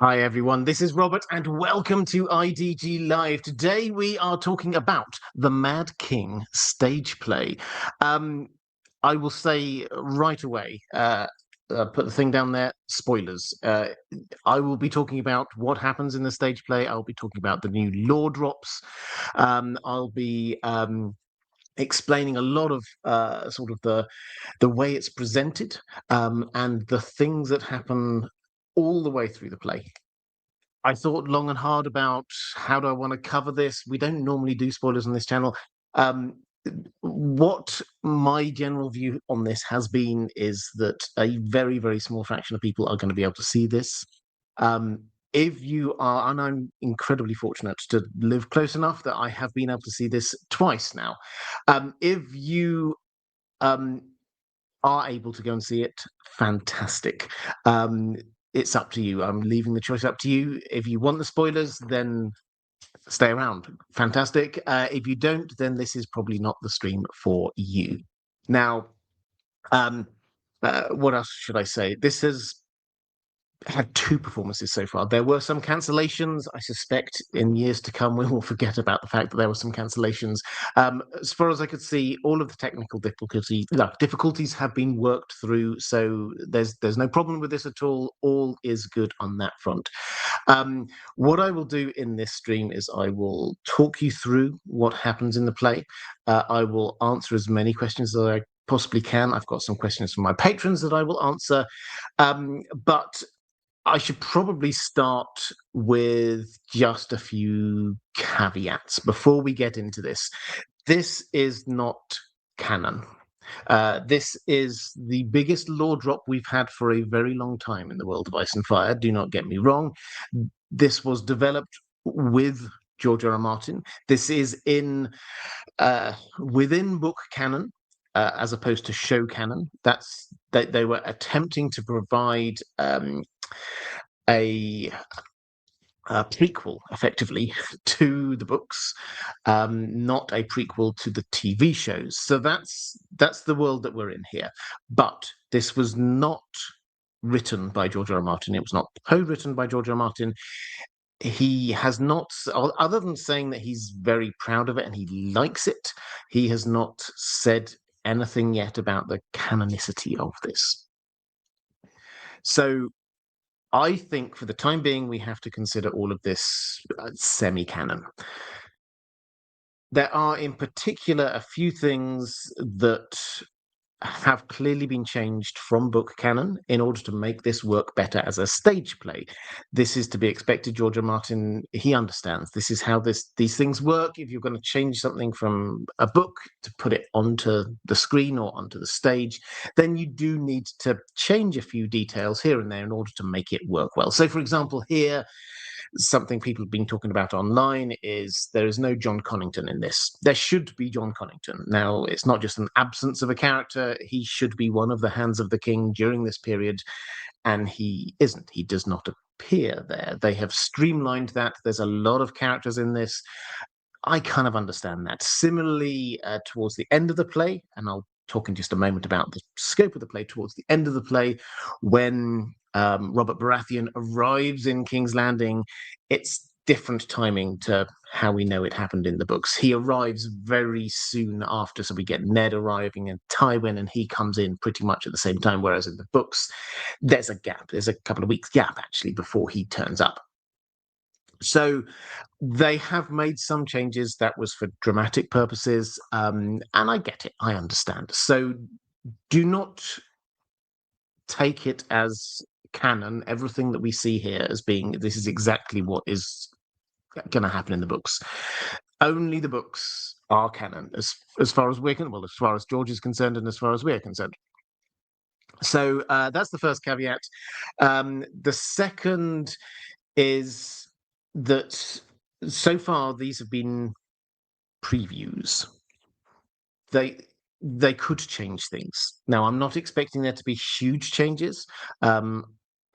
Hi everyone, this is Robert and welcome to IDG Live. Today we are talking about The Mad King stage play. Um, I will say right away, put the thing down there, spoilers. I will be talking about what happens in the stage play. I'll be talking about the new lore drops. I'll be explaining a lot of sort of the way it's presented and the things that happen all the way through the play. I thought long and hard about how do I want to cover this. We don't normally do spoilers on this channel. Um, what my general view on this has been is that a very, very small fraction of people are going to be able to see this. Um, if you are, and I'm incredibly fortunate to live close enough that I have been able to see this twice now. If you um, are able to go and see it, fantastic. It's up to you. I'm leaving the choice up to you. If you want the spoilers, then stay around. Fantastic. If you don't, then this is probably not the stream for you. Now, um, what else should I say? This has had two performances so far. There were some cancellations. I suspect in years to come we will forget about the fact that there were some cancellations. As far as I could see, all of the technical difficulties have been worked through, so there's no problem with this at all. All is good on that front. What I will do in this stream is I will talk you through what happens in the play. I will answer as many questions as I possibly can. I've got some questions from my patrons that I will answer. But I should probably start with just a few caveats before we get into this. This is not canon. This is the biggest lore drop we've had for a very long time in the world of Ice and Fire. Do not get me wrong. This was developed with George R. R. Martin. This is in within book canon. As opposed to show canon, that's they were attempting to provide a, a prequel, effectively, to the books, not a prequel to the TV shows. So that's the world that we're in here. But this was not written by George R. R. Martin. It was not co-written by George R. R. Martin. He has not, other than saying that he's very proud of it and he likes it, he has not said anything yet about the canonicity of this. So I think for the time being, we have to consider all of this semi-canon. There are in particular a few things that have clearly been changed from book canon in order to make this work better as a stage play. This is to be expected. George R. Martin, he understands this is how these things work. If you're going to change something from a book to put it onto the screen or onto the stage, then you do need to change a few details here and there in order to make it work well. So, for example, here, something people have been talking about online is there is no John Connington in this. There should be John Connington. Now, it's not just an absence of a character. He should be one of the hands of the king during this period, and he isn't. He does not appear there. They have streamlined that. There's a lot of characters in this. I kind of understand that. Similarly, towards the end of the play, and I'll talk in just a moment about the scope of the play towards the end of the play, when Robert Baratheon arrives in King's Landing, it's different timing to how we know it happened in the books. He arrives very soon after, so we get Ned arriving and Tywin, and he comes in pretty much at the same time, whereas in the books, there's a gap. There's a couple of weeks gap, actually, before he turns up. So they have made some changes. That was for dramatic purposes, and I get it. I understand. So do not take it as canon, everything that we see here, as being this is exactly what is going to happen in the books. Only the books are canon, as far as we're concerned. Well, as far as George is concerned, and as far as we're concerned. So that's the first caveat. The second is that so far these have been previews. They could change things. Now, I'm not expecting there to be huge changes.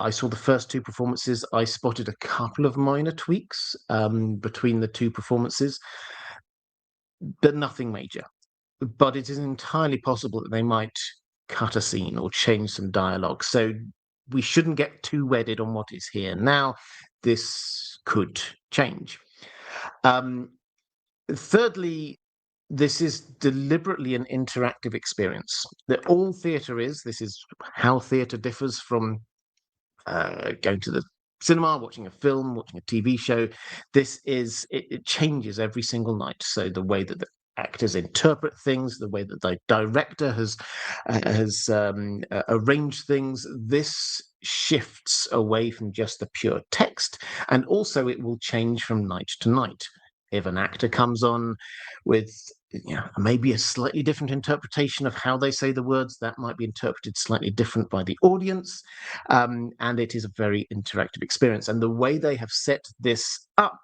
I saw the first two performances. I spotted a couple of minor tweaks between the two performances, but nothing major. But it is entirely possible that they might cut a scene or change some dialogue. So we shouldn't get too wedded on what is here now. This could change. Thirdly, this is deliberately an interactive experience. That all theatre is. This is how theatre differs from going to the cinema, watching a film, watching a TV show. This is it changes every single night. So the way that the actors interpret things, the way that the director has arranged things, this shifts away from just the pure text, and also it will change from night to night. If an actor comes on with maybe a slightly different interpretation of how they say the words, that might be interpreted slightly different by the audience, and it is a very interactive experience. And the way they have set this up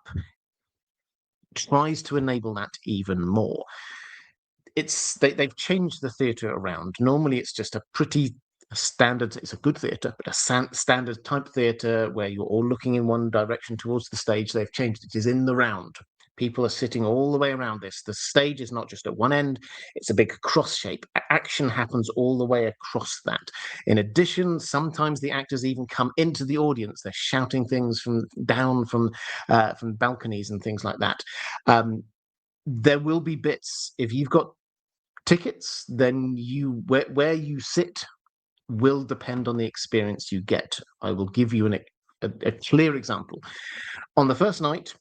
tries to enable that even more. They've changed the theatre around. Normally, it's just a pretty standard. It's a good theatre, but a standard type theatre where you're all looking in one direction towards the stage. They've changed it. It is in the round. People are sitting all the way around this. The stage is not just at one end, it's a big cross shape. Action happens all the way across that. In addition, sometimes the actors even come into the audience. They're shouting things from balconies and things like that. There will be bits, if you've got tickets, then where you sit will depend on the experience you get. I will give you a clear example. On the first night,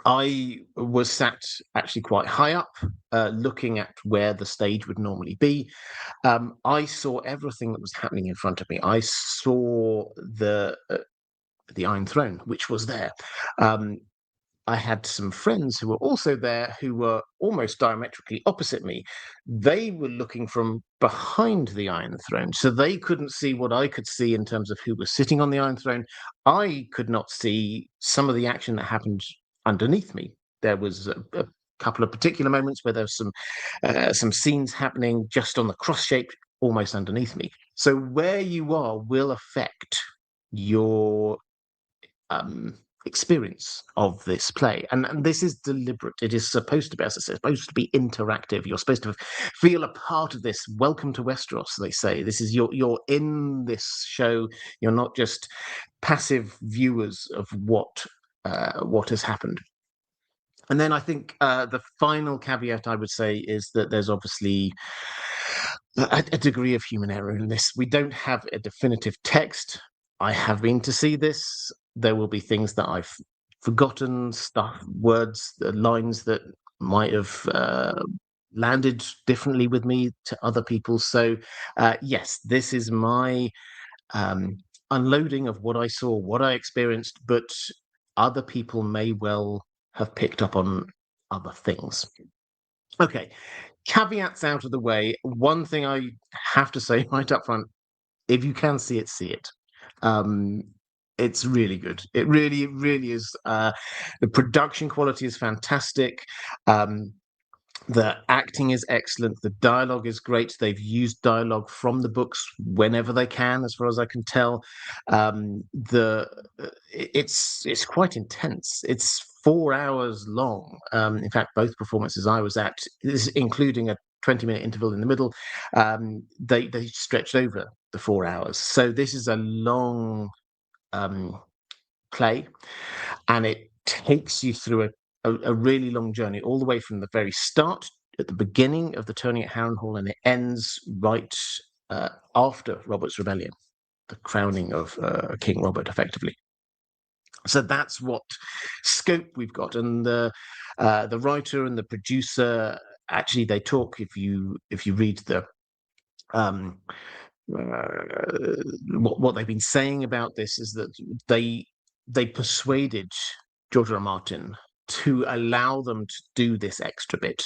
I was sat actually quite high up, looking at where the stage would normally be. I saw everything that was happening in front of me. I saw the Iron Throne, which was there. I had some friends who were also there who were almost diametrically opposite me. They were looking from behind the Iron Throne, so they couldn't see what I could see in terms of who was sitting on the Iron Throne. I could not see some of the action that happened underneath me. There was a couple of particular moments where there was some scenes happening just on the cross shape, almost underneath me. So where you are will affect your experience of this play, and this is deliberate. It is supposed to be, as I said, supposed to be interactive. You're supposed to feel a part of this. Welcome to Westeros, they say. This is you're in this show. You're not just passive viewers of what has happened. And then I think the final caveat I would say is that there's obviously a degree of human error in this. We don't have a definitive text. I have been to see this. There will be things that I've forgotten, words, lines that might have landed differently with me to other people. So yes, this is my unloading of what I saw, what I experienced, but other people may well have picked up on other things. Okay, caveats out of the way. One thing I have to say right up front, if you can see it, see it. It's really good. It really is. The production quality is fantastic. The acting is excellent. The dialogue is great. They've used dialogue from the books whenever they can, as far as I can tell. It's quite intense. It's 4 hours long. In fact, both performances I was at, including a 20-minute interval in the middle, they stretched over the 4 hours. So this is a long play, and it takes you through a really long journey, all the way from the very start at the beginning of the turning at Harrenhal, and it ends right after Robert's Rebellion, the crowning of King Robert, effectively. So that's what scope we've got, and the writer and the producer actually they talk. If you read the what they've been saying about this is that they persuaded George R. R. Martin to allow them to do this extra bit.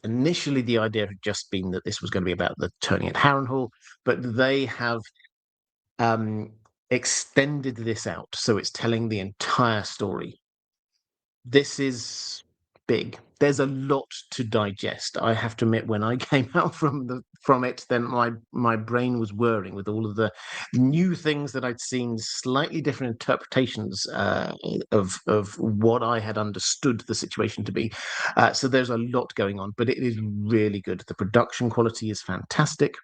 Initially, the idea had just been that this was going to be about the turning at Harrenhal, but they have extended this out, so it's telling the entire story. This is big. There's a lot to digest. I have to admit, when I came out from it, then my brain was whirring with all of the new things that I'd seen, slightly different interpretations of what I had understood the situation to be. So there's a lot going on, but it is really good. The production quality is fantastic.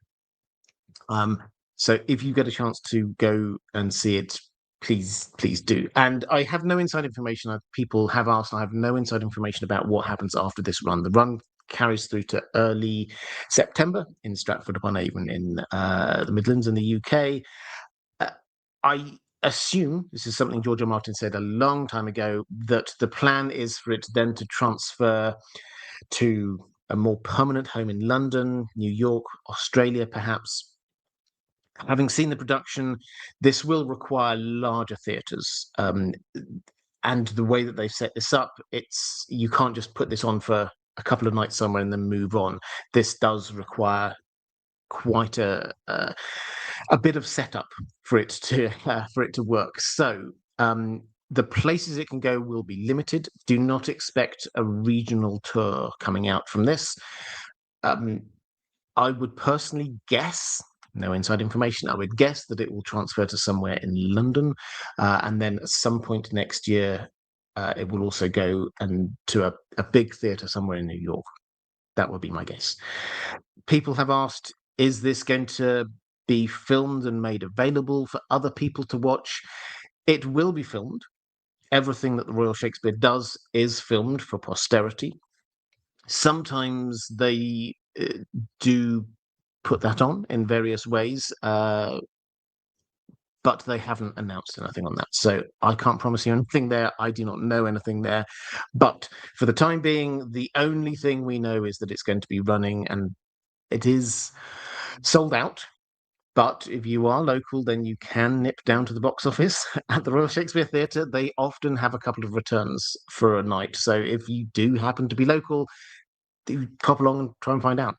So if you get a chance to go and see it, please do. And I have no inside information. People have asked. I have no inside information about what happens after this run. The run carries through to early September in Stratford-upon-Avon in the Midlands in the UK. I assume, this is something George R. Martin said a long time ago, that the plan is for it then to transfer to a more permanent home in London, New York, Australia, perhaps. Having seen the production, this will require larger theatres. And the way that they've set this up, you can't just put this on for a couple of nights somewhere and then move on. This does require quite a bit of setup for it to work. So the places it can go will be limited. Do not expect a regional tour coming out from this. I would personally guess, no inside information, I would guess that it will transfer to somewhere in London, and then at some point next year, it will also go to a big theatre somewhere in New York. That would be my guess. People have asked, is this going to be filmed and made available for other people to watch? It will be filmed. Everything that the Royal Shakespeare does is filmed for posterity. Sometimes they do put that on in various ways, but they haven't announced anything on that. So I can't promise you anything there. I do not know anything there. But for the time being, the only thing we know is that it's going to be running, and it is sold out. But if you are local, then you can nip down to the box office at the Royal Shakespeare Theatre. They often have a couple of returns for a night. So if you do happen to be local, do pop along and try and find out.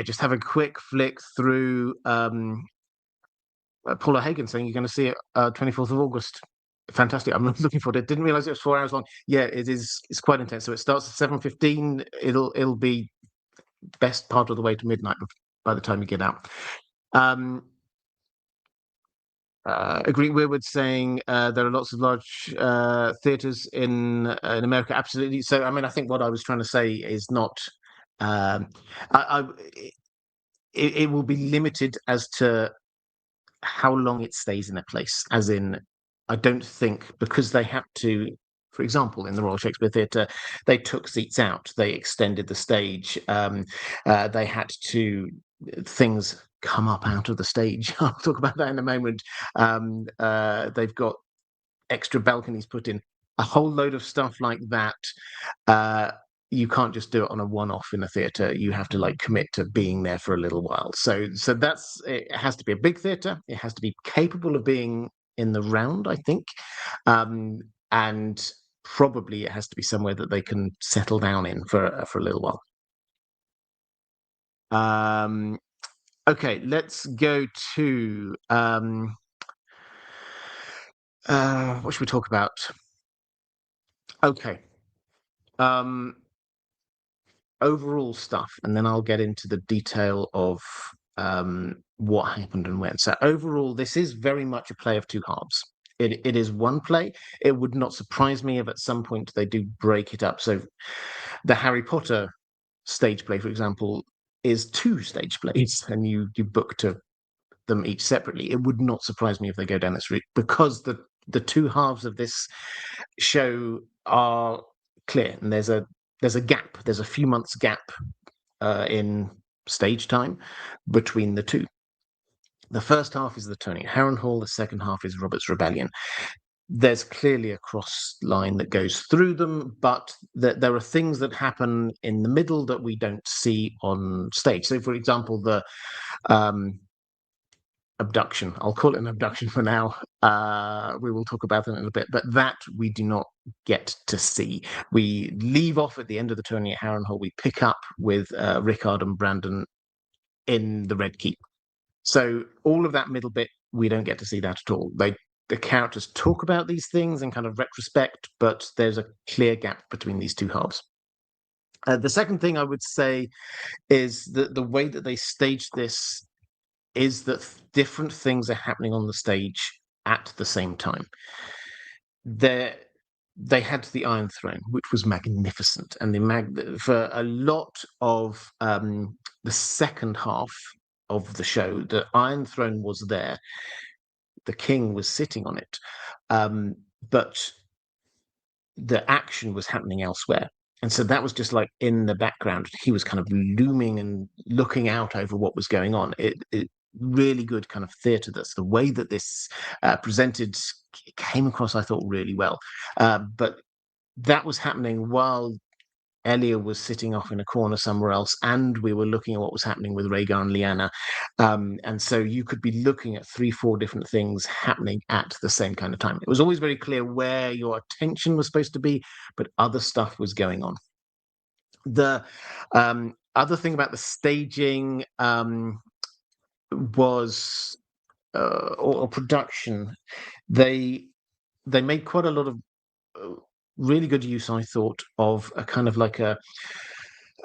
Just have a quick flick through Paula Hagen saying you're going to see it 24th of August. Fantastic. I'm looking forward to it. Didn't realize it was 4 hours long. Yeah, it is. It's quite intense. So it starts at 7:15. It'll be best part of the way to midnight by the time you get out. Agree Weirwood saying there are lots of large theatres in America. Absolutely. So, I mean, I think what I was trying to say is not. It will be limited as to how long it stays in a place. As in, I don't think because they have to. For example, in the Royal Shakespeare Theatre, they took seats out. They extended the stage. They had to things come up out of the stage. I'll talk about that in a moment. They've got extra balconies put in, a whole load of stuff like that. You can't just do it on a one-off in a theatre. You have to commit to being there for a little while. So that's it. Has to be a big theatre. It has to be capable of being in the round, I think, and probably it has to be somewhere that they can settle down in for a little while. Okay, let's go to what should we talk about? Okay. Overall stuff, and then I'll get into the detail of what happened and when. So overall, this is very much a play of two halves. It is one play. It would not surprise me if at some point they do break it up. So the Harry Potter stage play, for example, is two stage plays, and you book to them each separately. It would not surprise me if they go down this route, because the two halves of this show are clear, and there's a gap. There's a few months gap in stage time between the two. The first half is the turning at Harrenhal. The second half is Robert's Rebellion. There's clearly a cross line that goes through them, but there are things that happen in the middle that we don't see on stage. So, for example, the abduction. I'll call it an abduction for now. We will talk about that in a bit, but that we do not get to see. We leave off at the end of the tourney at Harrenhal. We pick up with Rickard and Brandon in the Red Keep. So all of that middle bit, we don't get to see that at all. The characters talk about these things in kind of retrospect, but there's a clear gap between these two halves. The second thing I would say is that the way that they staged this is that different things are happening on the stage at the same time. They had the Iron Throne, which was magnificent, and for a lot of the the second half of the show. The Iron Throne was there. The king was sitting on it. But the action was happening elsewhere. And so that was just like in the background. He was kind of looming and looking out over what was going on. It really good kind of theatre. That's the way that this presented came across, I thought, really well. But that was happening while Elia was sitting off in a corner somewhere else, and we were looking at what was happening with Rhaegar and Lyanna. And so you could be looking at 3-4 different things happening at the same kind of time. It was always very clear where your attention was supposed to be, but other stuff was going on. The other thing about the staging was or production. They made quite a lot of really good use, I thought, of a kind of like a.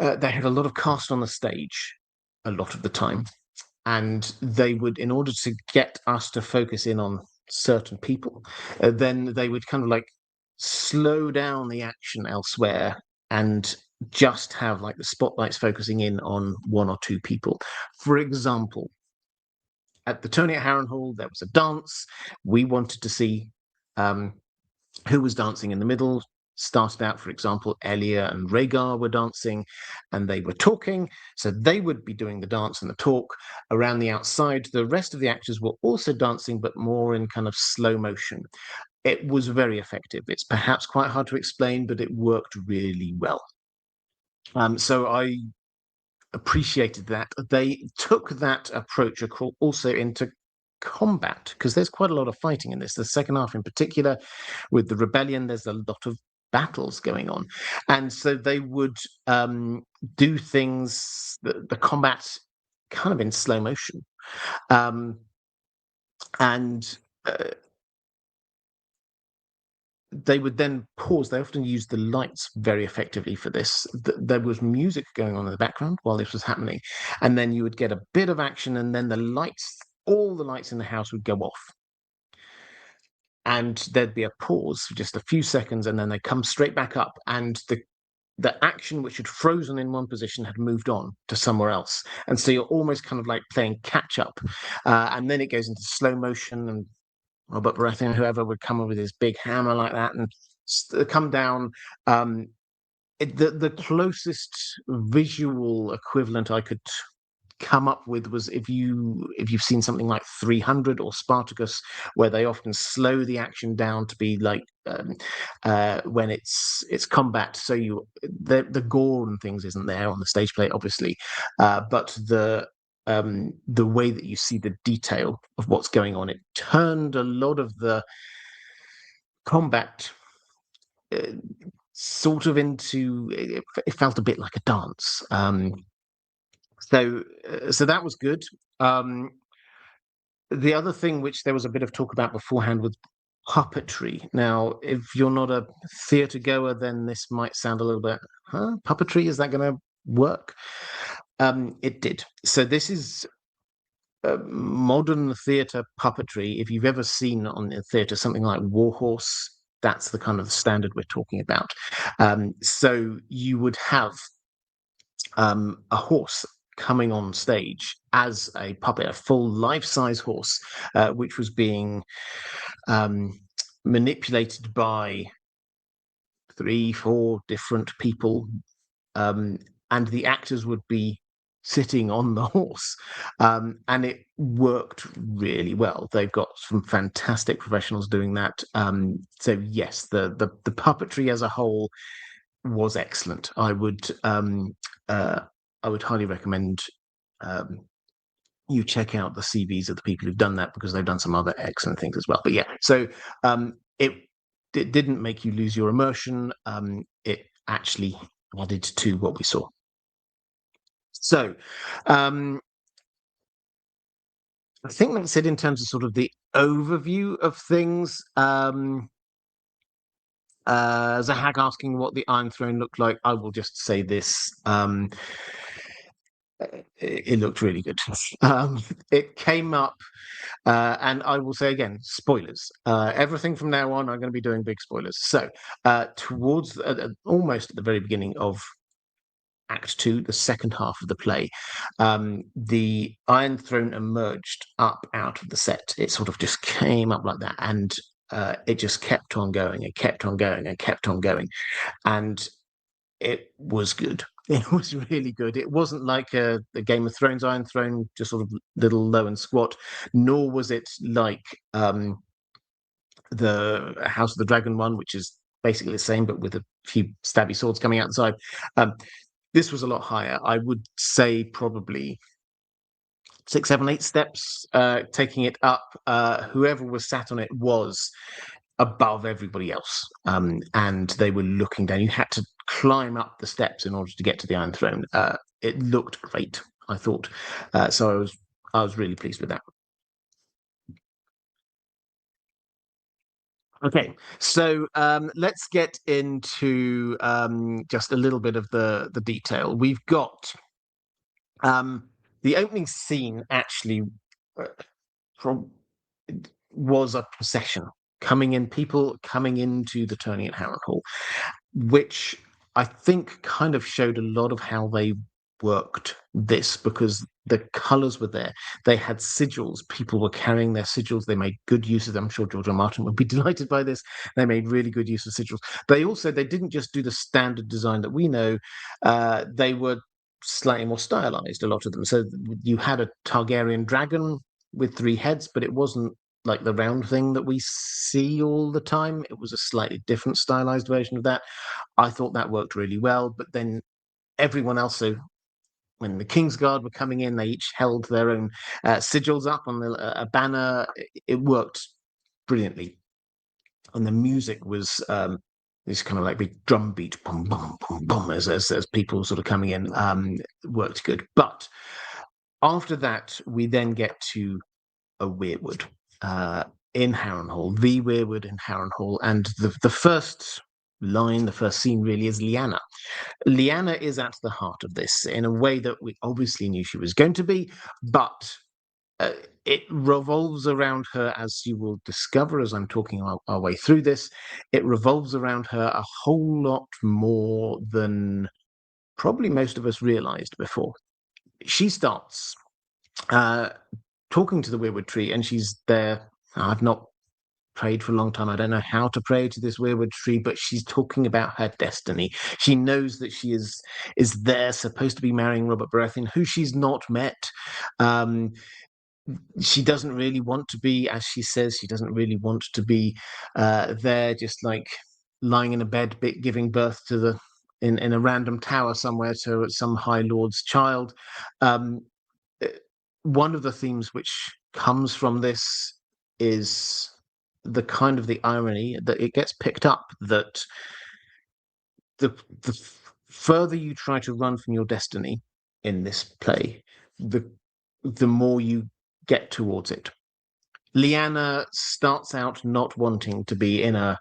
They had a lot of cast on the stage a lot of the time, and they would, in order to get us to focus in on certain people, then they would kind of like slow down the action elsewhere and just have like the spotlights focusing in on 1 or 2 people. For example, at the Tony at Harrenhal, there was a dance. We wanted to see who was dancing in the middle. Started out, for example, Elia and Rhaegar were dancing and they were talking. So they would be doing the dance and the talk. Around the outside, the rest of the actors were also dancing, but more in kind of slow motion. It was very effective. It's perhaps quite hard to explain, but it worked really well. So I appreciated that. They took that approach also into combat, because there's quite a lot of fighting in this. The second half in particular, with the rebellion, there's a lot of battles going on. And so they would do things, the combat kind of in slow motion. And they would then pause. They often used the lights very effectively for this. There was music going on in the background while this was happening. And then you would get a bit of action, and then the lights, all the lights in the house would go off. And there'd be a pause for just a few seconds, and then they come straight back up. And the action which had frozen in one position had moved on to somewhere else. And so you're almost kind of like playing catch up. And then it goes into slow motion, and Robert Baratheon, whoever, would come up with his big hammer like that and come down. The closest visual equivalent I could come up with was if you've seen something like 300 or Spartacus, where they often slow the action down to be like when it's combat, so the gore and things isn't there on the stage play, obviously, but the way that you see the detail of what's going on, it turned a lot of the combat sort of into, it felt a bit like a dance. So that was good. The other thing which there was a bit of talk about beforehand was puppetry. Now, if you're not a theatre goer, then this might sound a little bit, puppetry, is that going to work? It did. So this is modern theatre puppetry. If you've ever seen on the theatre something like Warhorse, that's the kind of standard we're talking about. So you would have a horse coming on stage as a puppet, a full life-size horse, which was being manipulated by 3-4 different people, and the actors would be sitting on the horse, and it worked really well. They've got some fantastic professionals doing that. So yes, the puppetry as a whole was excellent. I would highly recommend you check out the CVs of the people who've done that, because they've done some other excellent things as well. But yeah, so it didn't make you lose your immersion. It actually added to what we saw. So I think that's it in terms of sort of the overview of things. Zahak asking what the Iron Throne looked like. I will just say this. It looked really good. It came up, and I will say again, spoilers. Everything from now on, I'm going to be doing big spoilers. So towards almost at the very beginning of Act Two, the second half of the play, the Iron Throne emerged up out of the set. It sort of just came up like that, and it just kept on going and kept on going and kept on going, and it was good. It was really good. It wasn't like the Game of Thrones Iron Throne, just sort of little low and squat, nor was it like the House of the Dragon one, which is basically the same but with a few stabby swords coming out the side. This was a lot higher. I would say probably 6, 7, 8 steps, taking it up. Whoever was sat on it was above everybody else, and they were looking down. You had to climb up the steps in order to get to the Iron Throne. It looked great, I thought. So I was really pleased with that. Okay, so let's get into just a little bit of the detail. We've got the opening scene actually uh, from was a procession coming in, people coming into the tourney at Harrenhal, which I think kind of showed a lot of how they worked this, because the colours were there. They had sigils. People were carrying their sigils. They made good use of them. I'm sure George R. Martin would be delighted by this. They made really good use of sigils. They didn't just do the standard design that we know. They were slightly more stylized, a lot of them. So you had a Targaryen dragon with 3 heads, but it wasn't like the round thing that we see all the time. It was a slightly different stylized version of that. I thought that worked really well. But then everyone else, so when the Kingsguard were coming in, they each held their own sigils up on a banner. It worked brilliantly. And the music was this kind of like big drum beat, boom, boom, boom, boom, as people sort of coming in. Worked good. But after that, we then get to a weirwood in Harrenhal, the weirwood in Harrenhal. And the first line, the first scene really is Lyanna. Lyanna is at the heart of this in a way that we obviously knew she was going to be, but it revolves around her, as you will discover as I'm talking our way through this. It revolves around her a whole lot more than probably most of us realized before. She starts talking to the weirwood tree, and she's there. I've not prayed for a long time. I don't know how to pray to this weirwood tree, but she's talking about her destiny. She knows that she is there, supposed to be marrying Robert Baratheon, who she's not met. She doesn't really want to be, as she says, she doesn't really want to be there, just like lying in a bed, giving birth to in a random tower somewhere to some High Lord's child. One of the themes which comes from this is the kind of the irony that it gets picked up that the further you try to run from your destiny in this play, the more you get towards it. Lyanna starts out not wanting to be in a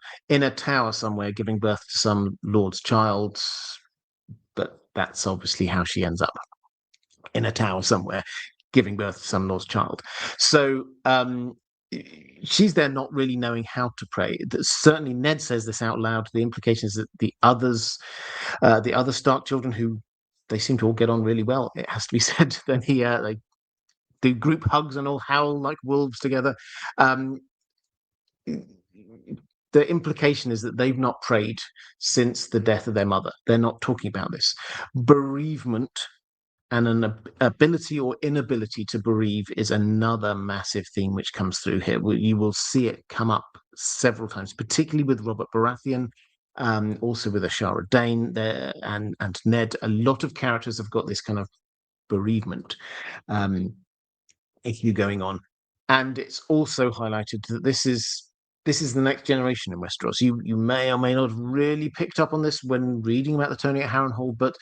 tower somewhere giving birth to some lord's child, but that's obviously how she ends up, in a tower somewhere giving birth to some lord's child. So she's there not really knowing how to pray. Certainly Ned says this out loud. The implication is that the other Stark children, who they seem to all get on really well, it has to be said, then they do group hugs and all howl like wolves together. The implication is that they've not prayed since the death of their mother. They're not talking about this. Bereavement and an ability or inability to bereave is another massive theme which comes through here. You will see it come up several times, particularly with Robert Baratheon, also with Ashara Dane there, and Ned. A lot of characters have got this kind of bereavement issue going on, and it's also highlighted that this is the next generation in Westeros. You may or may not have really picked up on this when reading about the tourney at Harrenhal, but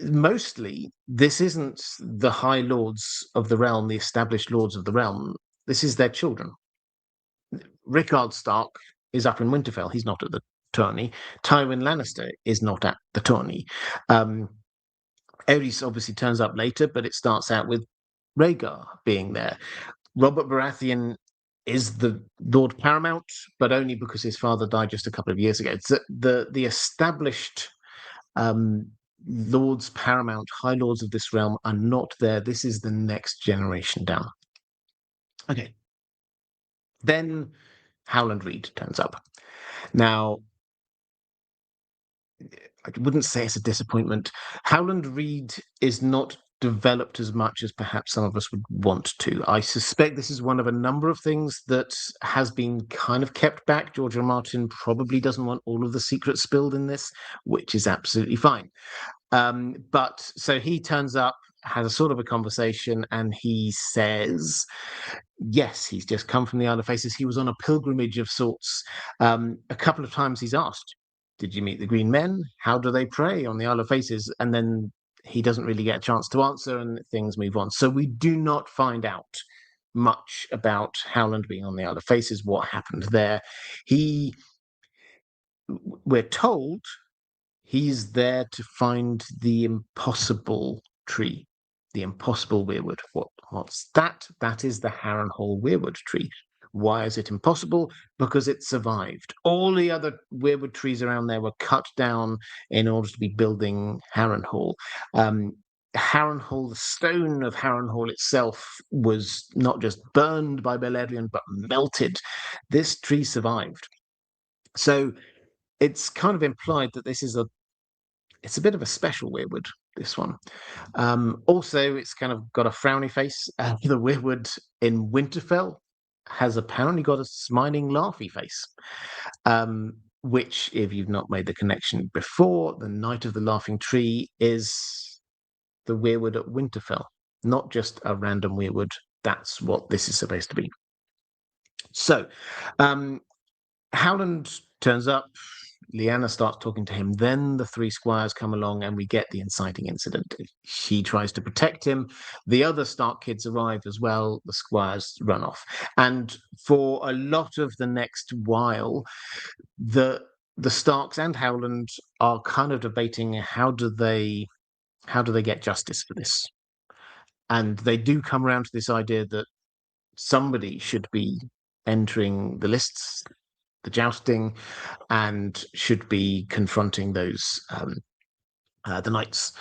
mostly this isn't the High Lords of the realm, the established lords of the realm. This is their children. Rickard Stark is up in Winterfell. He's not at the tourney. Tywin Lannister is not at the tourney. Aerys obviously turns up later, but it starts out with Rhaegar being there. Robert Baratheon is the Lord Paramount, but only because his father died just a couple of years ago. It's the established lords paramount, high lords of this realm are not there. This is the next generation down. Okay. Then Howland Reed turns up. Now, I wouldn't say it's a disappointment. Howland Reed is not developed as much as perhaps some of us would want to. I suspect this is one of a number of things that has been kind of kept back. George R. R. Martin probably doesn't want all of the secrets spilled in this, which is absolutely fine. But so he turns up, has a sort of a conversation, and he says, yes, he's just come from the Isle of Faces. He was on a pilgrimage of sorts. A couple of times he's asked, did you meet the Green Men? How do they pray on the Isle of Faces? And then he doesn't really get a chance to answer, and things move on. So we do not find out much about Howland being on the Isle of Faces, what happened there. We're told he's there to find the impossible tree, the impossible weirwood. What's that? That is the Harrenhal weirwood tree. Why is it impossible? Because it survived. All the other weirwood trees around there were cut down in order to be building Harrenhal. Harrenhal, the stone of Harrenhal itself, was not just burned by Beleriand, but melted. This tree survived. So it's kind of implied that it's a bit of a special weirwood, this one. Also, it's kind of got a frowny face. The weirwood in Winterfell has apparently got a smiling, laughy face, which, if you've not made the connection before, the Knight of the Laughing Tree is the weirwood at Winterfell, not just a random weirwood. That's what this is supposed to be. So, Howland turns up. Lyanna starts talking to him. Then the three squires come along and we get the inciting incident. She tries to protect him. The other Stark kids arrive as well. The squires run off. And for a lot of the next while, the Starks and Howland are kind of debating how do they get justice for this. And they do come around to this idea that somebody should be entering the lists, the jousting, and should be confronting those the knights.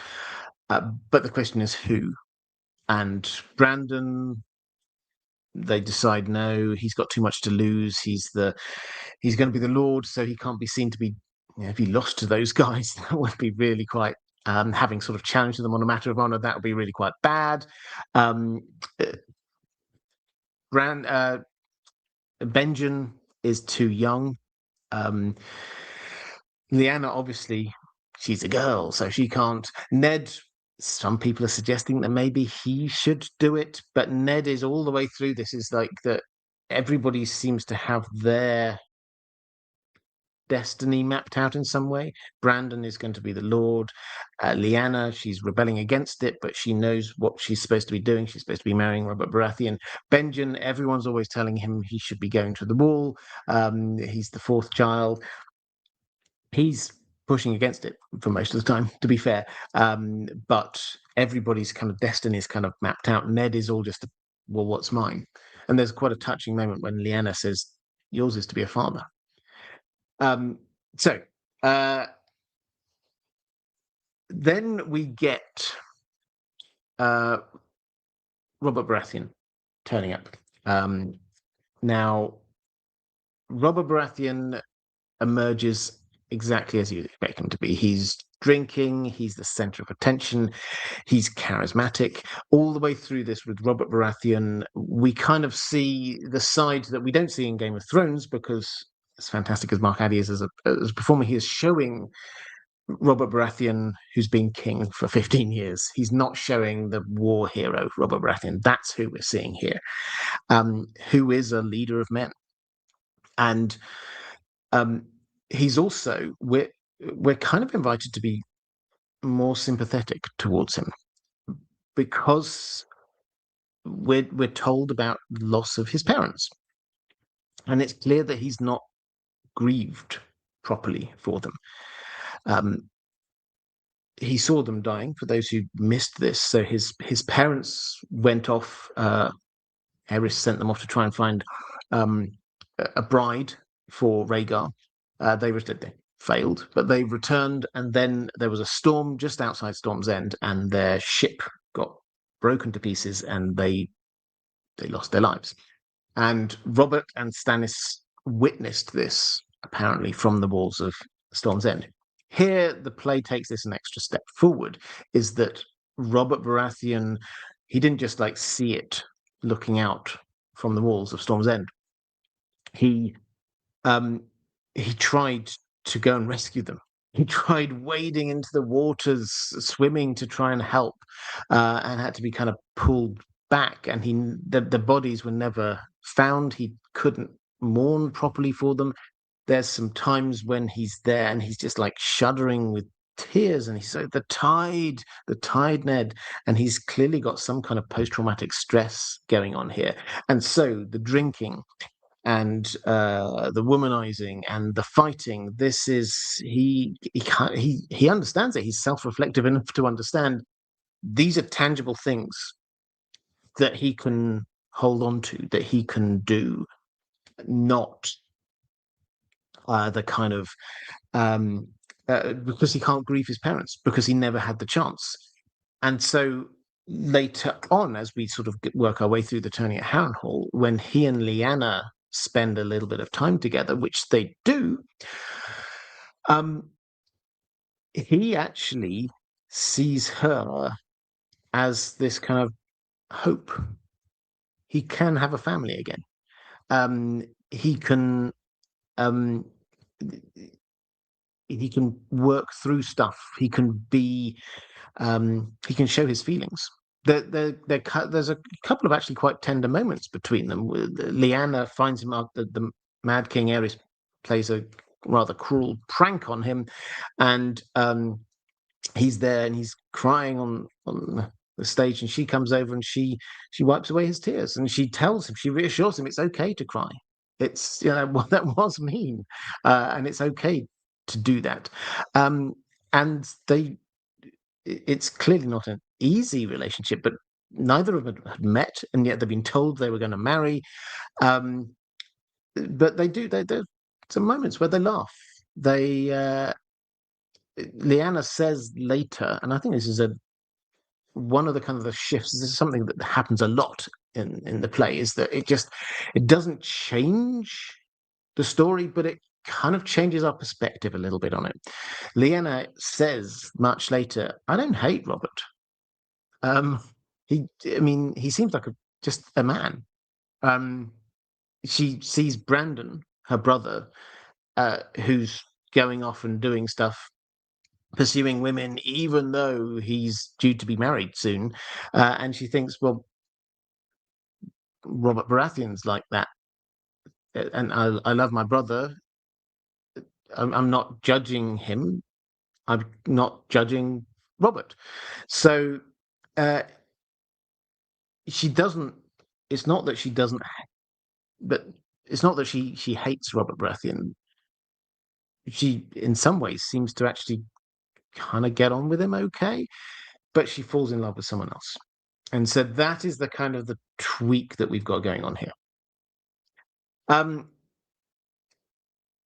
But the question is who? And Brandon, they decide no, he's got too much to lose. He's going to be the Lord, so he can't be seen to be. If he lost to those guys, that would be really quite. Having sort of challenged them on a matter of honor, that would be really quite bad. Benjen is too young. Lyanna, obviously, she's a girl, so she can't. Ned, some people are suggesting that maybe he should do it, but Ned is all the way through this. Is like that everybody seems to have their destiny mapped out in some way. Brandon is going to be the Lord. Lyanna, she's rebelling against it, but she knows what she's supposed to be doing. She's supposed to be marrying Robert Baratheon. Benjen, everyone's always telling him he should be going to the wall. He's the fourth child. He's pushing against it for most of the time, to be fair. But everybody's kind of destiny is kind of mapped out. Ned is all just, well, what's mine? And there's quite a touching moment when Lyanna says, yours is to be a father. So then we get Robert Baratheon turning up. Now, Robert Baratheon emerges exactly as you expect him to be. He's drinking, he's the center of attention, he's charismatic. All the way through this with Robert Baratheon, we kind of see the side that we don't see in Game of Thrones, because as fantastic as Mark Addy is as a performer, he is showing Robert Baratheon, who's been king for 15 years. He's not showing the war hero, Robert Baratheon. That's who we're seeing here, who is a leader of men. And he's also, we're kind of invited to be more sympathetic towards him, because we're told about the loss of his parents, and it's clear that he's not grieved properly for them. He saw them dying, for those who missed this. So his parents went off. Eris sent them off to try and find a bride for Rhaegar. They were dead. failed, but they returned, and then there was a storm just outside Storm's End, and their ship got broken to pieces, and they lost their lives. And Robert and Stannis witnessed this, apparently, from the walls of Storm's End. Here, the play takes this an extra step forward, is that Robert Baratheon, he didn't just like see it looking out from the walls of Storm's End. He tried to go and rescue them. He tried wading into the waters, swimming to try and help, and had to be kind of pulled back. And the bodies were never found. He couldn't mourn properly for them. There's some times when he's there and he's just like shuddering with tears, and he's so the tide, Ned, and he's clearly got some kind of post-traumatic stress going on here. And so the drinking and the womanizing and the fighting, this is he understands it. He's self-reflective enough to understand these are tangible things that he can hold on to, that he can do, not the kind of because he can't grieve his parents, because he never had the chance. And so later on, as we sort of work our way through the turning at Harrenhal, when he and Lyanna spend a little bit of time together, which they do, he actually sees her as this kind of hope. He can have a family again. He can work through stuff. He can be. He can show his feelings. There's a couple of actually quite tender moments between them. Lyanna finds him out. The Mad King Aerys plays a rather cruel prank on him, and he's there and he's crying on the stage, and she comes over and she wipes away his tears, and she reassures him it's okay to cry. It's well, that was mean, and it's okay to do that. And it's clearly not an easy relationship, but neither of them had met, and yet they've been told they were going to marry. But there's some moments where they laugh. Lyanna says later, and I think this is one of the kind of the shifts. This is something that happens a lot in the play, is that it doesn't change the story, but it kind of changes our perspective a little bit on it. Lyanna says much later, "I don't hate Robert. He seems like just a man." She sees Brandon, her brother, who's going off and doing stuff, pursuing women, even though he's due to be married soon, and she thinks, well, Robert Baratheon's like that, and I love my brother. I'm not judging him. I'm not judging Robert. So she doesn't. It's not that she doesn't, but it's not that she hates Robert Baratheon. She, in some ways, seems to actually kind of get on with him okay, but she falls in love with someone else. And so that is the kind of the tweak that we've got going on here.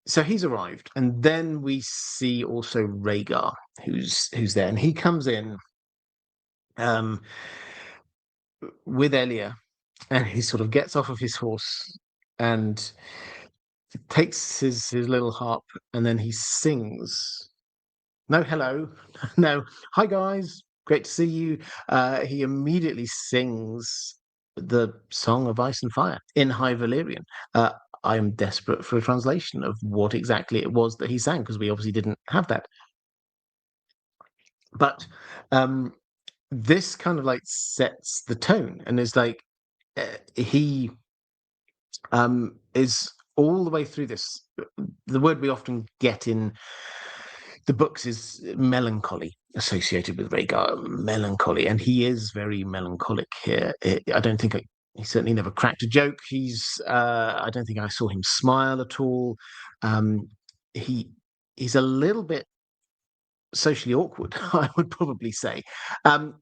So he's arrived, and then we see also Rhaegar, who's there, and he comes in with Elia, and he sort of gets off of his horse and takes his little harp, and then he sings. No hello, no hi guys, great to see you. He immediately sings the Song of Ice and Fire in High Valyrian. I am desperate for a translation of what exactly it was that he sang, because we obviously didn't have that. But this kind of like sets the tone, and is like he is all the way through this. The word we often get in the books is melancholy, associated with Rhaegar, melancholy, and he is very melancholic here. I don't think he certainly never cracked a joke. I don't think I saw him smile at all. He's a little bit socially awkward, I would probably say.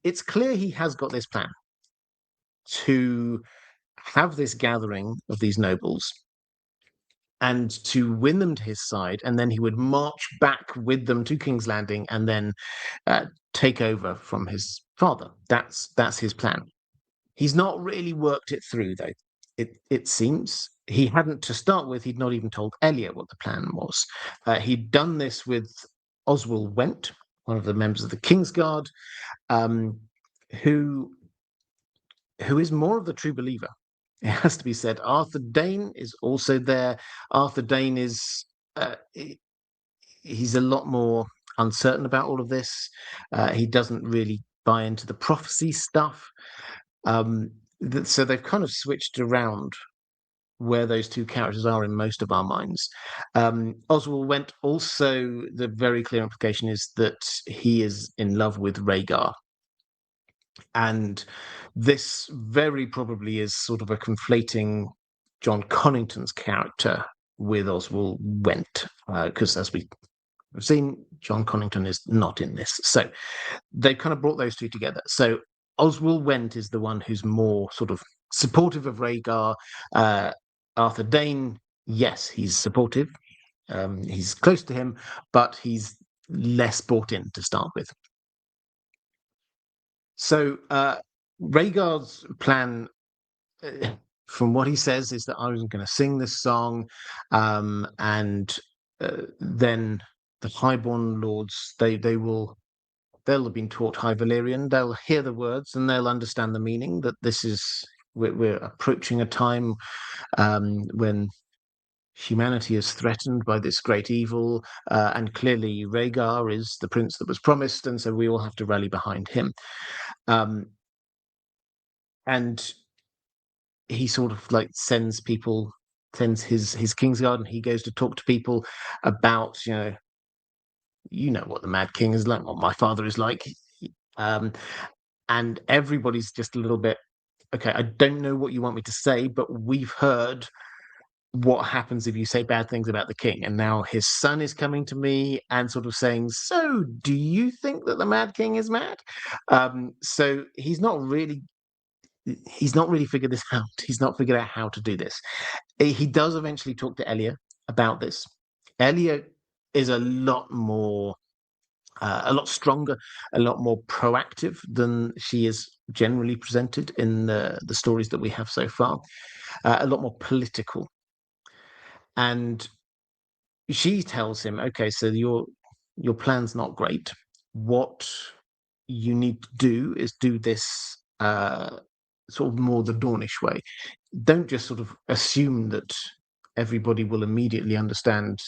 It's clear he has got this plan to have this gathering of these nobles, and to win them to his side, and then he would march back with them to King's Landing and then take over from his father. That's his plan. He's not really worked it through, though. It seems he hadn't to start with. He'd not even told Elliot what the plan was. He'd done this with Oswald Went, one of the members of the Kingsguard, who is more of the true believer. It has to be said. Arthur Dane is also there. Arthur Dane is he's a lot more uncertain about all of this. He doesn't really buy into the prophecy stuff. So they've kind of switched around where those two characters are in most of our minds. Oswald Went also, the very clear implication is that he is in love with Rhaegar. And this very probably is sort of a conflating John Connington's character with Oswald Went, because as we've seen, John Connington is not in this. So they've kind of brought those two together. So Oswald Went is the one who's more sort of supportive of Rhaegar. Arthur Dane, yes, he's supportive. He's close to him, but he's less bought in to start with. So Rhaegar's plan, from what he says, is that I was going to sing this song, and then the Highborn lords, they'll have been taught High Valyrian. They'll hear the words and they'll understand the meaning. That this is we're approaching a time when humanity is threatened by this great evil, and clearly Rhaegar is the prince that was promised, and so we all have to rally behind him. And he sort of like sends his Kingsguard, and he goes to talk to people about, you know what the Mad King is like, what my father is like. And everybody's just a little bit, okay, I don't know what you want me to say, but we've heard what happens if you say bad things about the king. And now his son is coming to me and sort of saying, so do you think that the Mad King is mad? So he's not really figured this out. He's not figured out how to do this. He does eventually talk to Elia about this. Elia is a lot stronger, a lot more proactive than she is generally presented in the stories that we have so far. A lot more political. And she tells him, okay, so your plan's not great. What you need to do is do this sort of more the Dornish way. Don't just sort of assume that everybody will immediately understand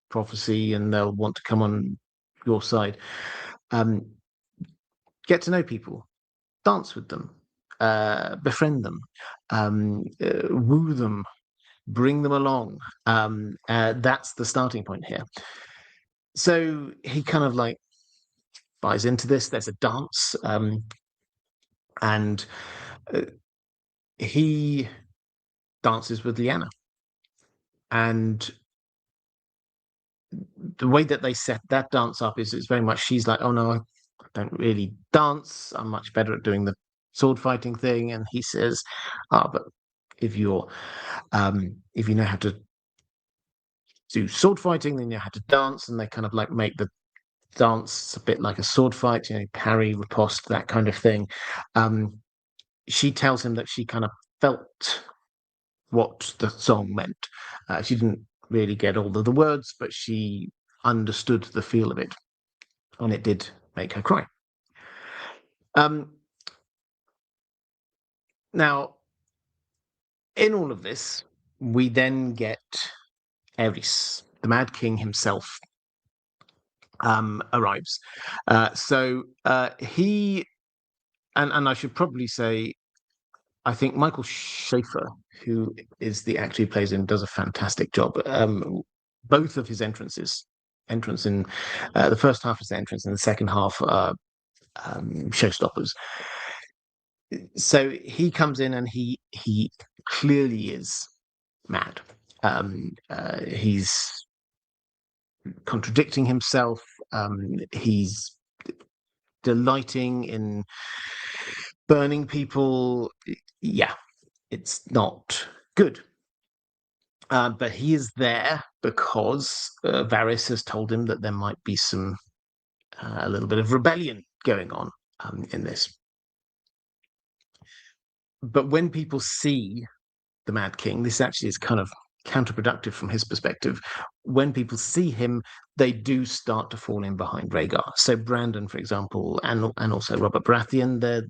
prophecy and they'll want to come on your side. Get to know people, dance with them, befriend them, woo them, bring them along. That's the starting point here. So he kind of like buys into this. There's a dance, and he dances with Lyanna. And the way that they set that dance up is it's very much, she's like, oh no, I don't really dance. I'm much better at doing the sword fighting thing. And he says, but if you know how to do sword fighting, then you know how to dance. And they kind of like make the dance a bit like a sword fight, parry, riposte, that kind of thing. She tells him that she kind of felt what the song meant. She didn't really get all of the words, but she understood the feel of it, and it did make her cry. Now, in all of this, we then get Aerys, the Mad King himself, arrives. So he, and I should probably say, I think Michael Schaefer, who is the actor who plays him, does a fantastic job. Both of his entrance in the first half is the entrance, and the second half showstoppers. So he comes in and he clearly is mad. He's contradicting himself. He's delighting in burning people. Yeah, it's not good. But he is there because Varys has told him that there might be a little bit of rebellion going on in this. But when people see the Mad King, this actually is kind of counterproductive from his perspective. When people see him, they do start to fall in behind Rhaegar. So Brandon, for example, and also Robert Baratheon,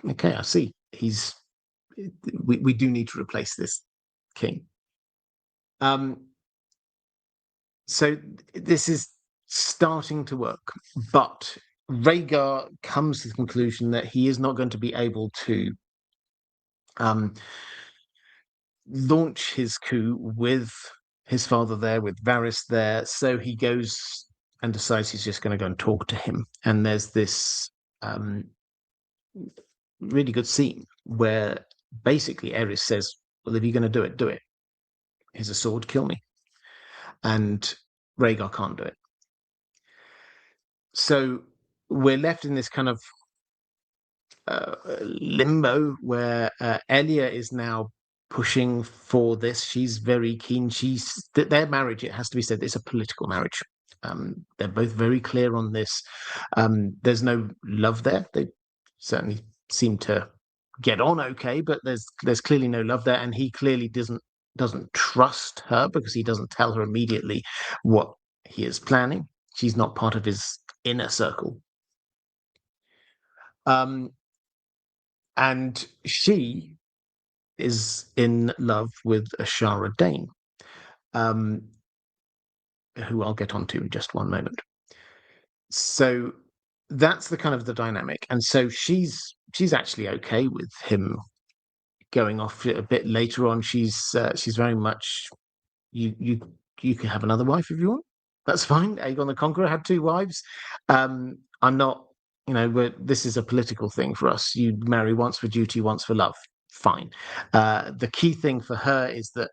okay, I see. We do need to replace this king. So this is starting to work, but Rhaegar comes to the conclusion that he is not going to be able to launch his coup with his father there, with Varys there. So he goes and decides he's just going to go and talk to him. And there's this really good scene where basically Aerys says, well, if you're going to do it, do it. Here's a sword, kill me. And Rhaegar can't do it. So we're left in this kind of limbo where Elia is now pushing for this. She's very keen. Their marriage, it has to be said, it's a political marriage. They're both very clear on this. There's no love there. They certainly seem to get on okay, but there's clearly no love there, and he clearly doesn't trust her because he doesn't tell her immediately what he is planning. She's not part of his inner circle. And she is in love with Ashara Dane, who I'll get onto in just one moment. So that's the kind of the dynamic, and so she's actually okay with him going off a bit later on. She's very much you can have another wife if you want. That's fine. Aegon the Conqueror had 2 wives. I'm not, this is a political thing for us. You marry once for duty, once for love. Fine. The key thing for her is that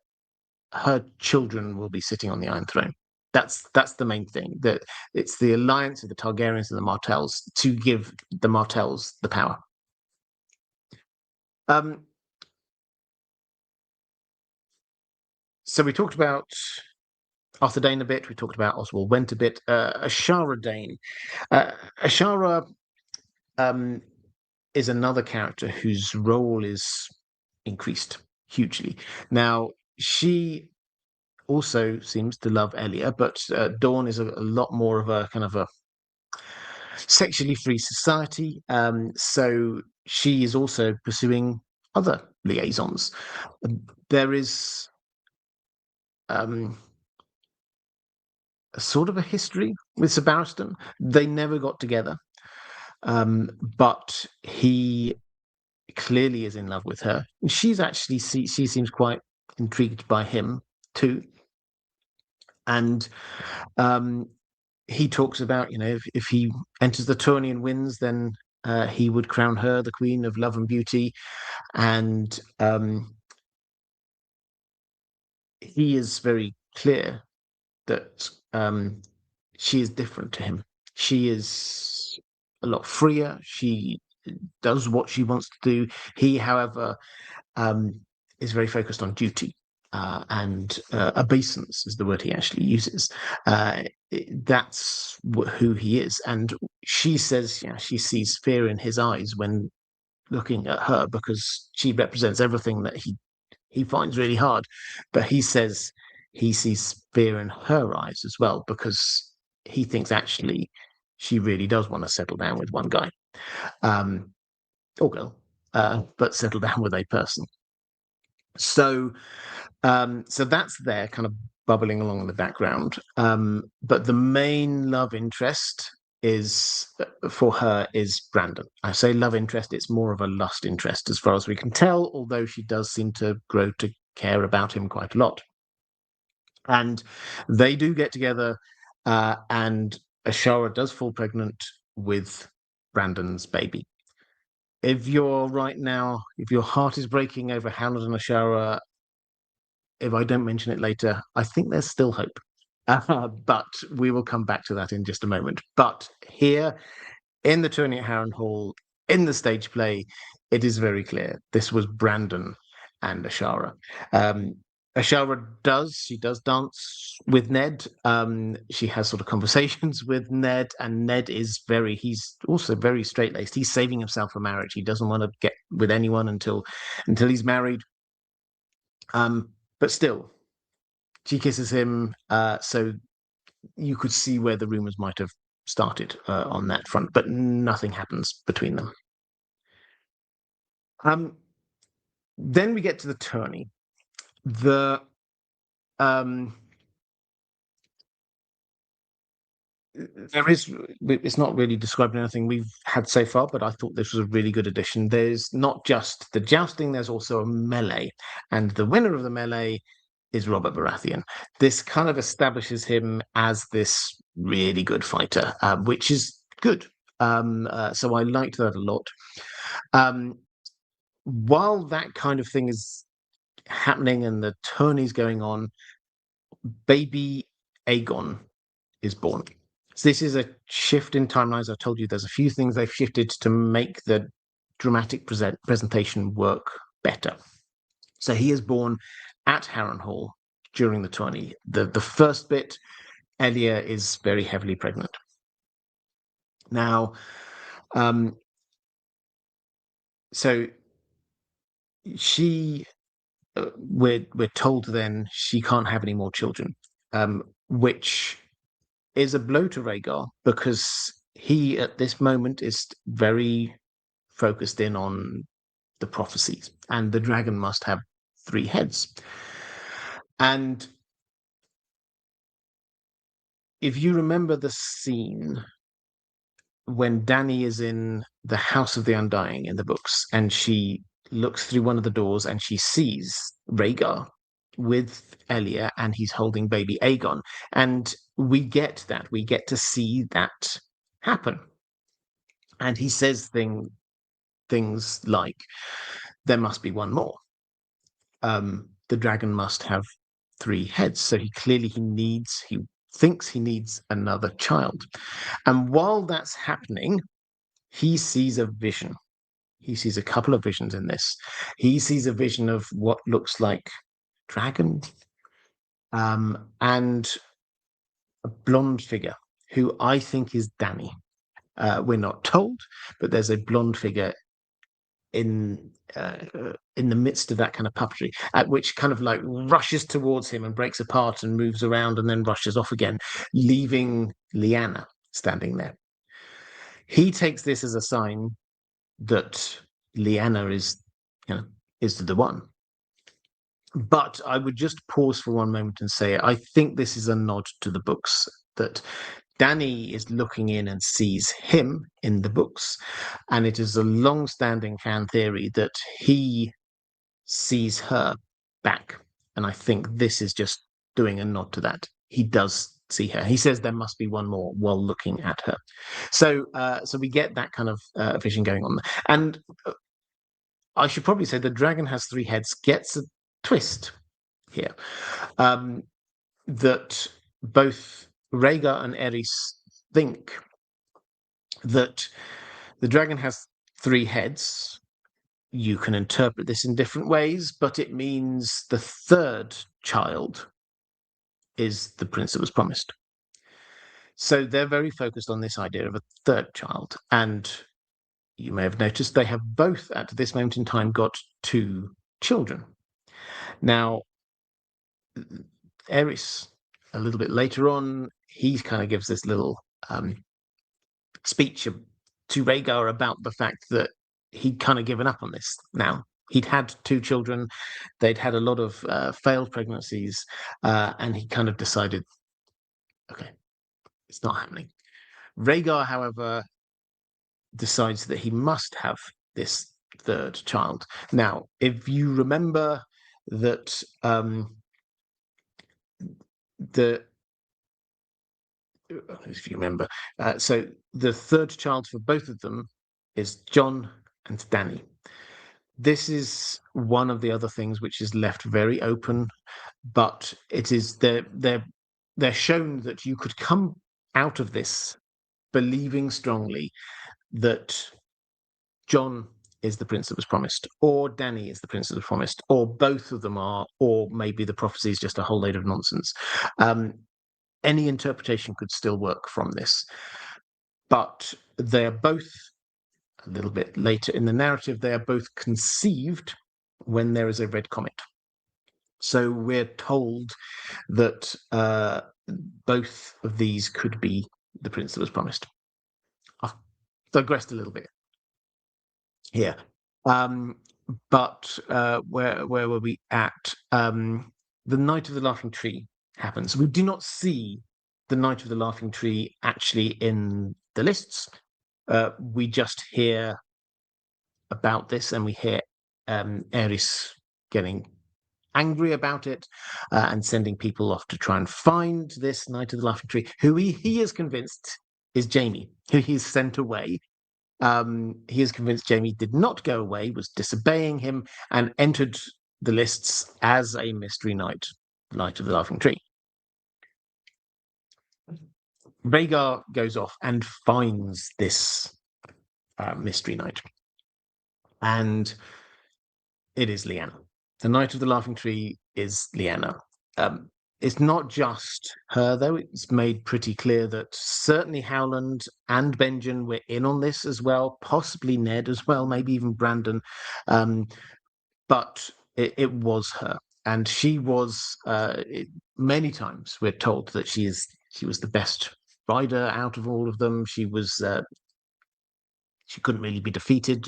her children will be sitting on the Iron Throne. That's the main thing. That it's the alliance of the Targaryens and the Martells to give the Martells the power. So we talked about Arthur Dane a bit. We talked about Oswald Went a bit. Ashara Dane. Ashara is another character whose role is increased hugely. Now, she also seems to love Elia, but Dawn is a lot more of a kind of a sexually free society. So she is also pursuing other liaisons. There is a sort of a history with Sir Barristan. They never got together, but he clearly is in love with her. She's actually she seems quite intrigued by him too, and he talks about if he enters the tourney and wins, then he would crown her the Queen of Love and Beauty, and he is very clear that she is different to him. She is a lot freer. She does what she wants to do. He, however, is very focused on duty and obeisance is the word he actually uses. That's who he is. And she says she sees fear in his eyes when looking at her because she represents everything that he finds really hard. But he says he sees fear in her eyes as well because he thinks actually she really does want to settle down with one guy. Or girl, but settle down with a person. So that's there kind of bubbling along in the background. But the main love interest is for her is Brandon. I say love interest, it's more of a lust interest as far as we can tell, although she does seem to grow to care about him quite a lot. And they do get together, and Ashara does fall pregnant with Brandon's baby. If your heart is breaking over Howland and Ashara, if I don't mention it later, I think there's still hope. But we will come back to that in just a moment. But here in the tourney at Harrenhal, in the stage play, it is very clear this was Brandon and Ashara. Ashara does. She does dance with Ned. She has sort of conversations with Ned, and Ned is he's also very straight-laced. He's saving himself for marriage. He doesn't want to get with anyone until he's married. But still, she kisses him. So you could see where the rumors might have started on that front, but nothing happens between them. Then we get to the tourney. It's not really describing anything we've had so far, but I thought this was a really good addition. There's not just the jousting, there's also a melee, and the winner of the melee is Robert Baratheon. This kind of establishes him as this really good fighter, which is good. So I liked that a lot. While that kind of thing is happening and the tourney's going on, baby Aegon is born. So this is a shift in timelines. I've told you there's a few things they've shifted to make the dramatic presentation work better. So he is born at Harrenhal during the tourney. The first bit, Elia is very heavily pregnant. Now, so she, we're told then she can't have any more children, which is a blow to Rhaegar because he at this moment is very focused in on the prophecies, and the dragon must have 3 heads. And if you remember the scene when Dany is in the House of the Undying in the books, and she looks through one of the doors and she sees Rhaegar with Elia, and he's holding baby Aegon, and we get to see that happen. And he says things like, there must be one more. The dragon must have 3 heads. So he thinks he needs another child. And while that's happening, he sees a vision. He sees a couple of visions in this. He sees a vision of what looks like dragon, and a blonde figure who I think is Dany. We're not told, but there's a blonde figure in the midst of that kind of puppetry, which kind of like rushes towards him and breaks apart and moves around and then rushes off again, leaving Lyanna standing there. He takes this as a sign that Lyanna is the one. But I would just pause for one moment and say, I think this is a nod to the books, that Dany is looking in and sees him in the books, and it is a long-standing fan theory that he sees her back. And I think this is just doing a nod to that. He does see her. He says there must be one more while looking at her. So we get that kind of vision going on. And I should probably say the dragon has 3 heads gets a twist here. That both Rhaegar and Aerys think that the dragon has 3 heads. You can interpret this in different ways, but it means the 3rd child is the prince that was promised. So they're very focused on this idea of a 3rd child. And you may have noticed they have both, at this moment in time, got 2 children. Now, Aerys, a little bit later on, he kind of gives this little speech to Rhaegar about the fact that he'd kind of given up on this now. He'd had 2 children. They'd had a lot of failed pregnancies, and he kind of decided, okay, it's not happening. Rhaegar, however, decides that he must have this 3rd child. Now, if you remember that so the 3rd child for both of them is Jon and Dany. This is one of the other things which is left very open, but it is they're shown that you could come out of this believing strongly that Jon is the prince that was promised, or Danny is the prince that was promised, or both of them are, or maybe the prophecy is just a whole load of nonsense. Any interpretation could still work from this. But they are both, a little bit later in the narrative, they are both conceived when there is a red comet. So we're told that both of these could be the prince that was promised. I've digressed a little bit here. But where were we at? The Night of the Laughing Tree happens. We do not see the Night of the Laughing Tree actually in the lists. We just hear about this, and we hear Eris getting angry about it and sending people off to try and find this Night of the Laughing Tree, who he is convinced is Jamie, who he's sent away. He is convinced Jamie did not go away, was disobeying him, and entered the lists as a mystery knight, Night of the Laughing Tree. Rhaegar goes off and finds this mystery knight, and it is Lyanna. The Night of the Laughing Tree is Lyanna. It's not just her, though. It's made pretty clear that certainly Howland and Benjen were in on this as well, possibly Ned as well, maybe even Brandon. But it was her. And she was, many times we're told that she was the best rider out of all of them. She couldn't really be defeated,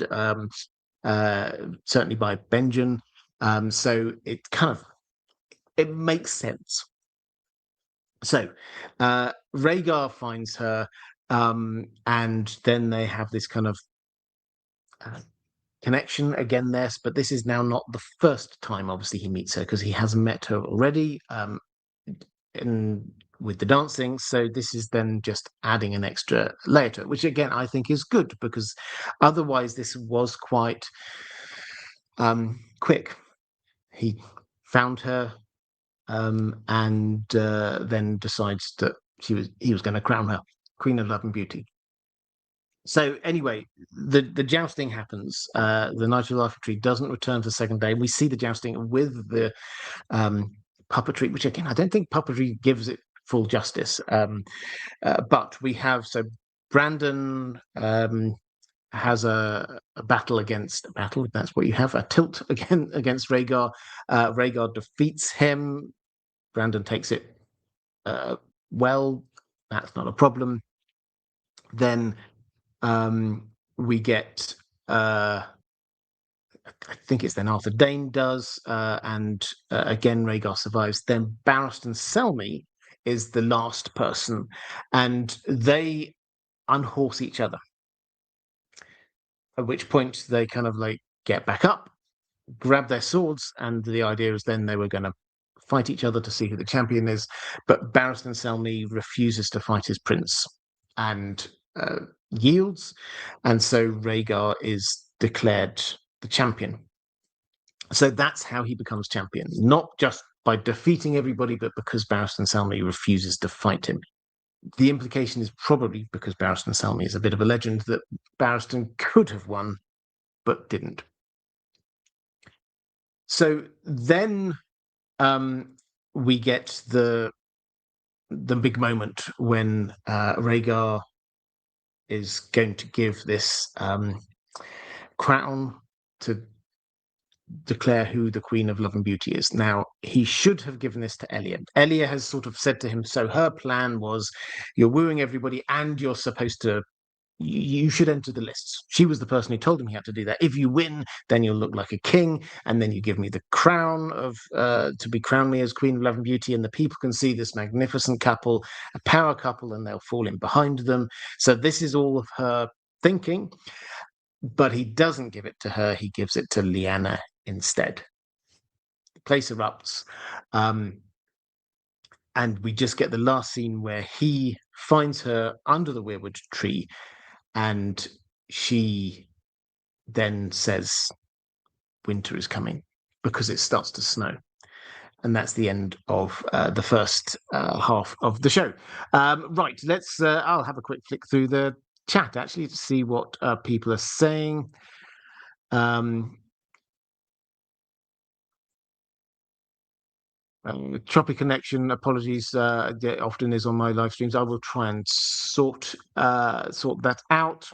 certainly by Benjen. So it makes sense. So Rhaegar finds her, and then they have this kind of connection again there, but this is now not the first time, obviously, he meets her, because he has met her already with the dancing. So this is then just adding an extra layer to it, which again I think is good, because otherwise this was quite quick. He found her and then decides that he was going to crown her Queen of Love and Beauty. So anyway, the jousting happens. The Night of the Laughing Tree doesn't return for the second day. We see the jousting with the puppetry, which again I don't think puppetry gives it full justice. But we have, so Brandon has a battle, if that's what you have, a tilt against Rhaegar. Rhaegar defeats him. Brandon takes it well. That's not a problem. Then we get, I think it's then Arthur Dayne does, and again Rhaegar survives. Then Barristan Selmy is the last person, and they unhorse each other. At which point they kind of like get back up, grab their swords, and the idea is then they were going to fight each other to see who the champion is. But Barristan Selmy refuses to fight his prince and yields, and so Rhaegar is declared the champion. So that's how he becomes champion, not just by defeating everybody, but because Barristan Selmy refuses to fight him. The implication is probably because Barristan Selmy is a bit of a legend, that Barristan could have won, but didn't. So then we get the big moment when Rhaegar is going to give this crown to declare who the Queen of Love and Beauty is. Now, he should have given this to Elia. Elia has sort of said to him, so her plan was, you're wooing everybody and you're supposed to, you should enter the lists. She was the person who told him he had to do that. If you win, then you'll look like a king, and then you give me the crown of to be crowned me as Queen of Love and Beauty, and the people can see this magnificent couple, a power couple, and they'll fall in behind them. So this is all of her thinking, but he doesn't give it to her. He gives it to Lyanna instead. The place erupts, and we just get the last scene where he finds her under the weirwood tree, and she then says winter is coming because it starts to snow. And that's the end of the first half of the show. Right, let's I'll have a quick flick through the chat actually to see what people are saying. Choppy connection. Apologies. It often is on my live streams. I will try and sort that out.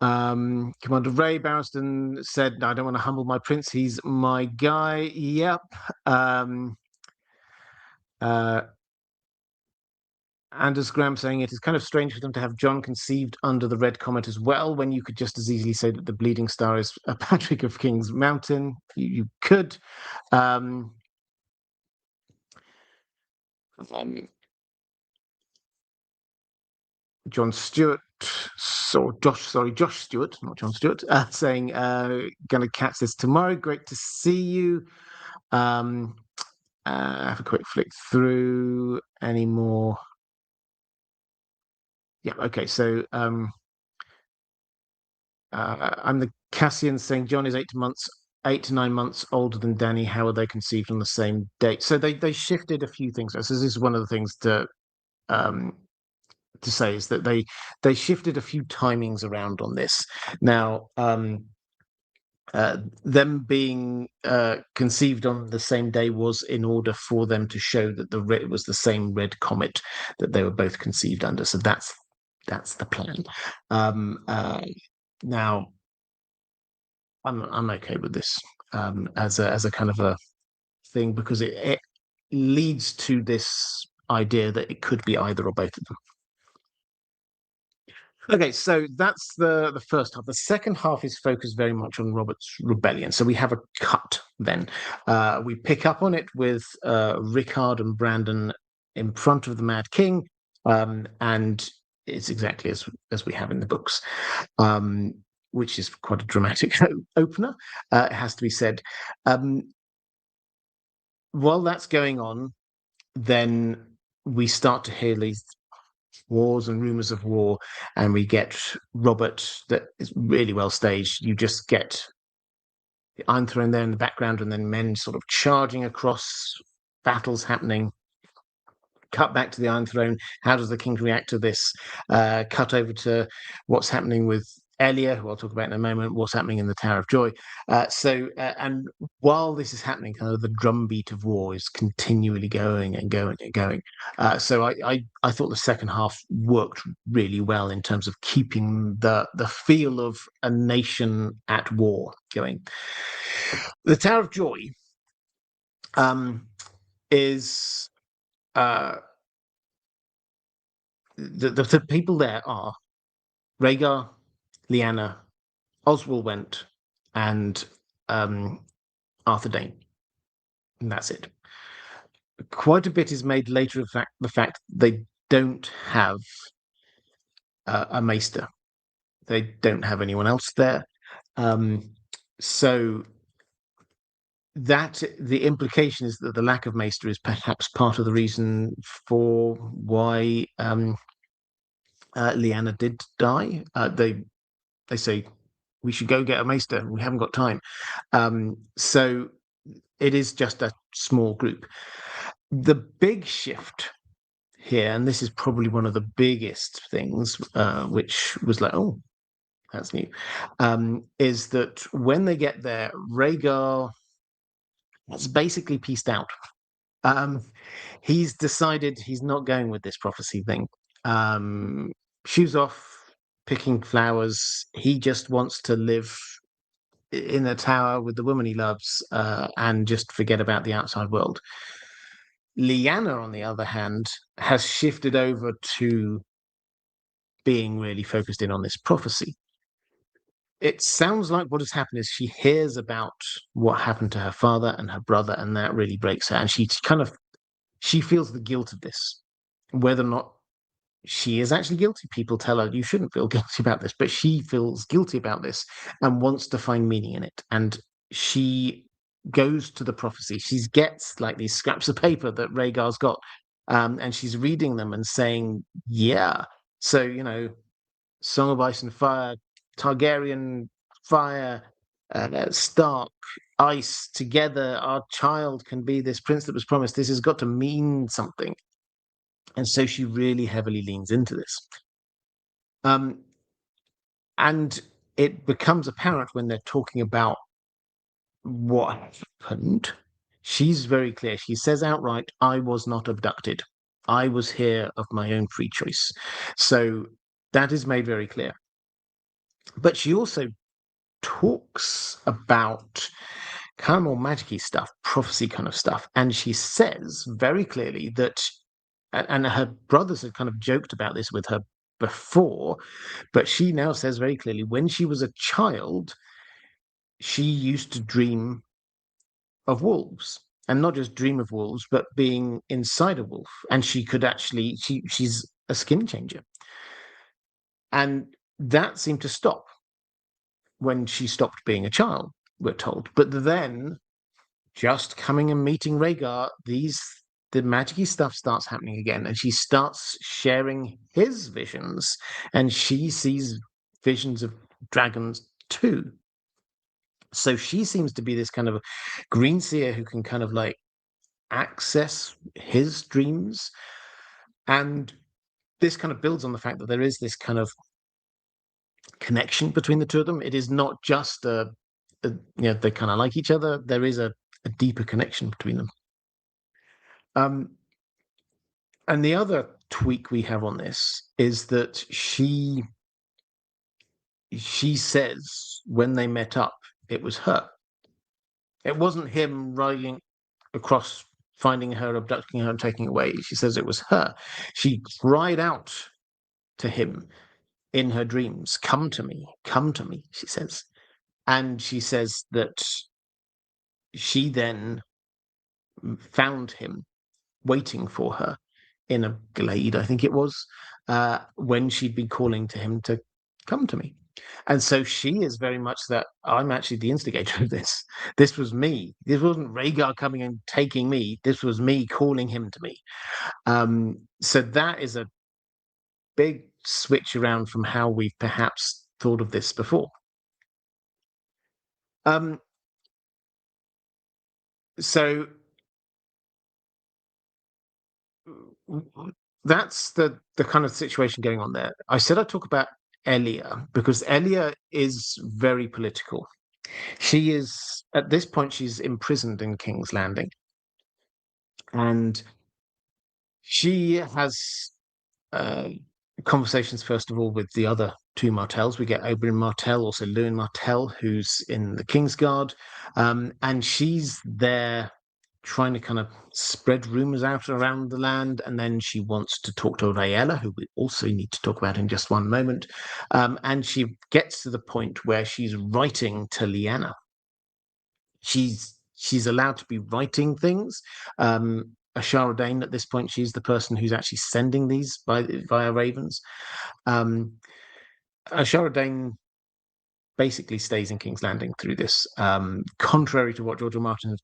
Commander Ray Barriston said, "I don't want to humble my prince. He's my guy." Yep. Anders Graham saying it is kind of strange for them to have John conceived under the Red Comet as well, when you could just as easily say that the Bleeding Star is a Patrick of King's Mountain. You could. John Stewart, Josh Stewart, not John Stewart, saying, "Gonna catch this tomorrow. Great to see you." Have a quick flick through. Any more? Yeah. Okay. So I'm the Cassian saying John is 8 to 9 months older than Danny. How are they conceived on the same date? So they shifted a few things. So this is one of the things to say, is that they shifted a few timings around on this. Now, them being conceived on the same day was in order for them to show that it was the same red comet that they were both conceived under. So that's the plan. Now, I'm okay with this as a kind of a thing, because it leads to this idea that it could be either or both of them. Okay, so that's the first half. The second half is focused very much on Robert's rebellion. So we have a cut then. We pick up on it with Rickard and Brandon in front of the Mad King, and it's exactly as we have in the books, which is quite a dramatic opener, it has to be said. While that's going on, then we start to hear these wars and rumors of war, and we get Robert that is really well staged. You just get the Iron Throne there in the background, and then men sort of charging across, battles happening. Cut back to the Iron Throne. How does the king react to this? Cut over to what's happening with Elia, who I'll talk about in a moment, what's happening in the Tower of Joy. And while this is happening, kind of the drumbeat of war is continually going and going and going. So I thought the second half worked really well in terms of keeping the feel of a nation at war going. The Tower of Joy is the people there are Rhaegar, Lyanna, Oswald Went, and Arthur Dane. And that's it. Quite a bit is made later of the fact they don't have a maester. They don't have anyone else there. So that the implication is that the lack of maester is perhaps part of the reason for why Lyanna did die. They say we should go get a maester. We haven't got time. So it is just a small group. The big shift here, and this is probably one of the biggest things, which was like, oh, that's new, is that when they get there, Rhaegar has basically pieced out. He's decided he's not going with this prophecy thing. Shoes off, picking flowers. He just wants to live in a tower with the woman he loves, and just forget about the outside world. Lyanna, on the other hand, has shifted over to being really focused in on this prophecy. It sounds like what has happened is she hears about what happened to her father and her brother, and that really breaks her. And she feels the guilt of this. Whether or not she is actually guilty, people tell her you shouldn't feel guilty about this, but she feels guilty about this and wants to find meaning in it. And she goes to the prophecy. She gets like these scraps of paper that Rhaegar's got, and she's reading them and saying, yeah, so, Song of Ice and Fire, Targaryen fire, Stark, ice, together, our child can be this prince that was promised. This has got to mean something. And so she really heavily leans into this. And it becomes apparent when they're talking about what happened. She's very clear. She says outright, I was not abducted. I was here of my own free choice. So that is made very clear. But she also talks about kind of more magic-y stuff, prophecy kind of stuff. And she says very clearly that, and her brothers had kind of joked about this with her before, but she now says very clearly when she was a child, she used to dream of wolves, and not just dream of wolves, but being inside a wolf. And she could actually, she's a skin changer. And that seemed to stop when she stopped being a child, we're told. But then, just coming and meeting Rhaegar, the magic-y stuff starts happening again, and she starts sharing his visions, and she sees visions of dragons too. So she seems to be this kind of green seer who can kind of like access his dreams. And this kind of builds on the fact that there is this kind of connection between the two of them. It is not just they kind of like each other. There is a deeper connection between them. And the other tweak we have on this is that she says when they met up, it was her. It wasn't him riding across, finding her, abducting her, and taking away. She says it was her. She cried out to him in her dreams, come to me, she says. And she says that she then found him waiting for her in a glade, I think it was, when she'd been calling to him to come to me. And so she is very much that I'm actually the instigator of this. This was me. This wasn't Rhaegar coming and taking me. This was me calling him to me. So that is a big switch around from how we've perhaps thought of this before. So that's the kind of situation going on there. I said I'd talk about Elia because Elia is very political. She is, at this point, she's imprisoned in King's Landing. And she has conversations, first of all, with the other two Martells. We get Oberyn Martell, also Lewin Martell, who's in the Kingsguard. And she's there trying to kind of spread rumors out around the land. And then she wants to talk to Rhaella, who we also need to talk about in just one moment. And she gets to the point where she's writing to Lyanna. She's allowed to be writing things. Ashara Dane, at this point, she's the person who's actually sending these via ravens. Ashara Dane basically stays in King's Landing through this, contrary to what George R. Martin has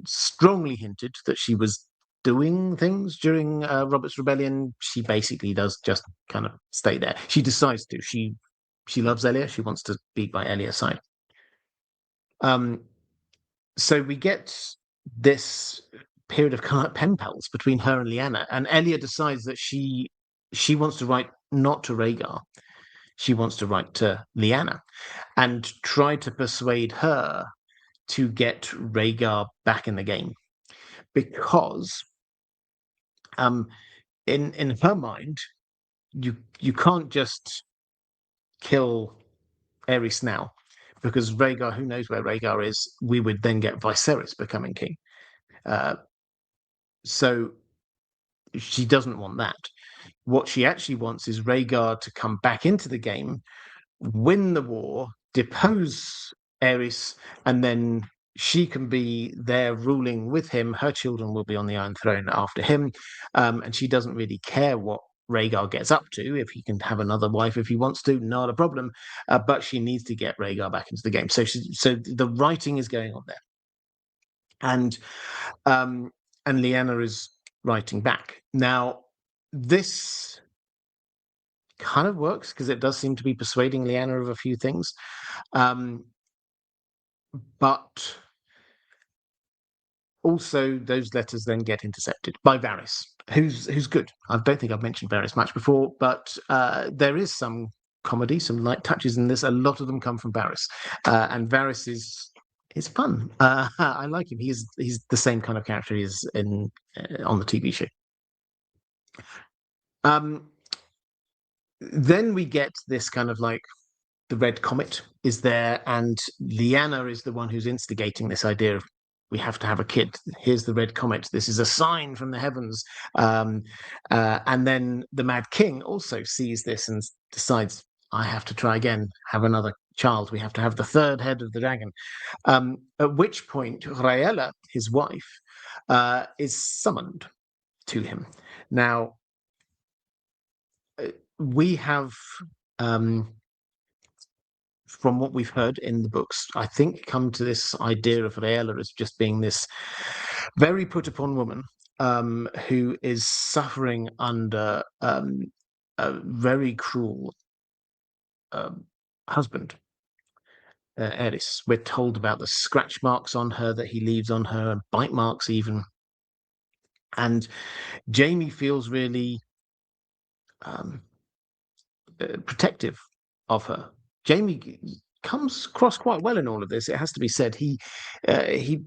strongly hinted that she was doing things during Robert's Rebellion. She basically does just kind of stay there. She decides to. She loves Elia. She wants to be by Elia's side. So we get this period of kind of pen pals between her and Lyanna, and Elia decides that she wants to write not to Rhaegar, she wants to write to Lyanna, and try to persuade her to get Rhaegar back in the game, because in her mind, you can't just kill Aerys now, because Rhaegar, who knows where Rhaegar is, we would then get Viserys becoming king. So she doesn't want that. What she actually wants is Rhaegar to come back into the game, win the war, depose Aerys, and then she can be there ruling with him. Her children will be on the Iron Throne after him, and she doesn't really care what Rhaegar gets up to. If he can have another wife if he wants to, not a problem. But she needs to get Rhaegar back into the game. So the writing is going on there, and Lyanna is writing back. Now, this kind of works because it does seem to be persuading Lyanna of a few things. But also those letters then get intercepted by Varys, who's good. I don't think I've mentioned Varys much before, but there is some comedy, some light touches in this. A lot of them come from Varys, and Varys is fun. I like him. He's the same kind of character he is in on the TV show. Then we get this kind of like the red comet is there, and Lyanna is the one who's instigating this idea of we have to have a kid. Here's the red comet. This is a sign from the heavens. And then the Mad King also sees this and decides, I have to try again, have another child. We have to have the third head of the dragon. At which point, Raella, his wife, is summoned to him. Now, we have, from what we've heard in the books, I think come to this idea of Raella as just being this very put upon woman who is suffering under a very cruel husband, Eris. We're told about the scratch marks on her that he leaves on her, and bite marks even. And Jaime feels really protective of her. Jaime comes across quite well in all of this. It has to be said. He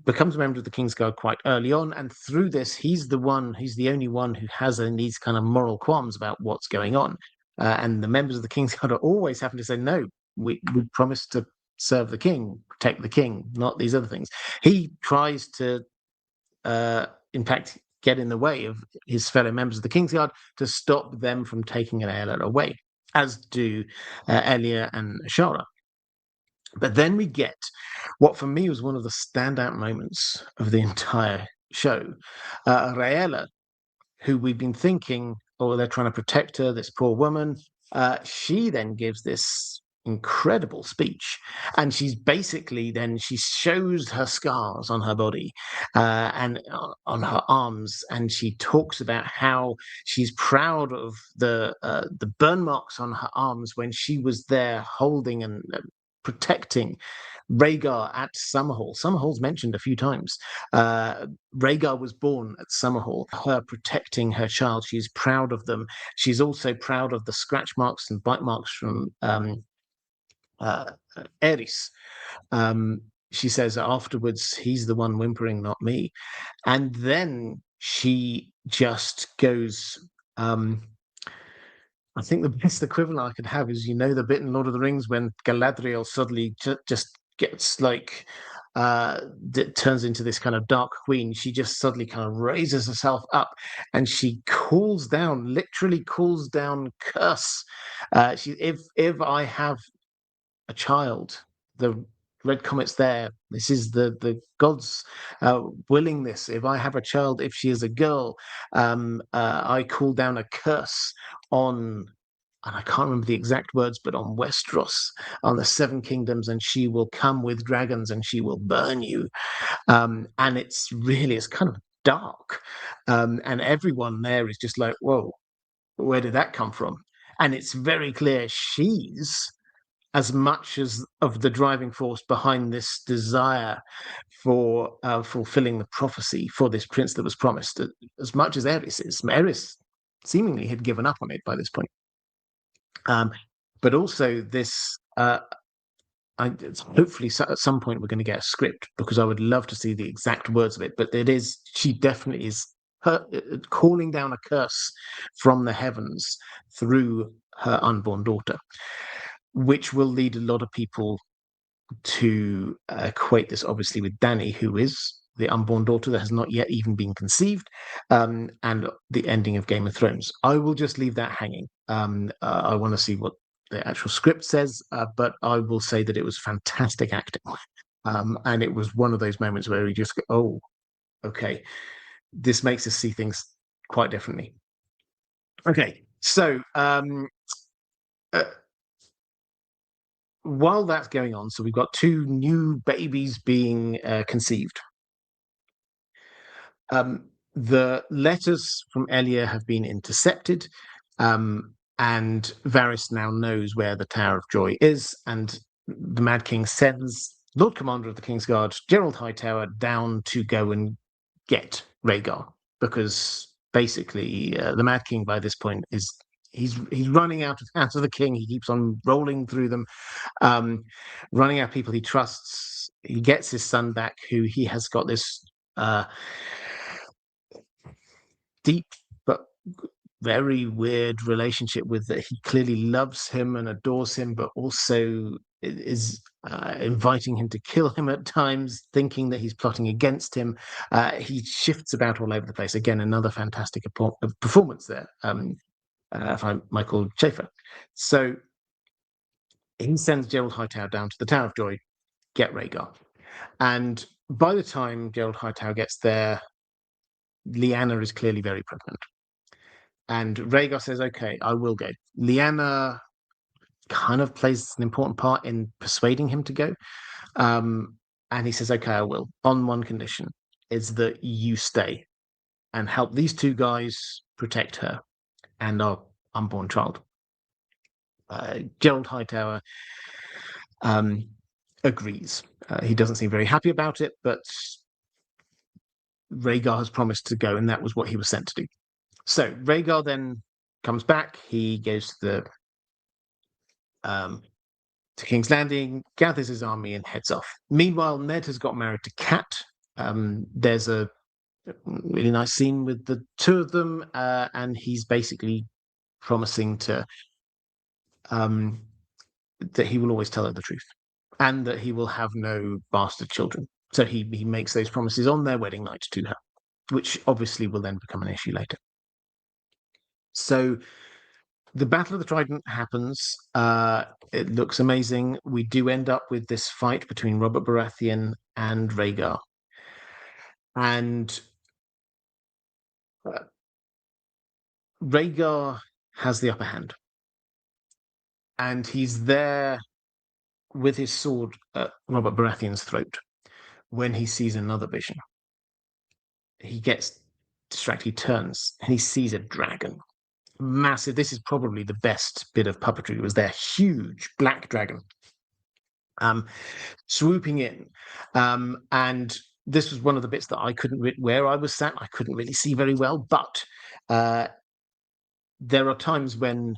becomes a member of the Kingsguard quite early on, and through this, he's the only one who has these kind of moral qualms about what's going on. And the members of the Kingsguard are always having to say, no, we promised to serve the king, protect the king, not these other things. He tries to, in fact, get in the way of his fellow members of the Kingsguard to stop them from taking Raella away, as do Elia and Ashara. But then we get what for me was one of the standout moments of the entire show. Raella, who we've been thinking, oh, they're trying to protect her, this poor woman. She then gives this incredible speech, and she's basically then she shows her scars on her body and on her arms, and she talks about how she's proud of the burn marks on her arms when she was there holding and protecting Rhaegar at Summerhall. Summerhall's mentioned a few times. Rhaegar was born at Summerhall. Her protecting her child, she's proud of them. She's also proud of the scratch marks and bite marks from Eris. She says afterwards, he's the one whimpering, not me. And then she just goes, I think the best equivalent I could have is, the bit in Lord of the Rings when Galadriel suddenly just gets like, turns into this kind of dark queen. She just suddenly kind of raises herself up and she literally calls down curse. If I have a child, the red comet's there. This is the gods willing this. If I have a child, if she is a girl, I call down a curse on, and I can't remember the exact words, but on Westeros, on the Seven Kingdoms, and she will come with dragons and she will burn you. And it's kind of dark. And everyone there is just like, whoa, where did that come from? And it's very clear she's as much as of the driving force behind this desire for fulfilling the prophecy for this prince that was promised, as much as Eris is. Eris seemingly had given up on it by this point. But also this, hopefully at some point we're going to get a script, because I would love to see the exact words of it. But she definitely is calling down a curse from the heavens through her unborn daughter, which will lead a lot of people to equate this obviously with Dany, who is the unborn daughter that has not yet even been conceived, and the ending of Game of Thrones. I will just leave that hanging. I want to see what the actual script says, but I will say that it was fantastic acting. And it was one of those moments where we just go, oh, okay, this makes us see things quite differently. Okay, so while that's going on, so we've got two new babies being conceived. The letters from Elia have been intercepted, and Varys now knows where the Tower of Joy is, and the Mad King sends Lord Commander of the Kingsguard, Gerald Hightower, down to go and get Rhaegar, because basically the Mad King by this point is he's running out of the king. He keeps on rolling through them, running out of people he trusts. He gets his son back, who he has got this deep but very weird relationship with, that he clearly loves him and adores him, but also is inviting him to kill him at times, thinking that he's plotting against him. He shifts about all over the place. Again, another fantastic performance there by Michael Schaefer. So he sends Gerald Hightower down to the Tower of Joy, get Rhaegar. And by the time Gerald Hightower gets there, Lyanna is clearly very pregnant. And Rhaegar says, okay, I will go. Lyanna kind of plays an important part in persuading him to go. And he says, okay, I will, on one condition, is that you stay and help these two guys protect her and our unborn child. Gerald Hightower agrees. He doesn't seem very happy about it, but Rhaegar has promised to go, and that was what he was sent to do. So Rhaegar then comes back. He goes to King's Landing, gathers his army, and heads off. Meanwhile, Ned has got married to Cat. There's a really nice scene with the two of them, and he's basically promising to that he will always tell her the truth, and that he will have no bastard children. So he makes those promises on their wedding night to her, which obviously will then become an issue later. So the Battle of the Trident happens. It looks amazing. We do end up with this fight between Robert Baratheon and Rhaegar. And Rhaegar has the upper hand. And he's there with his sword at Robert Baratheon's throat when he sees another vision. He gets distracted, he turns, and he sees a dragon. Massive. This is probably the best bit of puppetry. Was their huge black dragon swooping in, and this was one of the bits that I couldn't where I was sat. I couldn't really see very well, but there are times when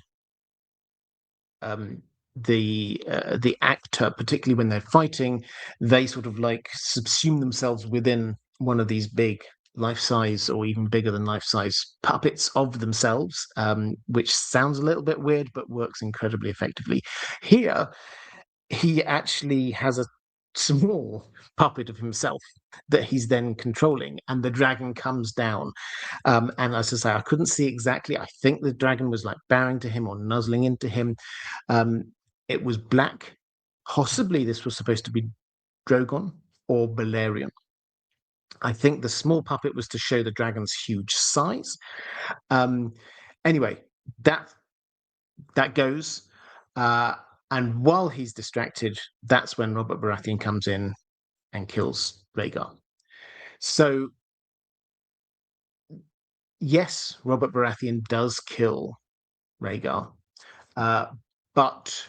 the actor, particularly when they're fighting, they sort of like subsume themselves within one of these big life-size or even bigger than life-size puppets of themselves, which sounds a little bit weird but works incredibly effectively. Here, he actually has a small puppet of himself that he's then controlling, and the dragon comes down. And as I say, I couldn't see exactly. I think the dragon was like bowing to him or nuzzling into him. It was black. Possibly this was supposed to be Drogon or Balerion. I think the small puppet was to show the dragon's huge size. Anyway, that goes. And while he's distracted, that's when Robert Baratheon comes in and kills Rhaegar. So, yes, Robert Baratheon does kill Rhaegar, but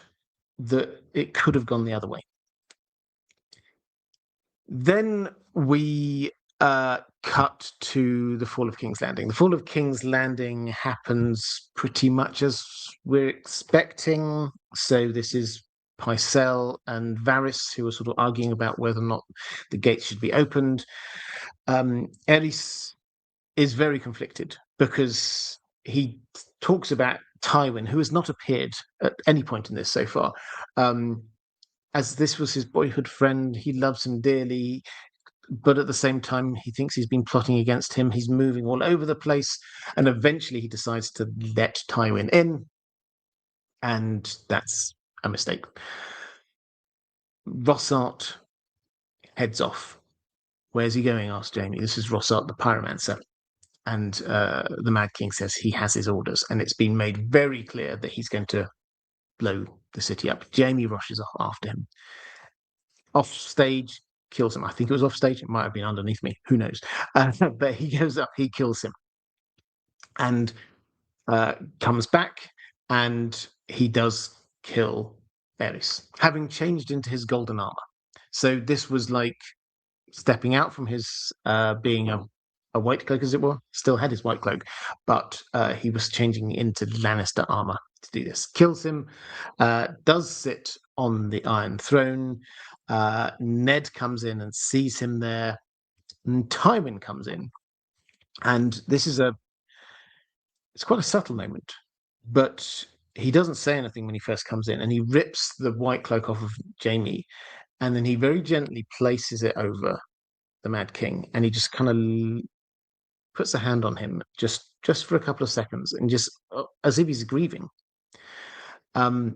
it could have gone the other way. Then we cut to the fall of King's Landing. The fall of King's Landing happens pretty much as we're expecting. So this is Pycelle and Varys who are sort of arguing about whether or not the gates should be opened. Aerys is very conflicted because he talks about Tywin, who has not appeared at any point in this so far. As this was his boyhood friend, he loves him dearly, but at the same time, he thinks he's been plotting against him. He's moving all over the place, and eventually he decides to let Tywin in, and that's a mistake. Rossart heads off. Where's he going? Asked Jaime. This is Rossart the Pyromancer. And the Mad King says he has his orders, and it's been made very clear that he's going to blow the city up. Jaime rushes off after him. Off stage, kills him. I think it was off stage. It might have been underneath me. Who knows? But he goes up, he kills him, and comes back, and he does kill Aerys, having changed into his golden armor. So this was like stepping out from his being a a white cloak, as it were. Still had his white cloak, but he was changing into Lannister armor to do this. Kills him, does sit on the Iron Throne. Ned comes in and sees him there. And Tywin comes in. And this is it's quite a subtle moment, but he doesn't say anything when he first comes in, and he rips the white cloak off of Jaime, and then he very gently places it over the Mad King, and he just kind of puts a hand on him just for a couple of seconds, and just as if he's grieving. And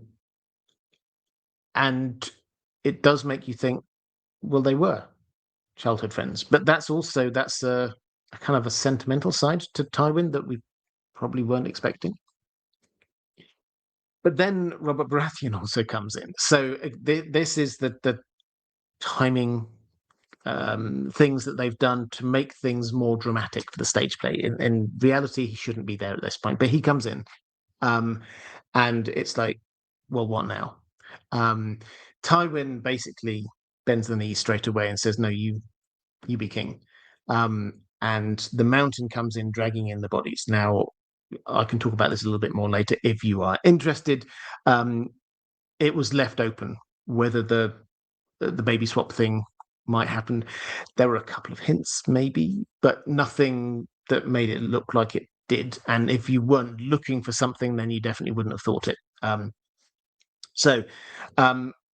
it does make you think, well, they were childhood friends, but that's a kind of a sentimental side to Tywin that we probably weren't expecting. But then Robert Baratheon also comes in. So this is the timing things that they've done to make things more dramatic for the stage play. In reality, he shouldn't be there at this point, but he comes in. And it's like, well, what now? Tywin basically bends the knee straight away and says, no, you be king. And the Mountain comes in, dragging in the bodies. Now, I can talk about this a little bit more later if you are interested. It was left open whether the baby swap thing might happen. There were a couple of hints, maybe, but nothing that made it look like it did. And if you weren't looking for something, then you definitely wouldn't have thought it. So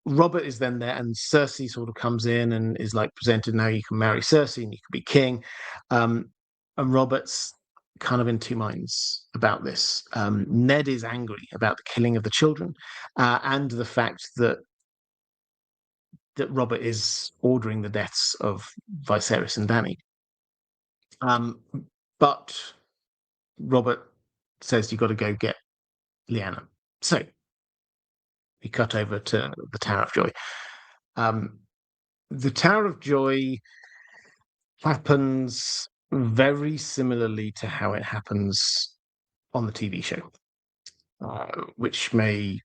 Robert is then there, and Cersei sort of comes in and is like presented, now you can marry Cersei and you can be king. And Robert's kind of in two minds about this. Ned is angry about the killing of the children and the fact that Robert is ordering the deaths of Viserys and Dany. But Robert says you've got to go get Lyanna. So we cut over to the Tower of Joy. The Tower of Joy happens very similarly to how it happens on the TV show, which may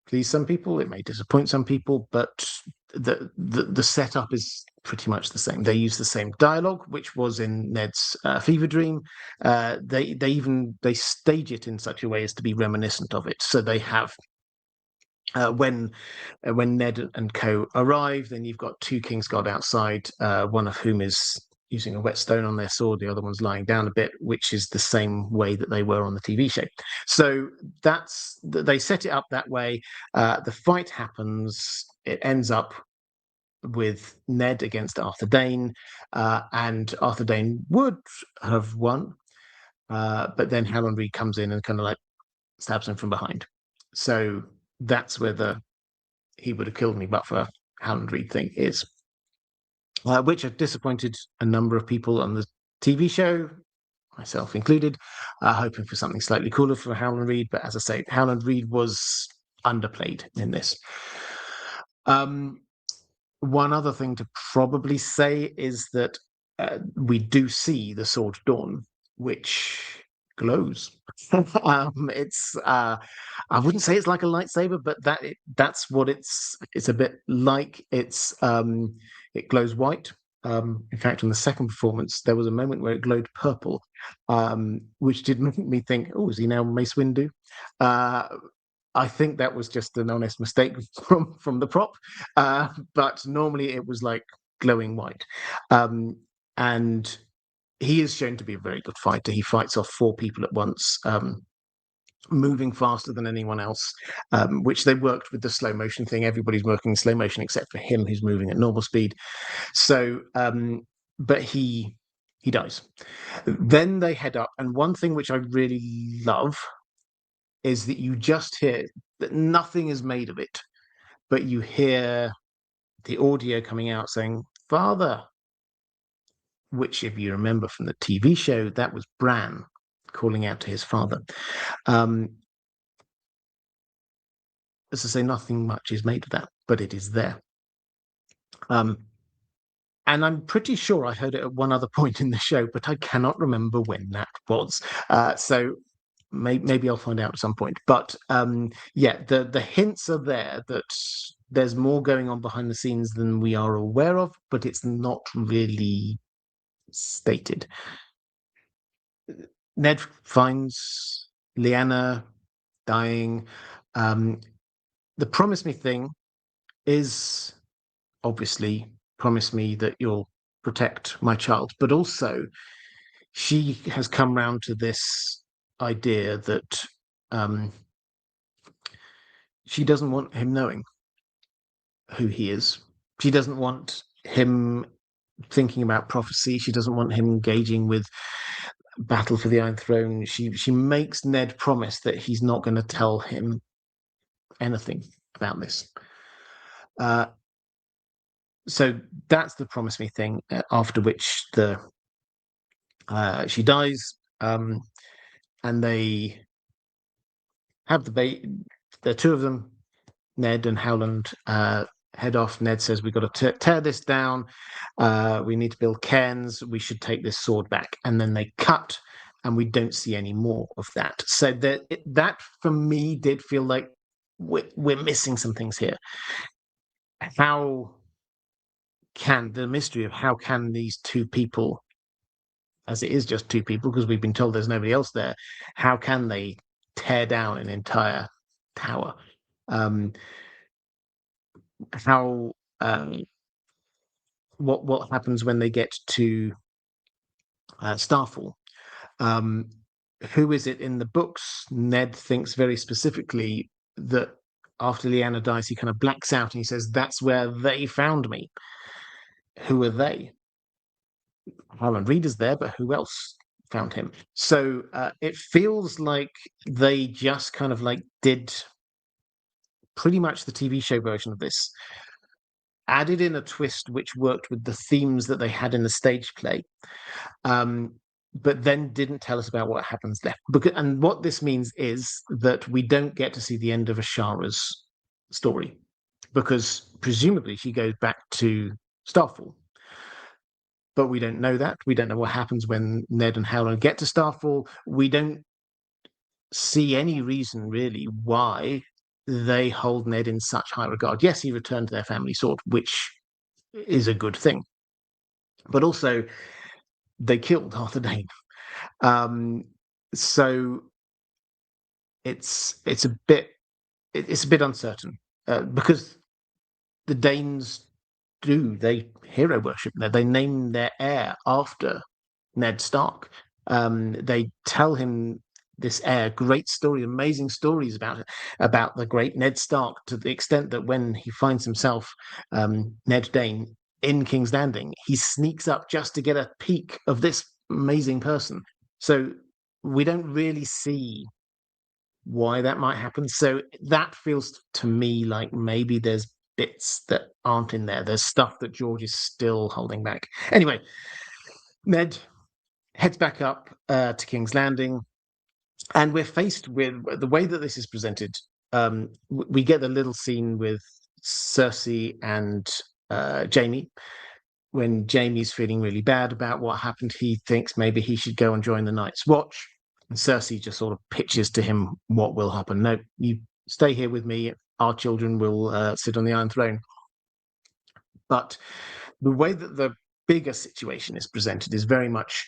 please some people, it may disappoint some people, but the setup is pretty much the same. They use the same dialogue, which was in Ned's fever dream. They stage it in such a way as to be reminiscent of it. So they have when Ned and co arrive, then you've got two Kingsguard outside, one of whom is using a whetstone on their sword, the other one's lying down a bit, which is the same way that they were on the TV show. So they set it up that way. The fight happens. It ends up with Ned against Arthur Dayne, and Arthur Dayne would have won, but then Howland Reed comes in and kind of like stabs him from behind. So that's where he would have killed me but for Howland Reed thing is. Which have disappointed a number of people on the TV show, myself included, hoping for something slightly cooler for Howland Reed. But as I say, Howland Reed was underplayed in this. One other thing to probably say is that we do see the Sword Dawn, which glows. It's I wouldn't say it's like a lightsaber, but that's what it's a bit like. It glows white. In fact, in the second performance, there was a moment where it glowed purple, which did make me think, oh, is he now Mace Windu? I think that was just an honest mistake from the prop, but normally it was like glowing white. And he is shown to be a very good fighter. He fights off 4 people at once, moving faster than anyone else, which they worked with the slow motion thing. Everybody's working in slow motion except for him, who's moving at normal speed. So, but he dies. Then they head up, and one thing which I really love is that you just hear that nothing is made of it, but you hear the audio coming out saying, "Father," which, if you remember from the TV show, that was Bran calling out to his father. As I say, nothing much is made of that, but it is there. And I'm pretty sure I heard it at one other point in the show, but I cannot remember when that was. So maybe I'll find out at some point. But yeah, the hints are there that there's more going on behind the scenes than we are aware of, but it's not really stated. Ned finds Lyanna dying. The promise me thing is obviously promise me that you'll protect my child, but also she has come round to this idea that she doesn't want him knowing who he is. She doesn't want him thinking about prophecy. She doesn't want him engaging with battle for the Iron Throne. She makes Ned promise that he's not going to tell him anything about this. So that's the promise me thing. After which she dies, and they have the baby. The two of them, Ned and Howland, head off. Ned says, "We've got to tear this down. We need to build cairns. We should take this sword back." And then they cut, and we don't see any more of that. So that for me did feel like we're missing some things here. How can the mystery of how can these two people, as it is just two people, because we've been told there's nobody else there, how can they tear down an entire tower? What happens when they get to Starfall? Who is it in the books? Ned thinks very specifically that after Lyanna dies, he kind of blacks out and he says, "That's where they found me." Who are they? Howland Reed is there, but who else found him? So it feels like they just kind of like did pretty much the TV show version of this, added in a twist which worked with the themes that they had in the stage play, but then didn't tell us about what happens left. And what this means is that we don't get to see the end of Ashara's story, because presumably she goes back to Starfall. But we don't know that. We don't know what happens when Ned and Howland get to Starfall. We don't see any reason really why they hold Ned in such high regard. Yes, he returned to their family sword, which is a good thing. But also, they killed Arthur Dayne. So it's a bit uncertain, because the Danes they hero worship Ned. They name their heir after Ned Stark. They tell him this heir great story, amazing stories about the great Ned Stark, to the extent that when he finds himself, Ned Dane, in King's Landing, he sneaks up just to get a peek of this amazing person. So we don't really see why that might happen. So that feels to me like maybe there's bits that aren't in there. There's stuff that George is still holding back. Anyway, Ned heads back up to King's Landing, and we're faced with the way that this is presented. We get the little scene with Cersei and Jaime. When Jaime's feeling really bad about what happened, he thinks maybe he should go and join the Night's Watch. And Cersei just sort of pitches to him what will happen. No, you stay here with me. Our children will sit on the Iron Throne. But the way that the bigger situation is presented is very much,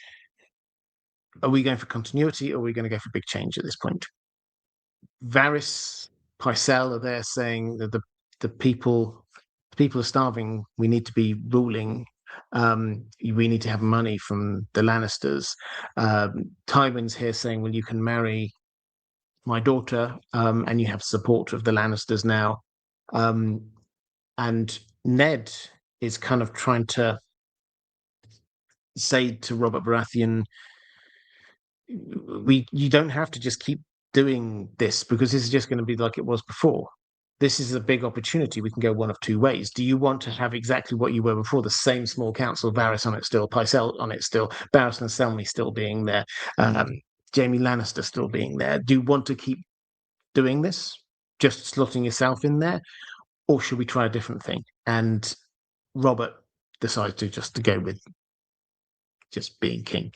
are we going for continuity, or are we going to go for big change at this point? Varys, Pycelle are there saying that the people are starving. We need to be ruling. We need to have money from the Lannisters. Tywin's here saying, well, you can marry my daughter, and you have support of the Lannisters now. And Ned is kind of trying to say to Robert Baratheon, you don't have to just keep doing this, because this is just going to be like it was before. This is a big opportunity. We can go one of two ways. Do you want to have exactly what you were before, the same small council, Varys on it still, Pycelle on it still, Barristan and Selmy still being there, Jaime Lannister still being there? Do you want to keep doing this, just slotting yourself in there, or should we try a different thing? And Robert decides to go with just being king.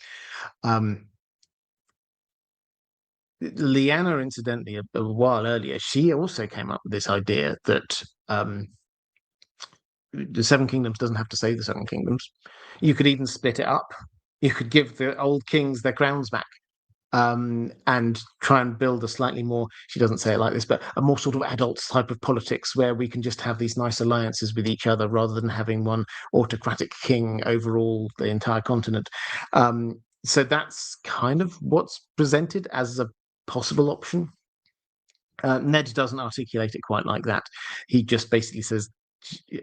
Lyanna, incidentally, a while earlier, she also came up with this idea that the Seven Kingdoms doesn't have to say the Seven Kingdoms. You could even split it up. You could give the old kings their crowns back, and try and build a slightly more, she doesn't say it like this, but a more sort of adult type of politics where we can just have these nice alliances with each other rather than having one autocratic king over all the entire continent. So that's kind of what's presented as a possible option. Ned doesn't articulate it quite like that. He just basically says,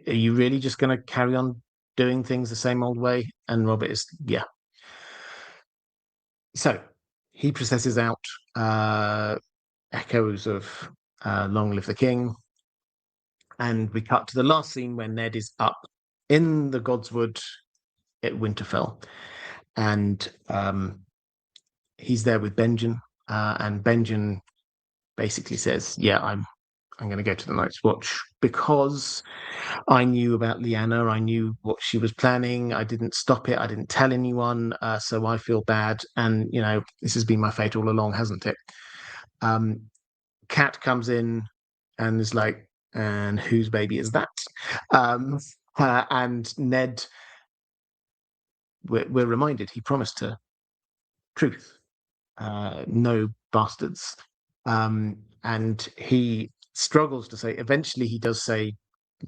are you really just going to carry on doing things the same old way? And Robert is, yeah. So he processes out echoes of Long Live the King. And we cut to the last scene where Ned is up in the Godswood at Winterfell. And he's there with Benjen. And Benjen basically says, yeah, I'm going to go to the Night's Watch because I knew about Lyanna. I knew what she was planning. I didn't stop it. I didn't tell anyone. So I feel bad. And, this has been my fate all along, hasn't it? Cat comes in and is like, and whose baby is that? And Ned, we're reminded he promised her truth. No bastards. And he struggles to say, eventually he does say,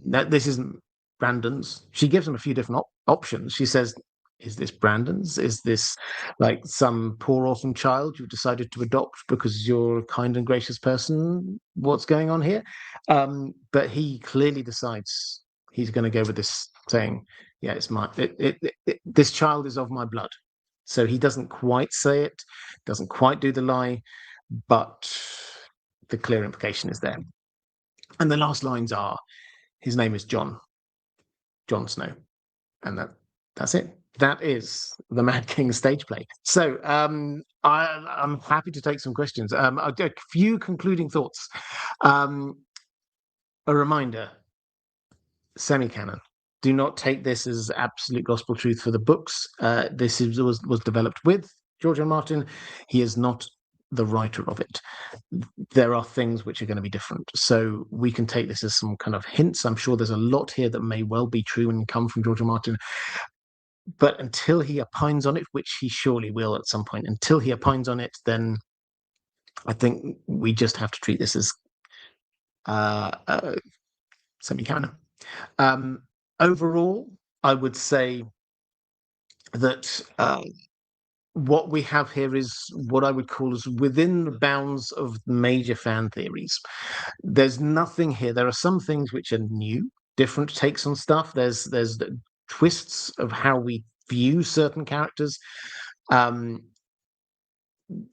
no, this isn't Brandon's. She gives him a few different options. She says, is this Brandon's? Is this like some poor orphan child you've decided to adopt because you're a kind and gracious person? What's going on here? But he clearly decides he's going to go with this, saying, yeah, it's my, this child is of my blood. So he doesn't quite say it, doesn't quite do the lie, but the clear implication is there. And the last lines are, his name is Jon Snow. And that's it. That is the Mad King stage play. So I'm happy to take some questions. A few concluding thoughts. A reminder, semi-canon. Do not take this as absolute gospel truth for the books. This was developed with George R. Martin. He is not the writer of it. There are things which are going to be different. So we can take this as some kind of hints. I'm sure there's a lot here that may well be true and come from George R. Martin. But until he opines on it, which he surely will at some point, until he opines on it, then I think we just have to treat this as semi-canon. Overall, I would say that what we have here is what I would call as within the bounds of major fan theories. There's nothing here. There are some things which are new, different takes on stuff. There's the twists of how we view certain characters. There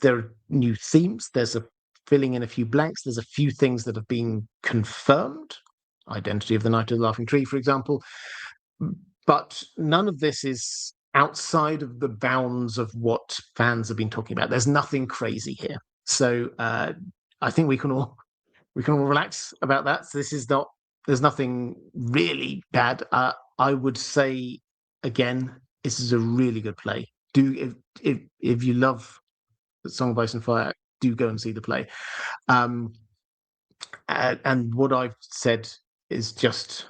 are new themes. There's a filling in a few blanks. There's a few things that have been confirmed. Identity of the Knight of the Laughing Tree, for example. But none of this is outside of the bounds of what fans have been talking about. There's nothing crazy here. So I think we can all relax about that. So there's nothing really bad. I would say, again, this is a really good play. If you love the Song of Ice and Fire, do go and see the play. And what I've said is just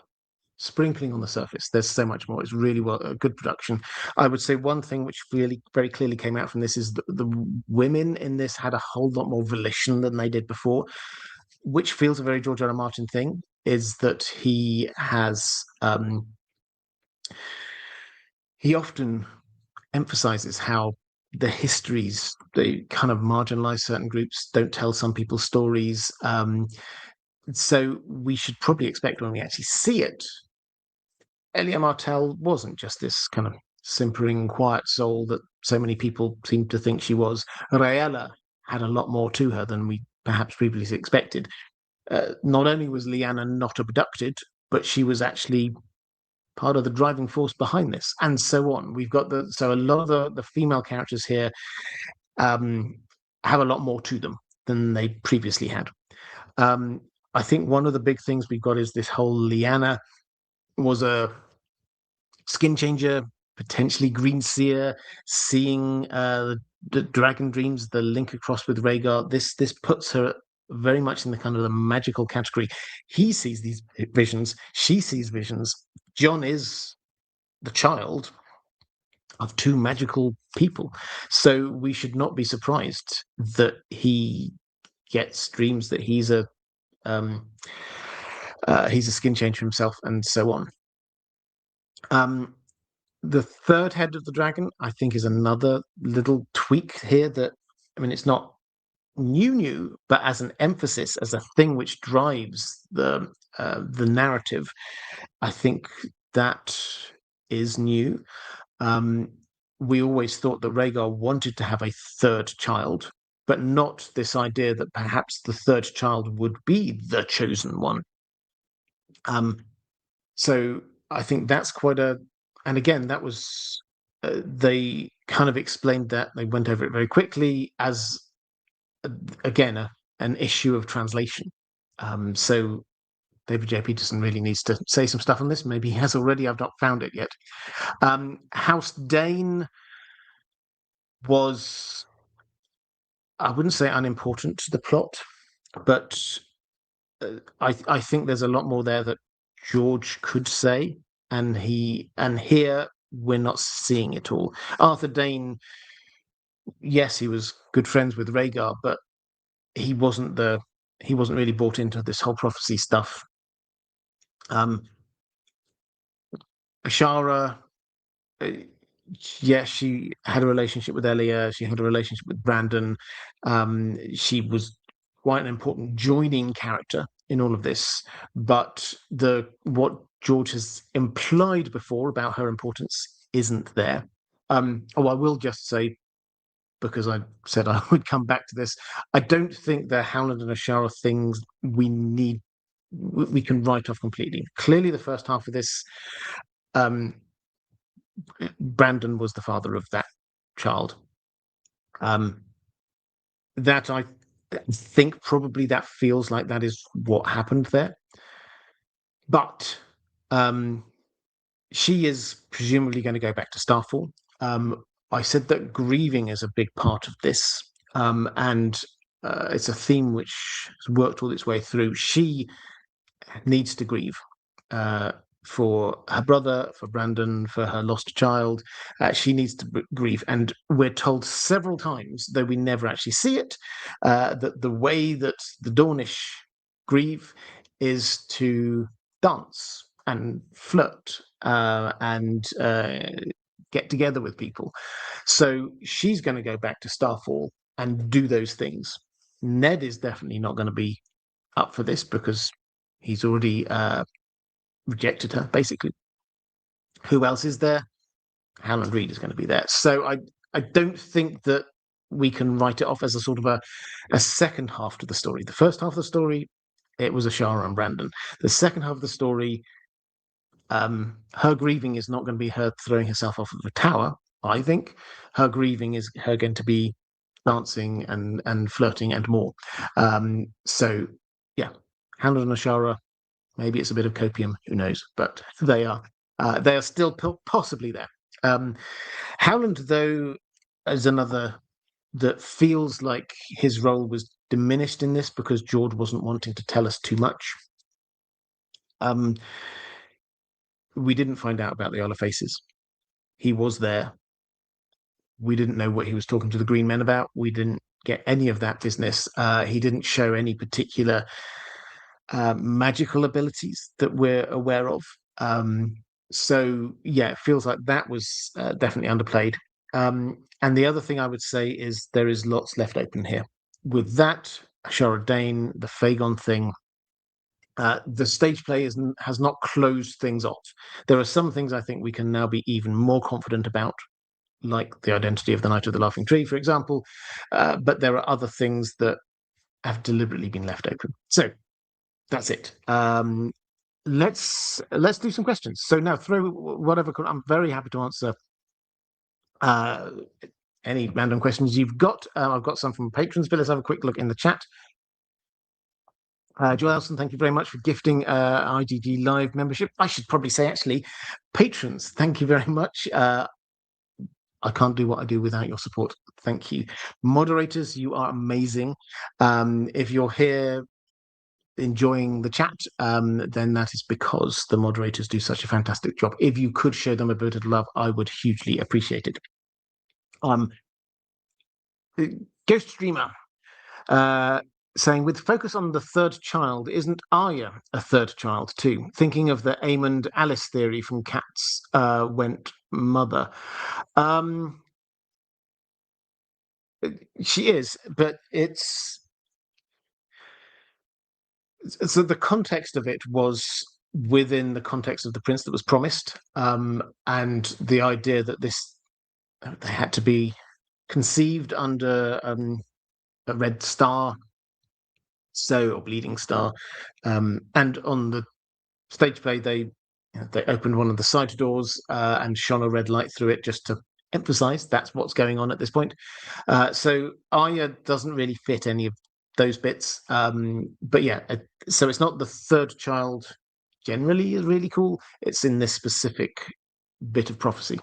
sprinkling on the surface. There's so much more. It's really a good production. I would say one thing which really very clearly came out from this is the women in this had a whole lot more volition than they did before, which feels a very George R. R. Martin thing, is that he has he often emphasizes how the histories, they kind of marginalize certain groups, don't tell some people's stories. So we should probably expect when we actually see it, Elia Martell wasn't just this kind of simpering, quiet soul that so many people seem to think she was. Raella had a lot more to her than we perhaps previously expected. Not only was Lyanna not abducted, but she was actually part of the driving force behind this, and so on. We've got so a lot of the female characters here have a lot more to them than they previously had. I think one of the big things we've got is this whole Lyanna was a skin changer, potentially green seer, seeing the dragon dreams, the link across with Rhaegar. This puts her very much in the kind of the magical category. He sees these visions, she sees visions. John is the child of two magical people, so we should not be surprised that he gets dreams that um, he's a skin change for himself, and so on. The third head of the dragon, I think, is another little tweak here that, I mean, it's not new, but as an emphasis, as a thing which drives the narrative, I think that is new. We always thought that Rhaegar wanted to have a third child, but not this idea that perhaps the third child would be the chosen one. So I think that's quite a, and again, that was, they kind of explained that, they went over it very quickly as, again, an issue of translation. So David J. Peterson really needs to say some stuff on this. Maybe he has already. I've not found it yet. House Dane was, I wouldn't say unimportant to the plot, but I think there's a lot more there that George could say, and here we're not seeing it all. Arthur Dane, yes, he was good friends with Rhaegar, but he wasn't really bought into this whole prophecy stuff. Ashara, yes, she had a relationship with Elia. She had a relationship with Brandon. She was quite an important joining character in all of this. But what George has implied before about her importance isn't there. I will just say, because I said I would come back to this, I don't think the Howland and Ashara things we can write off completely. Clearly, the first half of this, Brandon was the father of that child. That I think probably that feels like that is what happened there. But she is presumably going to go back to Starfall. I said that grieving is a big part of this, and it's a theme which has worked all its way through. She needs to grieve for her brother, for Brandon, for her lost child. She needs to grieve. And we're told several times, though we never actually see it, that the way that the Dornish grieve is to dance and flirt and get together with people. So she's going to go back to Starfall and do those things. Ned is definitely not going to be up for this because he's already rejected her, basically. Who else is there? Howland Reed is going to be there. So I don't think that we can write it off as a sort of a second half to the story. The first half of the story, it was Ashara and Brandon. The second half of the story, her grieving is not going to be her throwing herself off of a tower. I think her grieving is her going to be dancing and flirting and more. So yeah, Howland and Ashara. Maybe it's a bit of copium, who knows? But they are still possibly there. Howland, though, is another that feels like his role was diminished in this because George wasn't wanting to tell us too much. We didn't find out about the Isle of Faces. He was there. We didn't know what he was talking to the Green Men about. We didn't get any of that business. He didn't show any particular magical abilities that we're aware of. So yeah, it feels like that was definitely underplayed. And the other thing I would say is there is lots left open here. With that, Ashara Dane, the Fagon thing, the stage play has not closed things off. There are some things I think we can now be even more confident about, like the identity of the Knight of the Laughing Tree, for example. But there are other things that have deliberately been left open. So that's it. Let's do some questions. So now throw whatever. I'm very happy to answer any random questions you've got. I've got some from patrons, but let's have a quick look in the chat. Joel Elson, thank you very much for gifting IDG Live membership. I should probably say, actually, patrons, thank you very much. I can't do what I do without your support. Thank you. Moderators, you are amazing. If you're here enjoying the chat, then that is because the moderators do such a fantastic job. If you could show them a bit of love, I would hugely appreciate it. Ghost Streamer saying, with focus on the third child, isn't Arya a third child too? Thinking of the Aemond Alice theory from Cats Went Mother. She is, but it's... So the context of it was within the context of the prince that was promised, and the idea that they had to be conceived under a red star, or bleeding star, and on the stage play they opened one of the side doors and shone a red light through it just to emphasize that's what's going on at this point. So Arya doesn't really fit any of those bits, but yeah, so it's not the third child generally is really cool, it's in this specific bit of prophecy.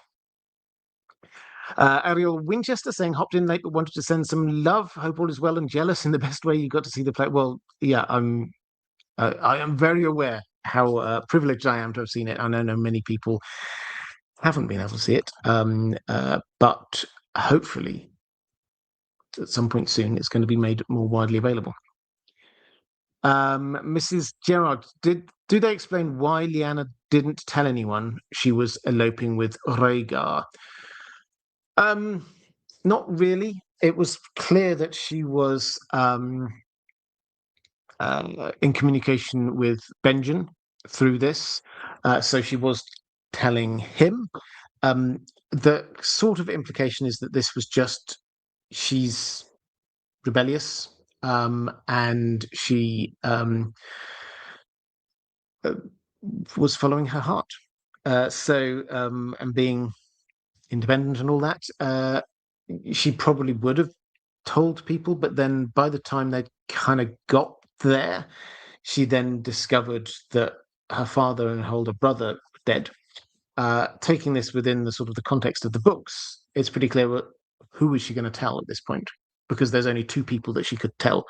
Ariel Winchester saying, hopped in late but wanted to send some love, hope all is well and jealous in the best way you got to see the play. Well, yeah, I am very aware how privileged I am to have seen it. I know many people haven't been able to see it, but hopefully at some point soon it's going to be made more widely available. Mrs. Gerard, do they explain why Lyanna didn't tell anyone she was eloping with Rhaegar? Not really. It was clear that she was in communication with Benjen through this, so she was telling him. The sort of implication is that this was just she's rebellious, and she was following her heart. And being independent and all that, she probably would have told people, but then by the time they kind of got there, she then discovered that her father and her older brother were dead. Taking this within the sort of the context of the books, it's pretty clear who is she going to tell at this point, because there's only two people that she could tell.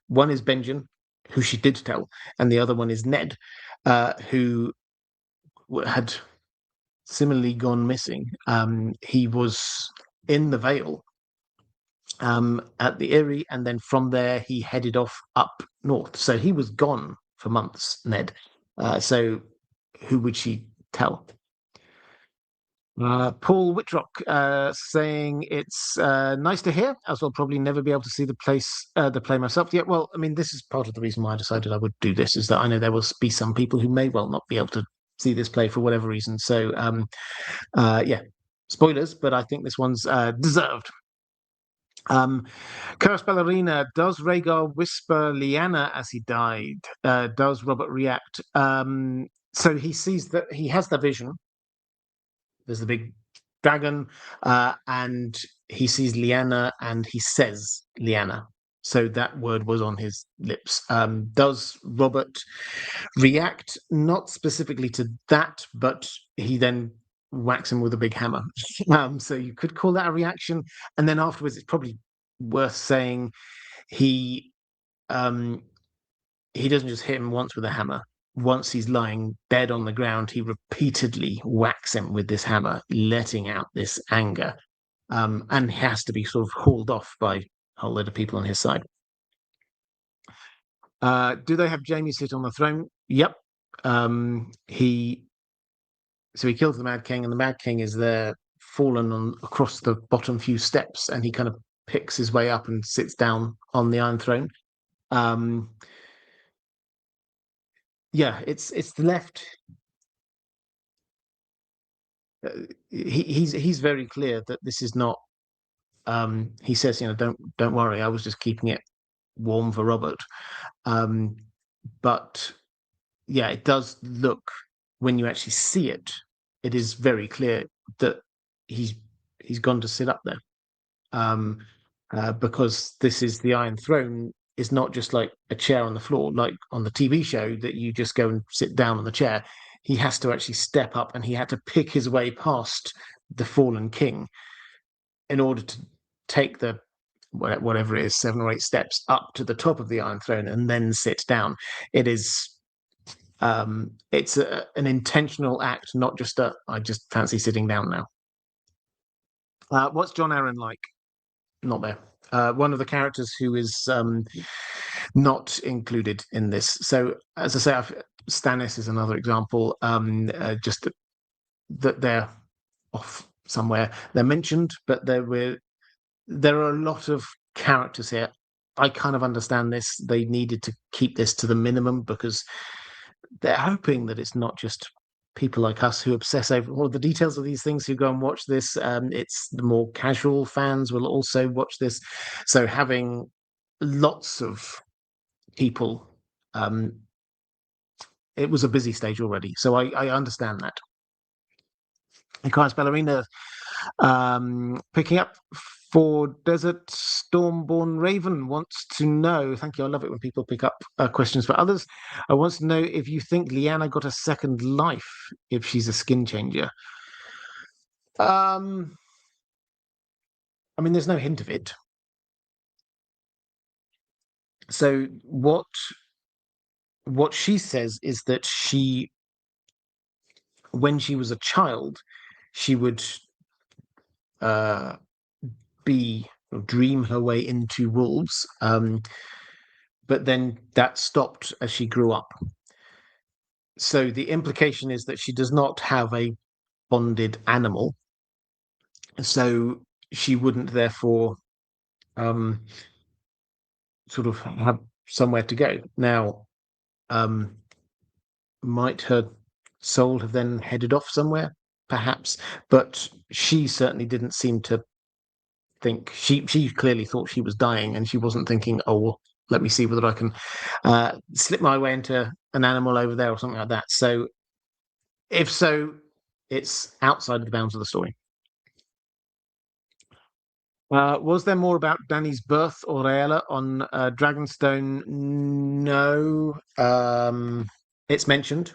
One is Benjen, who she did tell, and the other one is Ned, who had similarly gone missing. He was in the Vale at the Eyrie, and then from there he headed off up north. So he was gone for months, Ned. So who would she tell? Paul Whitrock saying it's nice to hear, as I'll probably never be able to see the play myself. Yeah, well, I mean, this is part of the reason why I decided I would do this, is that I know there will be some people who may well not be able to see this play for whatever reason. So, yeah, spoilers, but I think this one's deserved. Curse Ballerina, does Rhaegar whisper Lyanna as he died? Does Robert react? So he sees that he has the vision. There's the big dragon, and he sees Lyanna and he says Lyanna. So that word was on his lips. Does Robert react? Not specifically to that, but he then whacks him with a big hammer. So you could call that a reaction. And then afterwards, it's probably worth saying he doesn't just hit him once with a hammer. Once he's lying dead on the ground, he repeatedly whacks him with this hammer, letting out this anger. And he has to be sort of hauled off by a whole load of people on his side. Do they have Jaime sit on the throne? Yep. He kills the Mad King, and the Mad King is there, fallen across the bottom few steps, and he kind of picks his way up and sits down on the Iron Throne. Yeah, it's the left. He's very clear that this is not. He says, don't worry, I was just keeping it warm for Robert. But yeah, it does look, when you actually see it, it is very clear that he's gone to sit up there, because this is the Iron Throne. Is not just like a chair on the floor, like on the TV show that you just go and sit down on the chair. He has to actually step up, and he had to pick his way past the fallen king in order to take the whatever it is, 7 or 8 steps up to the top of the Iron Throne and then sit down. It is it's an intentional act, not just I just fancy sitting down now. What's John Aaron like? Not there. One of the characters who is not included in this. So, as I say, Stannis is another example. Just that they're off somewhere. They're mentioned, but there are a lot of characters here. I kind of understand this. They needed to keep this to the minimum because they're hoping that it's not just people like us who obsess over all the details of these things who go and watch this. It's the more casual fans will also watch this. So having lots of people, it was a busy stage already. So I understand that. Requires Ballerina picking up for Desert Stormborn Raven wants to know. Thank you. I love it when people pick up questions for others. I want to know if you think Lyanna got a second life if she's a skin changer. I mean, there's no hint of it. So what she says is that when she was a child, she would dream her way into wolves, but then that stopped as she grew up. So the implication is that she does not have a bonded animal, so she wouldn't therefore sort of have somewhere to go. Now, might her soul have then headed off somewhere? Perhaps, but she certainly didn't seem to think. She clearly thought she was dying, and she wasn't thinking, oh, well, let me see whether I can slip my way into an animal over there or something like that. So if so, it's outside of the bounds of the story. Was there more about Dany's birth or Rhaella on Dragonstone? No. It's mentioned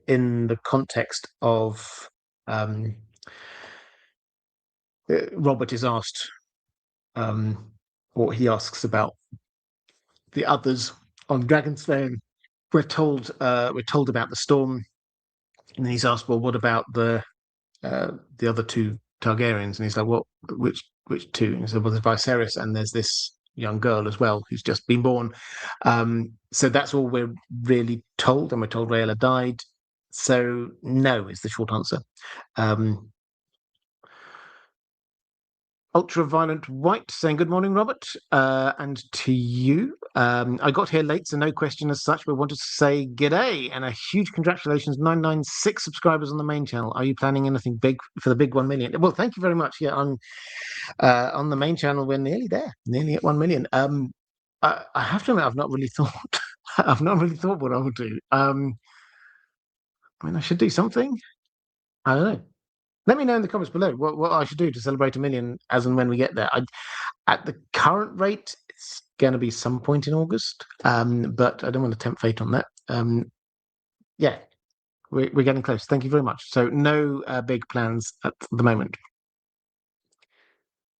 in the context of Robert is asked, or he asks about the others on Dragonstone. We're told about the storm, and he's asked, well, what about the other two Targaryens? And he's like, well, which two? And he said, well, there's Viserys, and there's this young girl as well who's just been born. So that's all we're really told, and we're told Rhaella died. So no is the short answer. Ultraviolent White saying good morning, Robert, and to you. I got here late, so no question as such, but wanted to say g'day and a huge congratulations, 996 subscribers on the main channel. Are you planning anything big for the big 1 million? Well, thank you very much. Yeah, on the main channel, we're nearly there, nearly at 1 million. I have to admit, I've not really thought. I've not really thought what I would do. I mean, I should do something. I don't know. Let me know in the comments below what I should do to celebrate 1 million as and when we get there. At the current rate, it's going to be some point in August, but I don't want to tempt fate on that. Yeah, we're getting close. Thank you very much. So no big plans at the moment.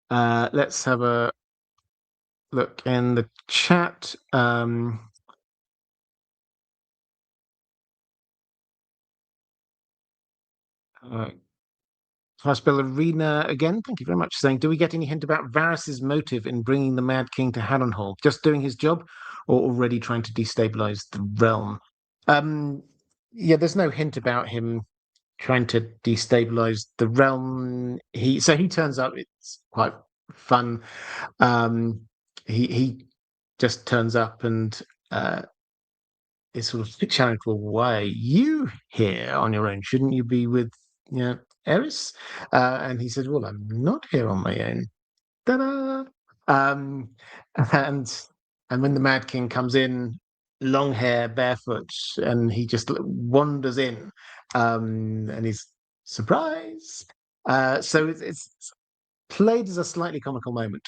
Let's have a look in the chat. Arena again, thank you very much. Saying, do we get any hint about Varys's motive in bringing the Mad King to Harrenhal? Just doing his job, or already trying to destabilize the realm? Yeah, there's no hint about him trying to destabilize the realm. He turns up. It's quite fun. He just turns up and is sort of challenged. Well, why are you here on your own? Shouldn't you be with Eris? And he said, well, I'm not here on my own. Ta-da! And when the Mad King comes in, long hair, barefoot, and he just wanders in, and he's surprised. So it's played as a slightly comical moment,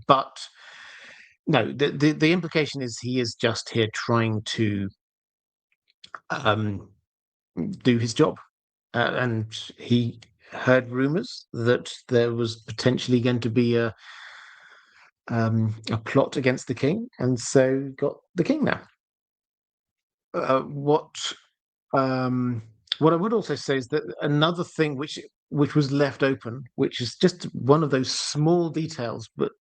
but no, the implication is he is just here trying to do his job, and he heard rumors that there was potentially going to be a a plot against the king, and so got the king now. Uh, what um, what I would also say is that another thing which was left open, which is just one of those small details, but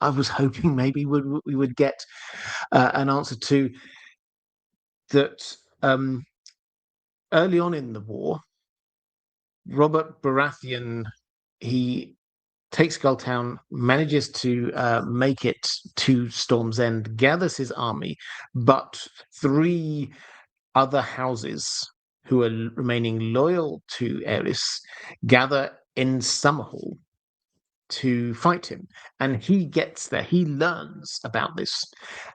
I was hoping maybe we would get an answer to that. Early on in the war, Robert Baratheon, he takes Gulltown, manages to make it to Storm's End, gathers his army, but three other houses who are remaining loyal to Aerys gather in Summerhall to fight him. And he gets there, he learns about this,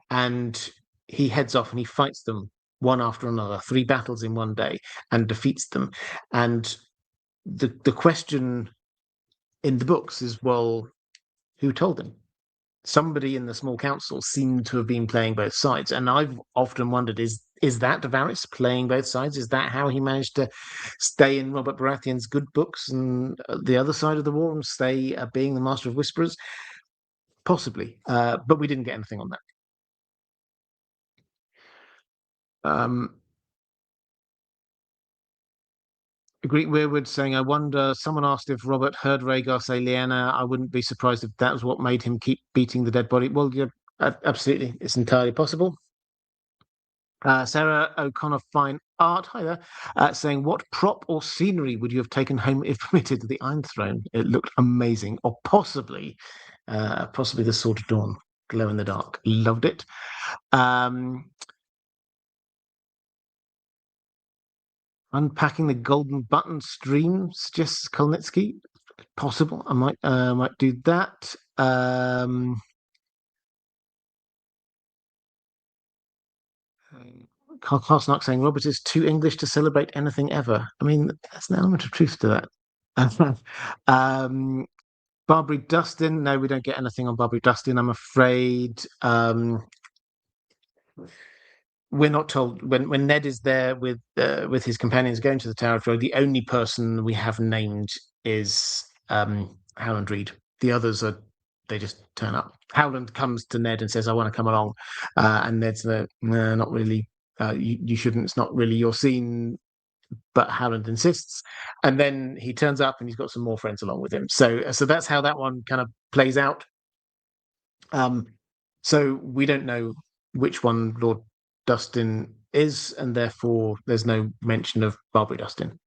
and he heads off and he fights them one after another, three battles in one day, and defeats them. And the question in the books is, well, who told him? Somebody in the small council seemed to have been playing both sides, and I've often wondered: is that Varys playing both sides? Is that how he managed to stay in Robert Baratheon's good books and the other side of the war and stay being the Master of Whisperers? Possibly, but we didn't get anything on that. Greek Weirwood saying, I wonder, someone asked if Robert heard Rhaegar say Lyanna. I wouldn't be surprised if that was what made him keep beating the dead body. Well, yeah, absolutely. It's entirely possible. Sarah O'Connor Fine Art, hi there, saying, what prop or scenery would you have taken home if permitted? The Iron Throne. It looked amazing. Or possibly the Sword of Dawn, glow in the dark. Loved it. Unpacking the Golden Button stream suggests Kolnitsky. Possible. I might do that. Carl Clarkson saying Robert is too English to celebrate anything ever. I mean, there's an element of truth to that. Barbary Dustin. No, we don't get anything on Barbary Dustin, I'm afraid. We're not told when Ned is there with his companions going to the Tower of Joy. The only person we have named is Howland Reed. The others they just turn up. Howland comes to Ned and says, "I want to come along," and Ned's no, not really. You shouldn't. It's not really your scene. But Howland insists, and then he turns up and he's got some more friends along with him. So that's how that one kind of plays out. So we don't know which one Lord Dustin is, and therefore there's no mention of Barbary Dustin.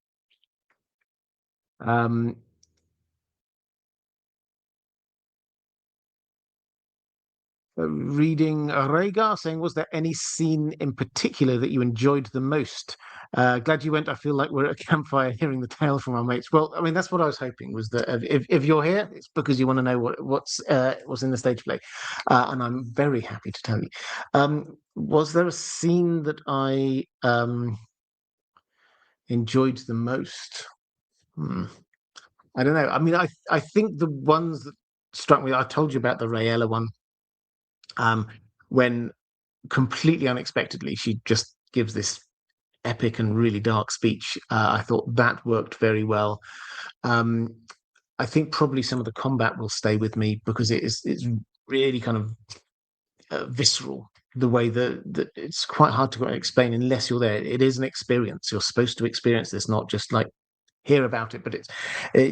Reading Rhaegar saying, was there any scene in particular that you enjoyed the most? Glad you went. I feel like we're at a campfire hearing the tale from our mates. Well, I mean, that's what I was hoping, was that if you're here, it's because you want to know what's in the stage play. And I'm very happy to tell you. Was there a scene that I enjoyed the most? I don't know. I mean, I think the ones that struck me, I told you about the Rhaella one. When completely unexpectedly she just gives this epic and really dark speech. I thought that worked very well. I think probably some of the combat will stay with me because it's really kind of visceral. The way that it's quite hard to explain unless you're there. It is an experience. You're supposed to experience this, not just like hear about it, but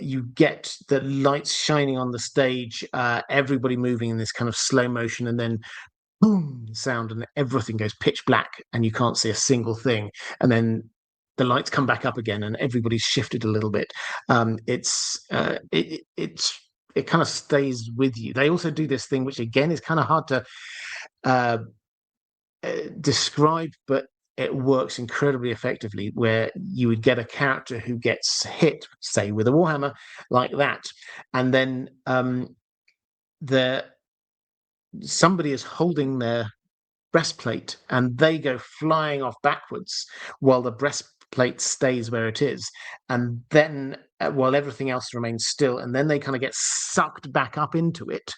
you get the lights shining on the stage, everybody moving in this kind of slow motion, and then boom sound, and everything goes pitch black and you can't see a single thing, and then the lights come back up again and everybody's shifted a little bit. It kind of stays with you. They also do this thing which again is kind of hard to describe, but it works incredibly effectively, where you would get a character who gets hit, say, with a warhammer like that, and then somebody is holding their breastplate and they go flying off backwards while the breastplate stays where it is, and then while everything else remains still, and then they kind of get sucked back up into it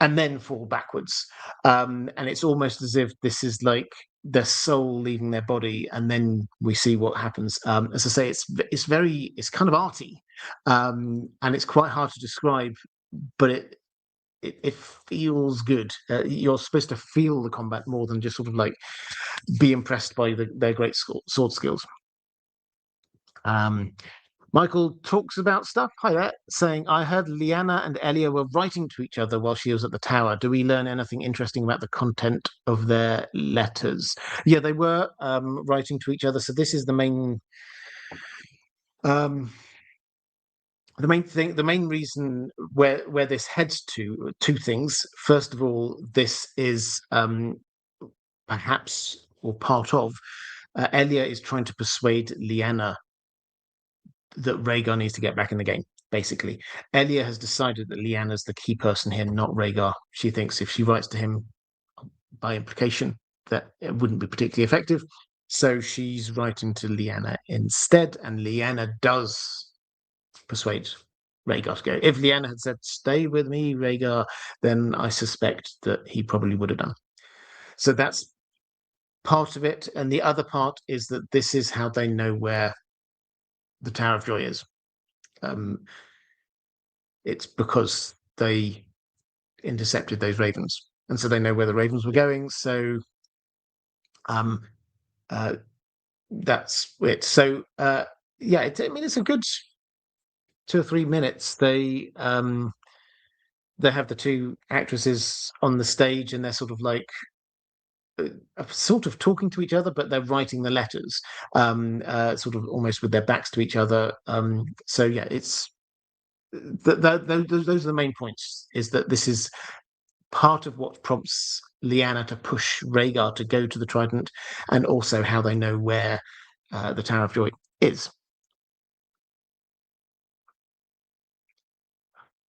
and then fall backwards. And it's almost as if this is like their soul leaving their body, and then we see what happens. As I say, it's kind of arty, and it's quite hard to describe, but it feels good. You're supposed to feel the combat more than just sort of like be impressed by their great sword skills. Michael talks about stuff. Hi there, saying, I heard Lyanna and Elia were writing to each other while she was at the tower. Do we learn anything interesting about the content of their letters? Yeah, they were writing to each other. So this is the main thing, the main reason where this heads to. Two things. First of all, this is perhaps, or part of, Elia is trying to persuade Lyanna that Rhaegar needs to get back in the game. Basically, Elia has decided that Lyanna's the key person here, not Rhaegar. She thinks if she writes to him, by implication, that it wouldn't be particularly effective. So she's writing to Lyanna instead, and Lyanna does persuade Rhaegar to go. If Lyanna had said, stay with me, Rhaegar, then I suspect that he probably would have done. So that's part of it. And the other part is that this is how they know where the Tower of Joy is. It's because they intercepted those ravens. And so they know where the ravens were going. So that's it. So, yeah, it's a good 2 or 3 minutes. They have the two actresses on the stage, and they're sort of like sort of talking to each other, but they're writing the letters, sort of almost with their backs to each other. So yeah, it's those are the main points. Is that this is part of what prompts Lyanna to push Rhaegar to go to the Trident, and also how they know where the Tower of Joy is.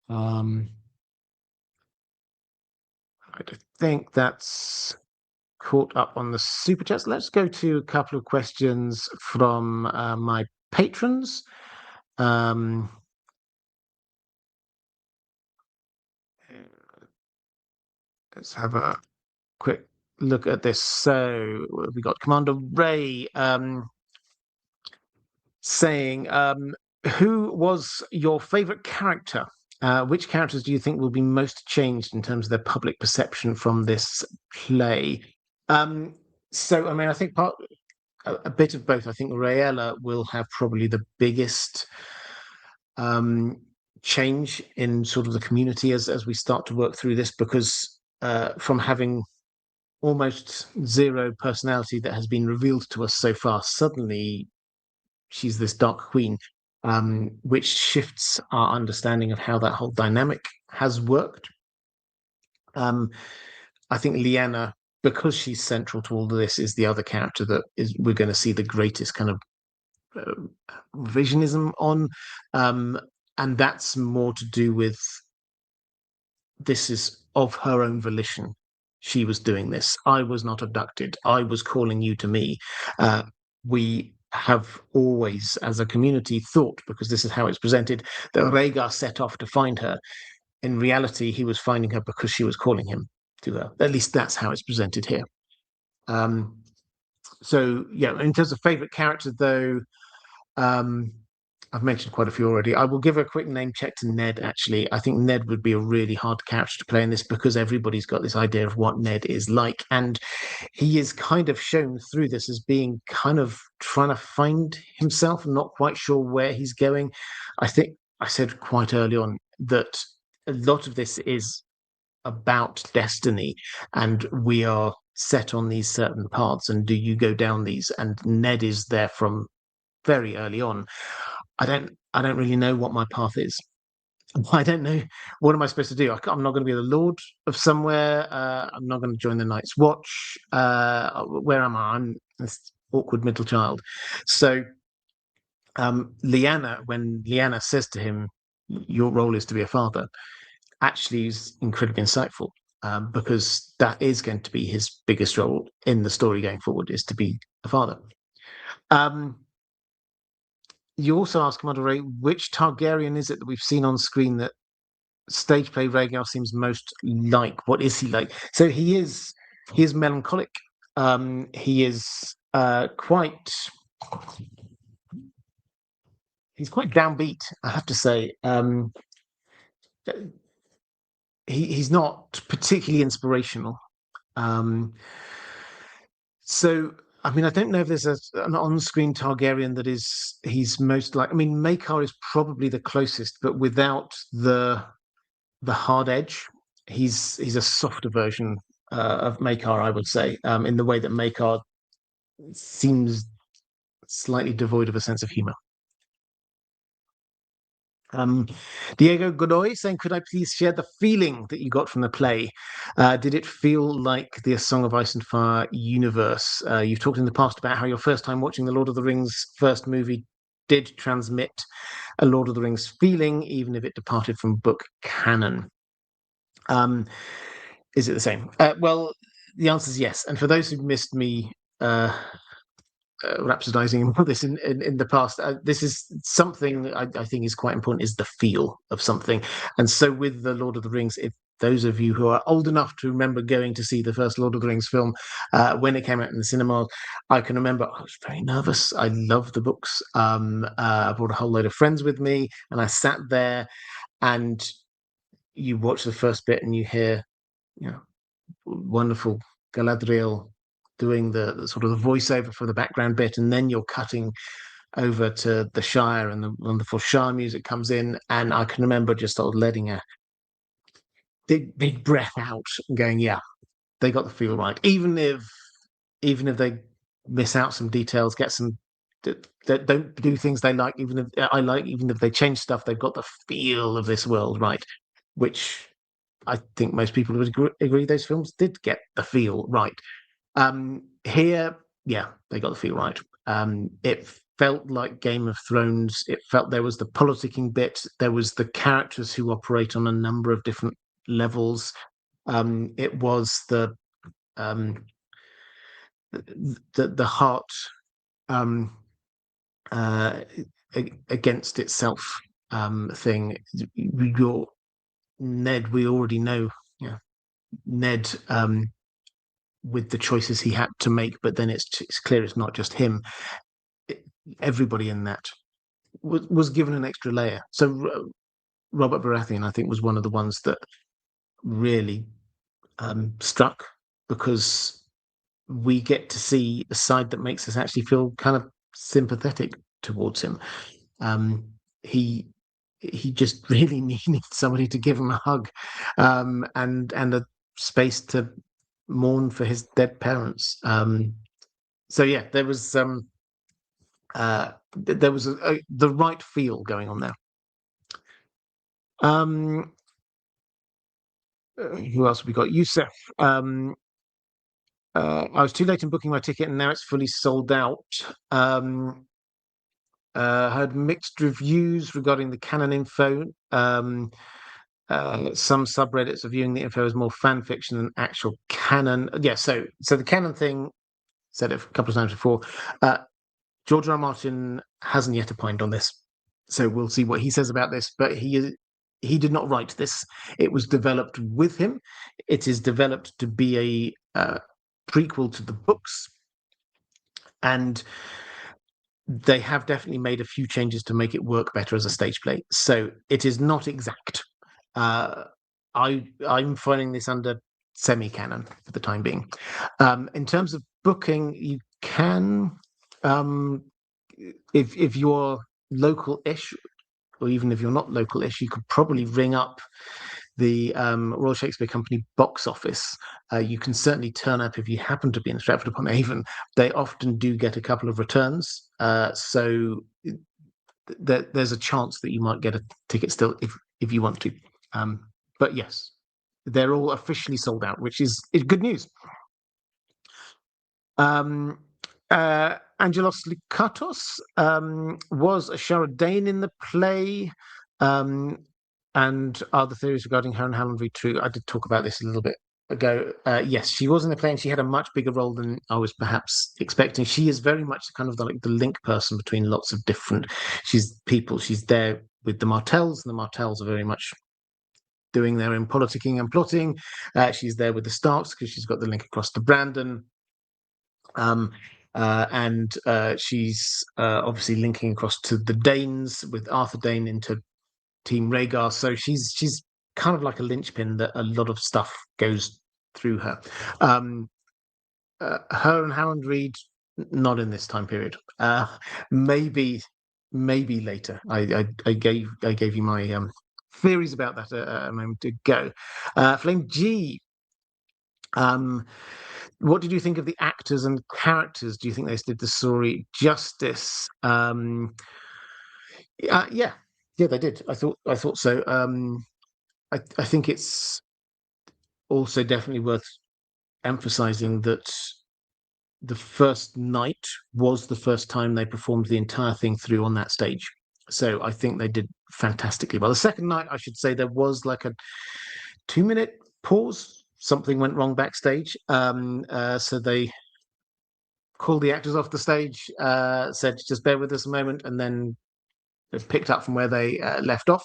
I think that's caught up on the super chats. Let's go to a couple of questions from my patrons. Let's have a quick look at this. So we got Commander Ray saying, who was your favorite character? Which characters do you think will be most changed in terms of their public perception from this play? So, I mean, I think a bit of both. I think Rhaella will have probably the biggest change in sort of the community as we start to work through this, because from having almost zero personality that has been revealed to us so far, suddenly she's this Dark Queen, which shifts our understanding of how that whole dynamic has worked. I think Lyanna, because she's central to all of this, is the other character that we're going to see the greatest kind of revisionism on, and that's more to do with this is of her own volition. She was doing this. I was not abducted. I was calling you to me. We have always, as a community, thought, because this is how it's presented, that Rhaegar set off to find her. In reality, he was finding her because she was calling him to her. At least that's how it's presented here. So, yeah, in terms of favourite character, though, I've mentioned quite a few already. I will give a quick name check to Ned, actually. I think Ned would be a really hard character to play in this, because everybody's got this idea of what Ned is like. And he is kind of shown through this as being kind of trying to find himself, not quite sure where he's going. I think I said quite early on that a lot of this is about destiny, and we are set on these certain paths, and do you go down these? And Ned is there from very early on. I don't really know what my path is. I don't know, what am I supposed to do? I'm not going to be the Lord of somewhere. I'm not going to join the Night's Watch. Where am I? I'm this awkward middle child. So Lyanna, when Lyanna says to him, your role is to be a father, actually is incredibly insightful, because that is going to be his biggest role in the story going forward, is to be a father. You also asked, Commander Ray, which Targaryen is it that we've seen on screen that stage play Rhaegar seems most like? What is he like? So he is melancholic. He is quite he's quite downbeat, I have to say. he's not particularly inspirational. So, I mean, I don't know if there's an on-screen Targaryen that he's most like. I mean, Maekar is probably the closest, but without the hard edge. He's a softer version of Maekar, I would say, in the way that Maekar seems slightly devoid of a sense of humor. Um, Diego Godoy saying, could I please share the feeling that you got from the play? Did it feel like the A Song of Ice and Fire universe? You've talked in the past about how your first time watching the Lord of the Rings first movie did transmit a Lord of the Rings feeling, even if it departed from book canon. Is it the same? Well, the answer is yes. And for those who've missed me rhapsodizing all this in the past, this is something I think is quite important, is the feel of something. And so with the Lord of the Rings, if those of you who are old enough to remember going to see the first Lord of the Rings film when it came out in the cinema, I can remember I was very nervous. I loved the books. I brought a whole load of friends with me, and I sat there, and you watch the first bit and you hear, wonderful Galadriel doing the sort of the voiceover for the background bit, and then you're cutting over to the Shire, and the wonderful Shire music comes in, and I can remember just sort of letting a big breath out and going, yeah, they got the feel right. Even if they miss out some details, get some that don't do things they like, even if they change stuff, they've got the feel of this world right, which I think most people would agree those films did get the feel right. Here, yeah, they got the feel right. It felt like Game of Thrones. It felt there was the politicking bit. There was the characters who operate on a number of different levels. It was the heart against itself thing. Your Ned, we already know. Yeah, Ned. With the choices he had to make, but then it's clear it's not just him. Everybody in that was given an extra layer. So Robert Baratheon, I think, was one of the ones that really struck, because we get to see a side that makes us actually feel kind of sympathetic towards him. He just really needed somebody to give him a hug, and a space to mourn for his dead parents. So yeah, there was the right feel going on there. Who else have we got? Yusef. I was too late in booking my ticket, and now it's fully sold out. Heard mixed reviews regarding the canon info. Some subreddits are viewing the info as more fan fiction than actual canon. Yeah, so the canon thing, said it a couple of times before. George R. R. Martin hasn't yet opined on this, so we'll see what he says about this. But he did not write this. It was developed with him. It is developed to be a prequel to the books, and they have definitely made a few changes to make it work better as a stage play. So it is not exact. I'm finding this under semi-canon for the time being. In terms of booking, you can, if you're local-ish, or even if you're not local-ish, you could probably ring up the Royal Shakespeare Company box office. You can certainly turn up if you happen to be in Stratford-upon-Avon. They often do get a couple of returns, so there's a chance that you might get a ticket still if you want to. But yes, they're all officially sold out, which is good news. Angelos Likatos was a Sharadane in the play, and are the theories regarding her and Howland true? I did talk about this a little bit ago. Yes, she was in the play, and she had a much bigger role than I was perhaps expecting. She is very much kind of the link person between lots of different people. She's there with the Martells, and the Martells are very much doing their own politicking and plotting. She's there with the Starks because she's got the link across to Brandon. And she's obviously linking across to the Danes with Arthur Dane into Team Rhaegar. So she's kind of like a linchpin that a lot of stuff goes through her. Her and Howland Reed, not in this time period. Maybe later. I gave you my theories about that a moment ago. Flame G. What did you think of the actors and characters? Do you think they did the story justice? Yeah, they did. I thought so. I think it's also definitely worth emphasizing that the first night was the first time they performed the entire thing through on that stage. So I think they did fantastically well. The second night, I should say, there was like a 2-minute pause. Something went wrong backstage. So they called the actors off the stage, said, just bear with us a moment, and then picked up from where they left off.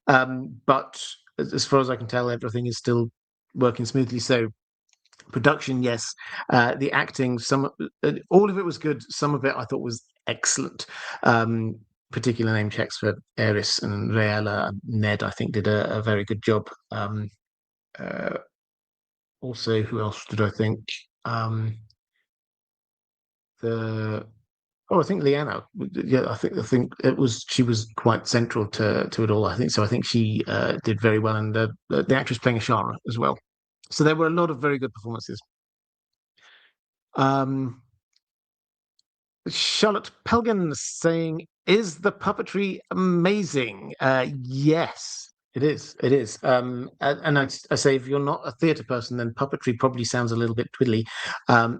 But as far as I can tell, everything is still working smoothly. So production, yes. The acting, all of it was good. Some of it I thought was excellent. Particular name checks for Eris and Reella. Ned, I think, did a very good job. Also, who else did I think? I think Leanna. Yeah, I think she was quite central to it all. I think so. I think she did very well, and the actress playing Ashara as well. So there were a lot of very good performances. Charlotte Pelgan saying, "Is the puppetry amazing?" Yes, it is. It is. And I say, if you're not a theatre person, then puppetry probably sounds a little bit twiddly.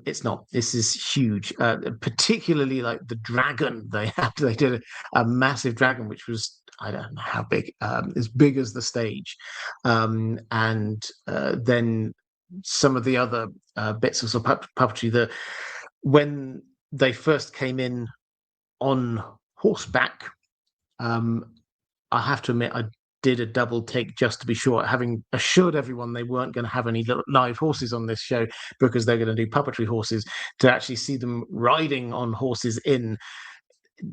It's not. This is huge. Particularly like the dragon they had. They did a massive dragon, which was, I don't know how big, as big as the stage, and then some of the other bits of puppetry. When they first came in on horseback, I have to admit I did a double take just to be sure, having assured everyone they weren't going to have any live horses on this show because they're going to do puppetry horses. To actually see them riding on horses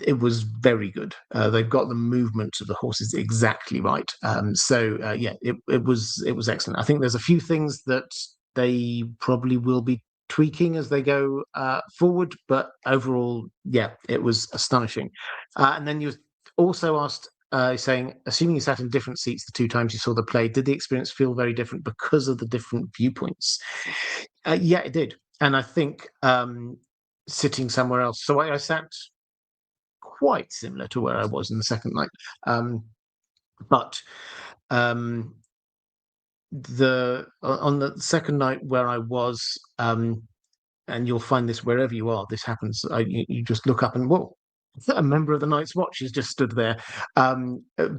it was very good. They've got the movement of the horses exactly right. It was excellent. I think there's a few things that they probably will be tweaking as they go forward, but overall, yeah, it was astonishing. And then you also asked, saying, assuming you sat in different seats the 2 times you saw the play, did the experience feel very different because of the different viewpoints? Yeah, it did. And I think sitting somewhere else. So I sat quite similar to where I was in the second night. But on the second night where I was, and you'll find this wherever you are, this happens. You just look up and, whoa, a member of the Night's Watch has just stood there,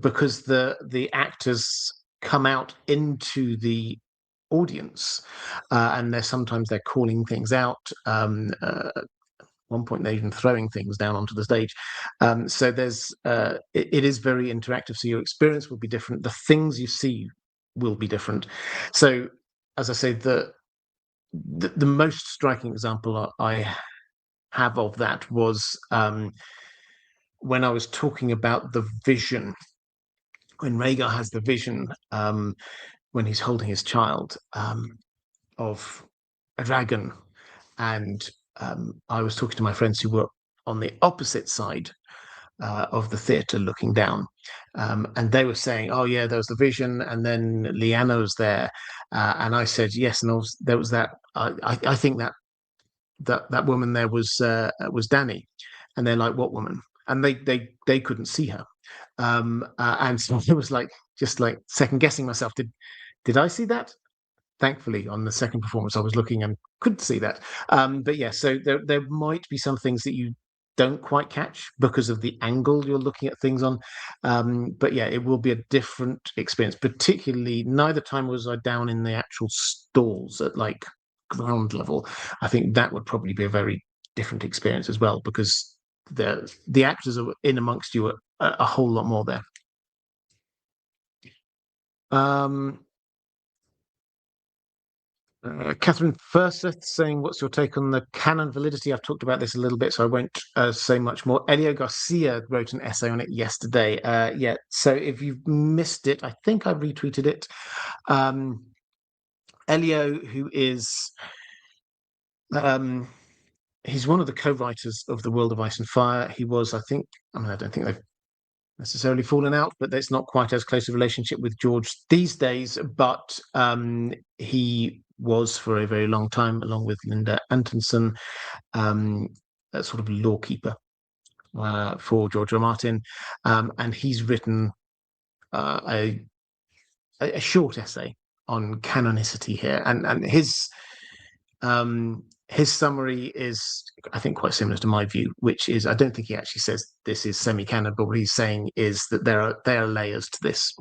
because the actors come out into the audience, and sometimes they're calling things out. One point they're even throwing things down onto the stage. So there's it is very interactive. So your experience will be different. The things you see will be different. So as I say, the most striking example I have of that was when I was talking about the vision, when Rhaegar has the vision, when he's holding his child, of a dragon, and I was talking to my friends who were on the opposite side of the theatre looking down, and they were saying, oh yeah, there was the vision, and then Lyanna was there, and I said yes, and there was that. I think that woman there was Dany, and they're like, what woman? And they couldn't see her, and so it was like just like second guessing myself. Did I see that? Thankfully, on the second performance, I was looking and couldn't see that. But yeah, so there might be some things that you don't quite catch because of the angle you're looking at things on. But yeah, it will be a different experience. Particularly, neither time was I down in the actual stalls at like ground level. I think that would probably be a very different experience as well, because the actors are in amongst you a whole lot more there. Catherine Furseth saying, "What's your take on the canon validity?" I've talked about this a little bit, so I won't say much more. Elio Garcia wrote an essay on it yesterday. Yeah, so if you've missed it, I think I retweeted it. Elio, who is he's one of the co-writers of The World of Ice and Fire. He was, I think, I mean, I don't think they've necessarily fallen out, but it's not quite as close a relationship with George these days. But he was for a very long time, along with Linda Antonson, a sort of lawkeeper for George R. R. Martin, and he's written a short essay on canonicity here, and his summary is, I think, quite similar to my view, which is, I don't think he actually says this is semi-canon, but what he's saying is that there are layers to this.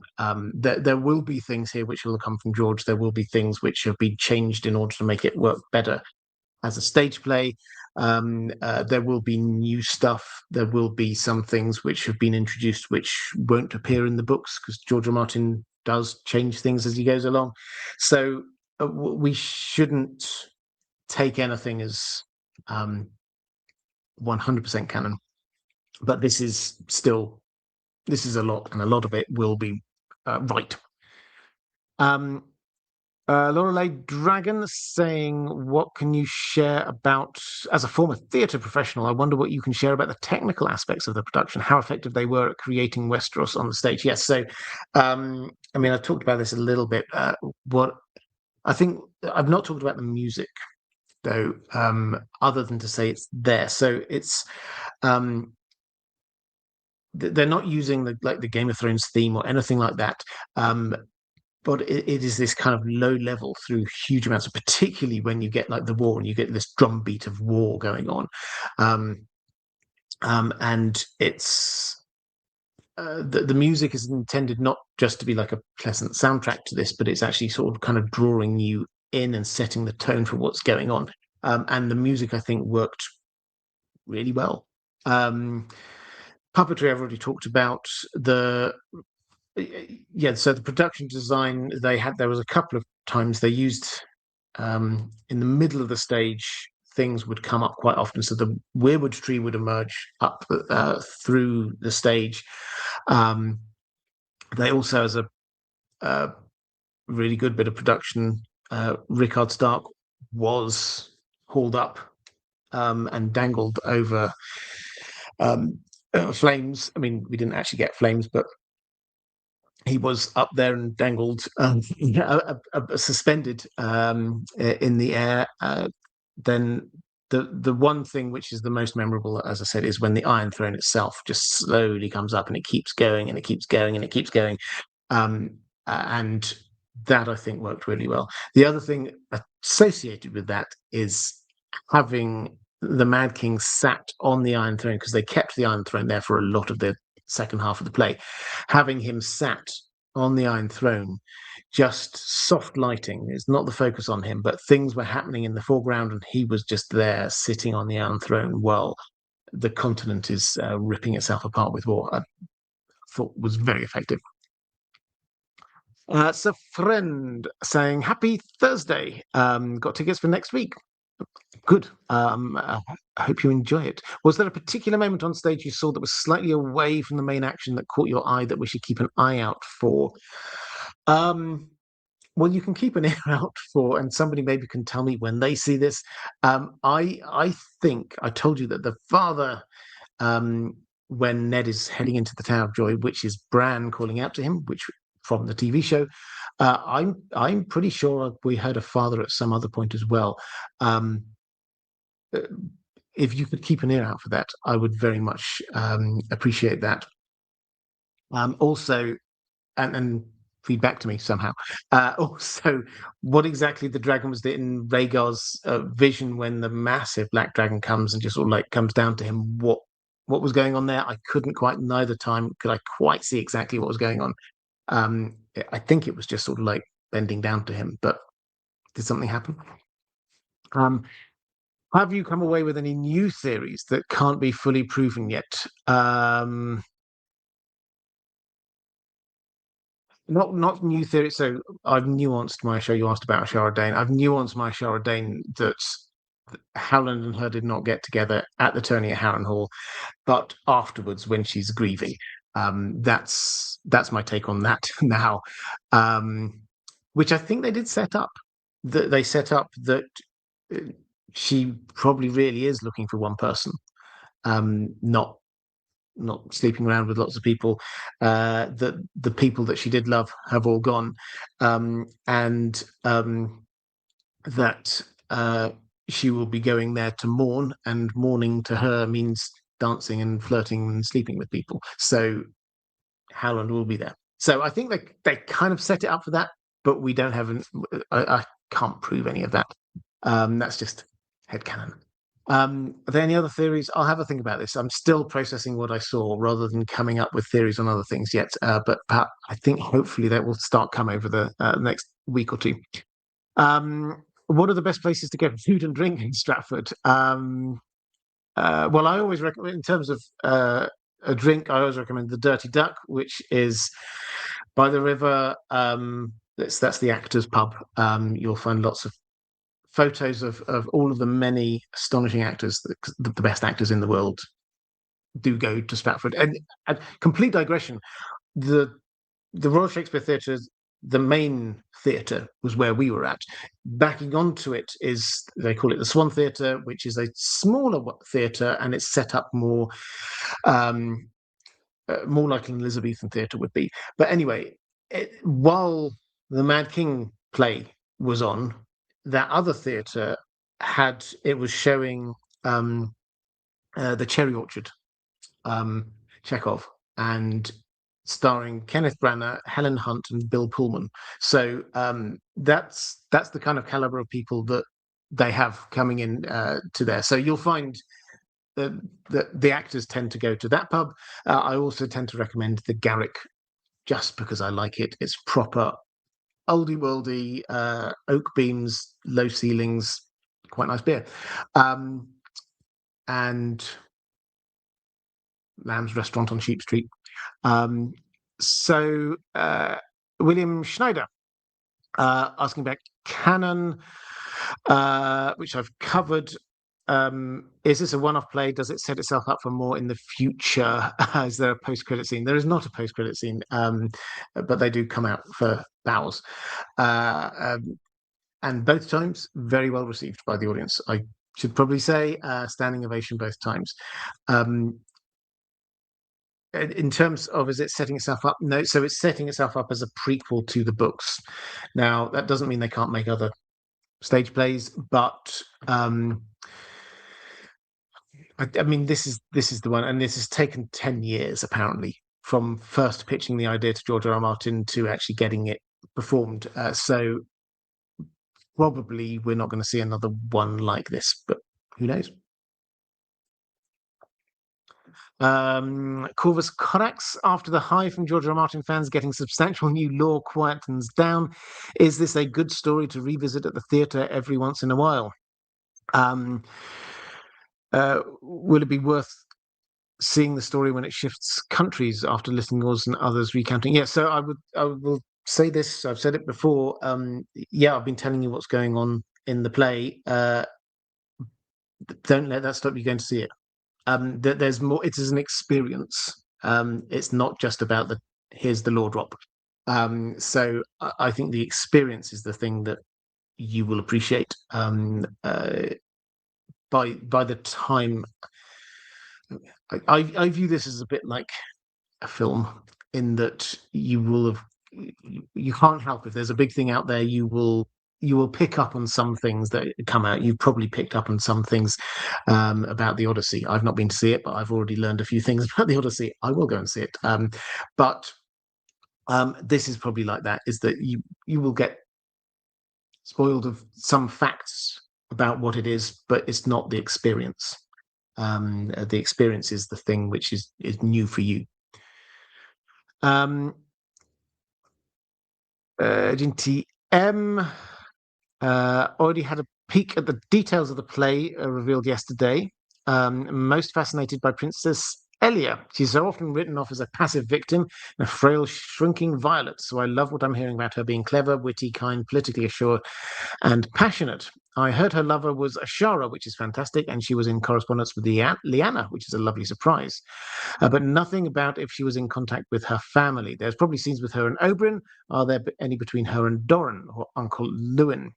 There will be things here which will come from George. There will be things which have been changed in order to make it work better as a stage play. There will be new stuff. There will be some things which have been introduced which won't appear in the books, because George R. R. Martin does change things as he goes along. So we shouldn't take anything as 100% canon, but this is a lot, and a lot of it will be right. Lorelei Dragon saying, "What can you share about, as a former theatre professional, I wonder what you can share about the technical aspects of the production, how effective they were at creating Westeros on the stage?" Yes, so I mean, I talked about this a little bit. What I think, I've not talked about the music though, other than to say it's there. So it's they're not using the Game of Thrones theme or anything like that. But it is this kind of low level through huge amounts of, particularly when you get like the war and you get this drumbeat of war going on. And it's the music is intended not just to be like a pleasant soundtrack to this, but it's actually sort of kind of drawing you in and setting the tone for what's going on. And the music, I think, worked really well. Puppetry, I've already talked about. So the production design, there was a couple of times they used, in the middle of the stage, things would come up quite often. So the weirwood tree would emerge up through the stage. They also, as a really good bit of production, Rickard Stark was hauled up and dangled over flames. I mean, we didn't actually get flames, but he was up there and dangled, suspended in the air. Then the one thing which is the most memorable, as I said, is when the Iron Throne itself just slowly comes up and it keeps going and it keeps going and it keeps going. And that, I think, worked really well. The other thing associated with that is having the Mad King sat on the Iron Throne, because they kept the Iron Throne there for a lot of the second half of the play. Having him sat on the Iron Throne, just soft lighting, is not the focus on him, but things were happening in the foreground and he was just there sitting on the Iron Throne while the continent is ripping itself apart with war. I thought was very effective. So friend saying, "Happy Thursday. Got tickets for next week." Good. I hope you enjoy it. Was there a particular moment on stage you saw that was slightly away from the main action that caught your eye that we should keep an eye out for? Well, you can keep an ear out for, and somebody maybe can tell me when they see this. I think I told you that the father, when Ned is heading into the Tower of Joy, which is Bran calling out to him, which from the TV show, I'm pretty sure we heard a father at some other point as well. If you could keep an ear out for that, I would very much appreciate that. Also, and feed back to me somehow. Also, what exactly the dragon was in Rhaegar's vision when the massive black dragon comes and just sort of like comes down to him? What was going on there? I couldn't quite, neither time could I quite see exactly what was going on. I think it was just sort of like bending down to him, but did something happen? Have you come away with any new theories that can't be fully proven yet? not new theory. So I've nuanced my show. You asked about Shara Dane. I've nuanced my Shara Dane that Howland and her did not get together at the tourney at Harrenhal, but afterwards when she's grieving. That's my take on that now, which I think they did set up. That they set up that uh, she probably really is looking for one person, not sleeping around with lots of people. That the people that she did love have all gone, and that she will be going there to mourn, and mourning to her means dancing and flirting and sleeping with people. So Howland will be there. So I think they kind of set it up for that, but we don't have I can't prove any of that. That's just headcanon. Are there any other theories? I'll have a think about this. I'm still processing what I saw rather than coming up with theories on other things yet. But I think hopefully that will start come over the next week or two. What are the best places to get food and drink in Stratford? Well, I always recommend, in terms of a drink, I always recommend the Dirty Duck, which is by the river. That's the Actors Pub. You'll find lots of photos of all of the many astonishing actors, the best actors in the world, do go to Stratford. And complete digression, the Royal Shakespeare Theatre, the main theatre, was where we were at. Backing onto it is, they call it the Swan Theatre, which is a smaller theatre, and it's set up more like an Elizabethan theatre would be. But anyway, while the Mad King play was on, that other theatre was showing the Cherry Orchard, Chekhov, and starring Kenneth Branagh, Helen Hunt, and Bill Pullman. So that's the kind of caliber of people that they have coming in to there. So you'll find the actors tend to go to that pub. I also tend to recommend the Garrick, just because I like it. It's proper oldie worldy, oak beams, low ceilings, quite nice beer. And Lamb's Restaurant on Sheep Street. So William Schneider asking about canon, which I've covered. Is this a one-off play? Does it set itself up for more in the future? Is there a post-credit scene? There is not a post-credit scene, but they do come out for bows. And both times, very well received by the audience. I should probably say standing ovation both times. In terms of, is it setting itself up? No, so it's setting itself up as a prequel to the books. Now, that doesn't mean they can't make other stage plays, but I mean, this is the one, and this has taken 10 years apparently from first pitching the idea to George R. R. Martin to actually getting it performed. So probably we're not going to see another one like this, but who knows? Corvus Corax, after the high from George R. R. Martin fans getting substantial new lore quietens down, is this a good story to revisit at the theatre every once in a while? Will it be worth seeing the story when it shifts countries after listeners and others recounting? Yeah, so I will say this. I've said it before. Yeah, I've been telling you what's going on in the play. Don't let that stop you going to see it. There's more. It is an experience. It's not just about here's the lore drop. So I think the experience is the thing that you will appreciate. By the time I view this as a bit like a film, in that you can't help, if there's a big thing out there, you will pick up on some things that come out. You've probably picked up on some things about the Odyssey. I've not been to see it, but I've already learned a few things about the Odyssey. I will go and see it. But this is probably like that, is that you will get spoiled of some facts about what it is, but it's not the experience. The experience is the thing which is new for you. GTM already had a peek at the details of the play revealed yesterday. Most fascinated by Princess Elia. She's so often written off as a passive victim and a frail, shrinking violet. So I love what I'm hearing about her being clever, witty, kind, politically assured, and passionate. I heard her lover was Ashara, which is fantastic, and she was in correspondence with Liana, which is a lovely surprise. But nothing about if she was in contact with her family. There's probably scenes with her and Oberyn. Are there any between her and Doran or Uncle Lewin?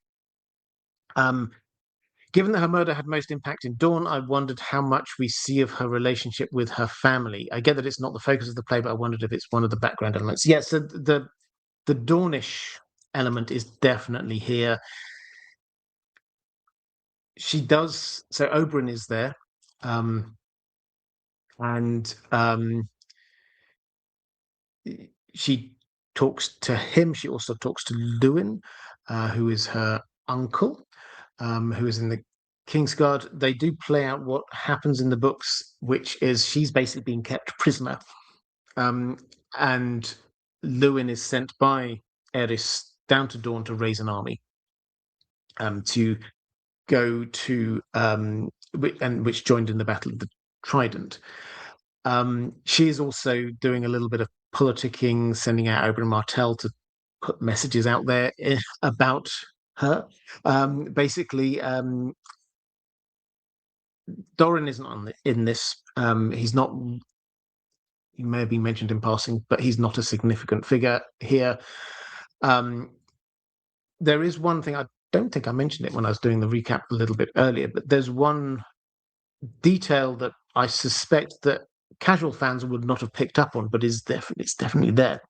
Given that her murder had most impact in Dawn, I wondered how much we see of her relationship with her family. I get that it's not the focus of the play, but I wondered if it's one of the background elements. Yes, so the Dawnish element is definitely here. She does. So Oberyn is there, and she talks to him. She also talks to Lewin, who is her uncle, who is in the Kingsguard. They do play out what happens in the books, which is she's basically being kept prisoner, and Lewin is sent by Eris down to Dawn to raise an army, to go to which joined in the Battle of the Trident. She is also doing a little bit of politicking, sending out Oberyn Martell to put messages out there about her. Basically, Doran isn't in this. He's not. He may have been mentioned in passing, but he's not a significant figure here. There is one thing, I don't think I mentioned it when I was doing the recap a little bit earlier, but there's one detail that I suspect that casual fans would not have picked up on, but it's definitely there,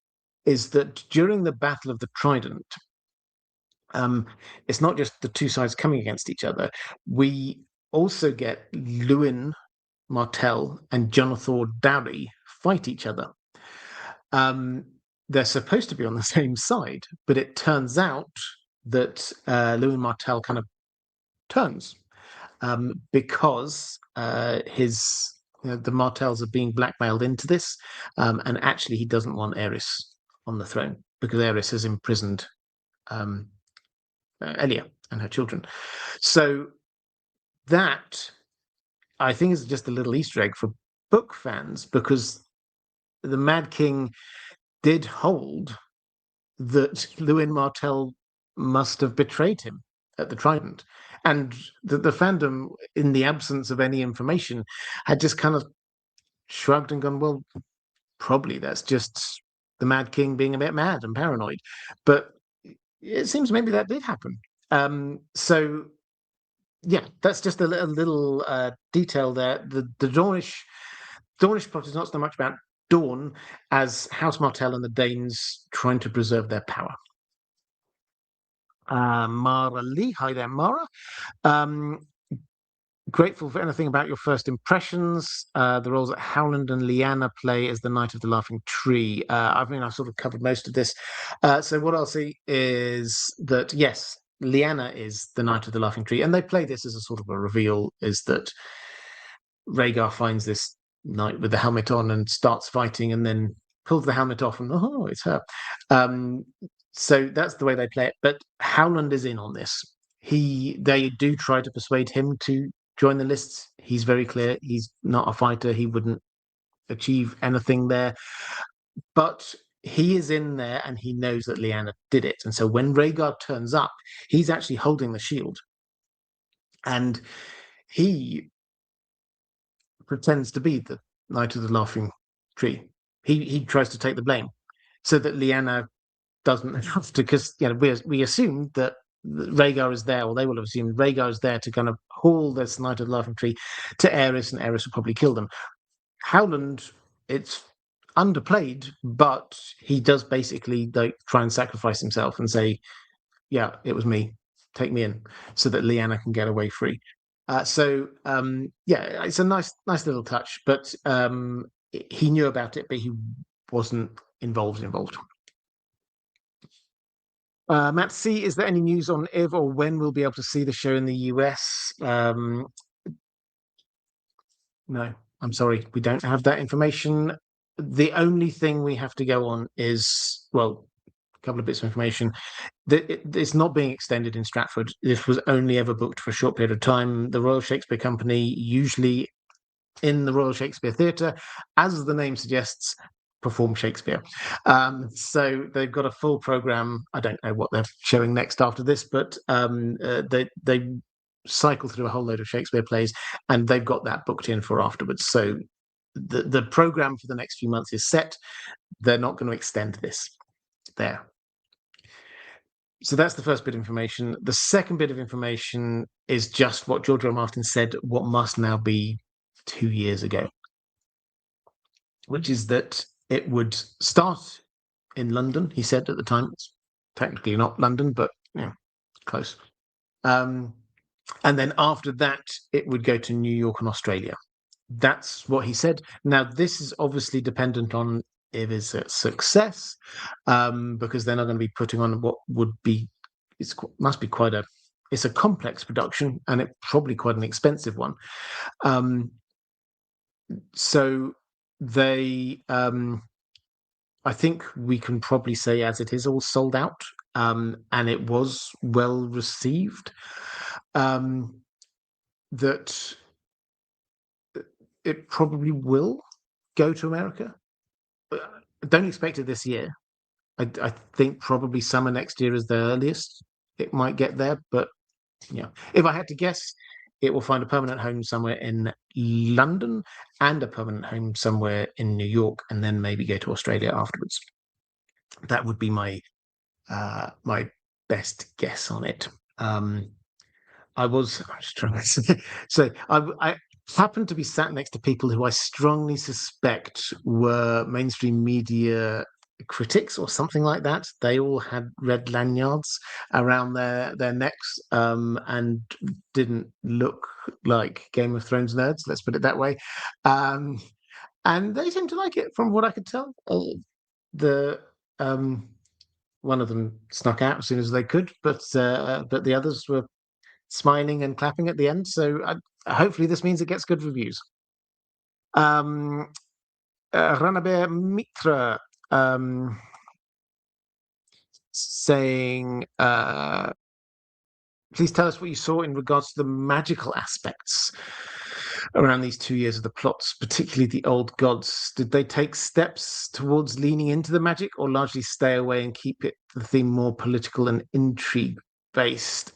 is that during the Battle of the Trident, it's not just the two sides coming against each other. We also get Lewin Martell and Jonathan Daley fight each other. They're supposed to be on the same side, but it turns out that Lewin Martell kind of turns because the Martells are being blackmailed into this, and actually he doesn't want Eris on the throne because Eris has imprisoned Elia and her children. So that, I think, is just a little Easter egg for book fans, because the Mad King did hold that Lewin Martell must have betrayed him at the Trident. And the fandom, in the absence of any information, had just kind of shrugged and gone, well, probably that's just the Mad King being a bit mad and paranoid. But it seems maybe that did happen. So, yeah, that's just a little detail there. The Dornish plot is not so much about Dawn as House Martell and the Danes trying to preserve their power. Maura Lee, hi there, Maura. Grateful for anything about your first impressions. The roles that Howland and Lyanna play as the Knight of the Laughing Tree. I've sort of covered most of this. So what I'll say is that, yes, Lyanna is the Knight of the Laughing Tree, and they play this as a sort of a reveal, is that Rhaegar finds this knight with the helmet on and starts fighting, and then pulls the helmet off and, oh, it's her. So that's the way they play it. But Howland is in on this. They do try to persuade him to join the lists. He's very clear. He's not a fighter. He wouldn't achieve anything there. But he is in there, and he knows that Lyanna did it. And so when Rhaegar turns up, he's actually holding the shield. And he pretends to be the Knight of the Laughing Tree. He tries to take the blame so that Lyanna doesn't have to, because we assume that Rhaegar is there, or they will have assumed Rhaegar is there to kind of haul this Knight of the Laughing Tree to Eris, and Eris will probably kill them. Howland, it's underplayed, but he does basically try and sacrifice himself and say, yeah, it was me, take me in, so that Lyanna can get away free. So it's a nice little touch, but he knew about it, but he wasn't involved. Matt C, is there any news on if or when we'll be able to see the show in the US? No, I'm sorry, we don't have that information. The only thing we have to go on is, well, a couple of bits of information. It's not being extended in Stratford. This was only ever booked for a short period of time. The Royal Shakespeare Company usually in the Royal Shakespeare Theatre, as the name suggests, perform Shakespeare. So they've got a full program. I don't know what they're showing next after this, but they cycle through a whole load of Shakespeare plays, and they've got that booked in for afterwards. So the program for the next few months is set. They're not going to extend this there. So that's the first bit of information. The second bit of information is just what George R. R. Martin said, what must now be 2 years ago, which is that it would start in London. He said at the time, it's technically not London, but close. And then after that, it would go to New York and Australia. That's what he said. Now, this is obviously dependent on if it's a success, because they're not going to be putting on what would be, must be quite a, it's a complex production, and it's probably quite an expensive one. So they, I think we can probably say, as it is, all sold out, and it was well received, that it probably will go to America. Don't expect it this year. I think probably summer next year is the earliest it might get there. But if I had to guess, it will find a permanent home somewhere in London and a permanent home somewhere in New York, and then maybe go to Australia afterwards. That would be my my best guess on it. I'm just trying to say, so I happened to be sat next to people who I strongly suspect were mainstream media critics or something like that. They all had red lanyards around their necks, and didn't look like Game of Thrones nerds, let's put it that way. And they seemed to like it, from what I could tell. One of them snuck out as soon as they could, but the others were smiling and clapping at the end. So hopefully this means it gets good reviews. Ranabir Mitra saying, please tell us what you saw in regards to the magical aspects around these 2 years of the plots, particularly the old gods. Did they take steps towards leaning into the magic, or largely stay away and keep the theme more political and intrigue based?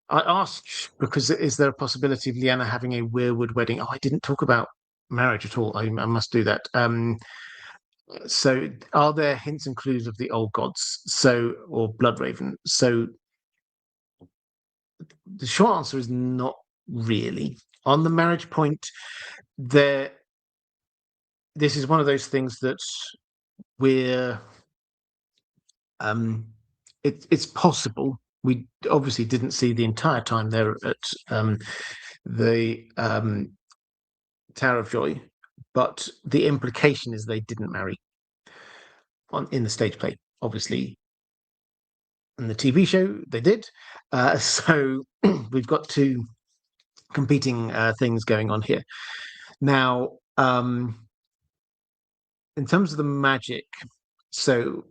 I asked because is there a possibility of Lyanna having a weirwood wedding? Oh, I didn't talk about marriage at all. I must do that. So are there hints and clues of the old gods, or Bloodraven? So the short answer is not really. On the marriage point, this is one of those things that it's possible. We obviously didn't see the entire time there at the Tower of Joy, but the implication is they didn't marry in the stage play. Obviously, in the TV show, they did. So we've got two competing things going on here. Now, in terms of the magic, so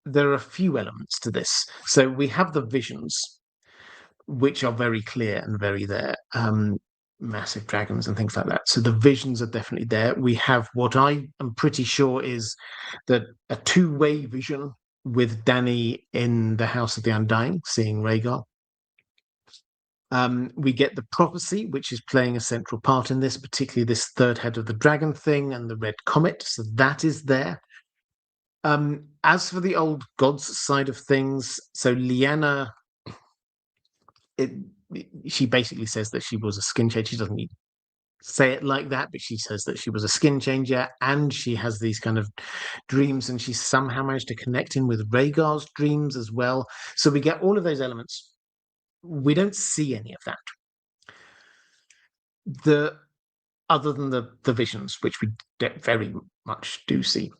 there are a few elements to this. So we have the visions, which are very clear and very there. Massive dragons and things like that. So the visions are definitely there. We have what I am pretty sure is a two-way vision with Dany in the House of the Undying, seeing Rhaegar. We get the prophecy, which is playing a central part in this, particularly this third head of the dragon thing and the red comet. So that is there. As for the old gods side of things, so Lyanna, she basically says that she was a skin changer. She doesn't say it like that, but she says that she was a skin changer, and she has these kind of dreams, and she somehow managed to connect in with Rhaegar's dreams as well. So we get all of those elements. We don't see any of that. Other than the visions, which we very much do see.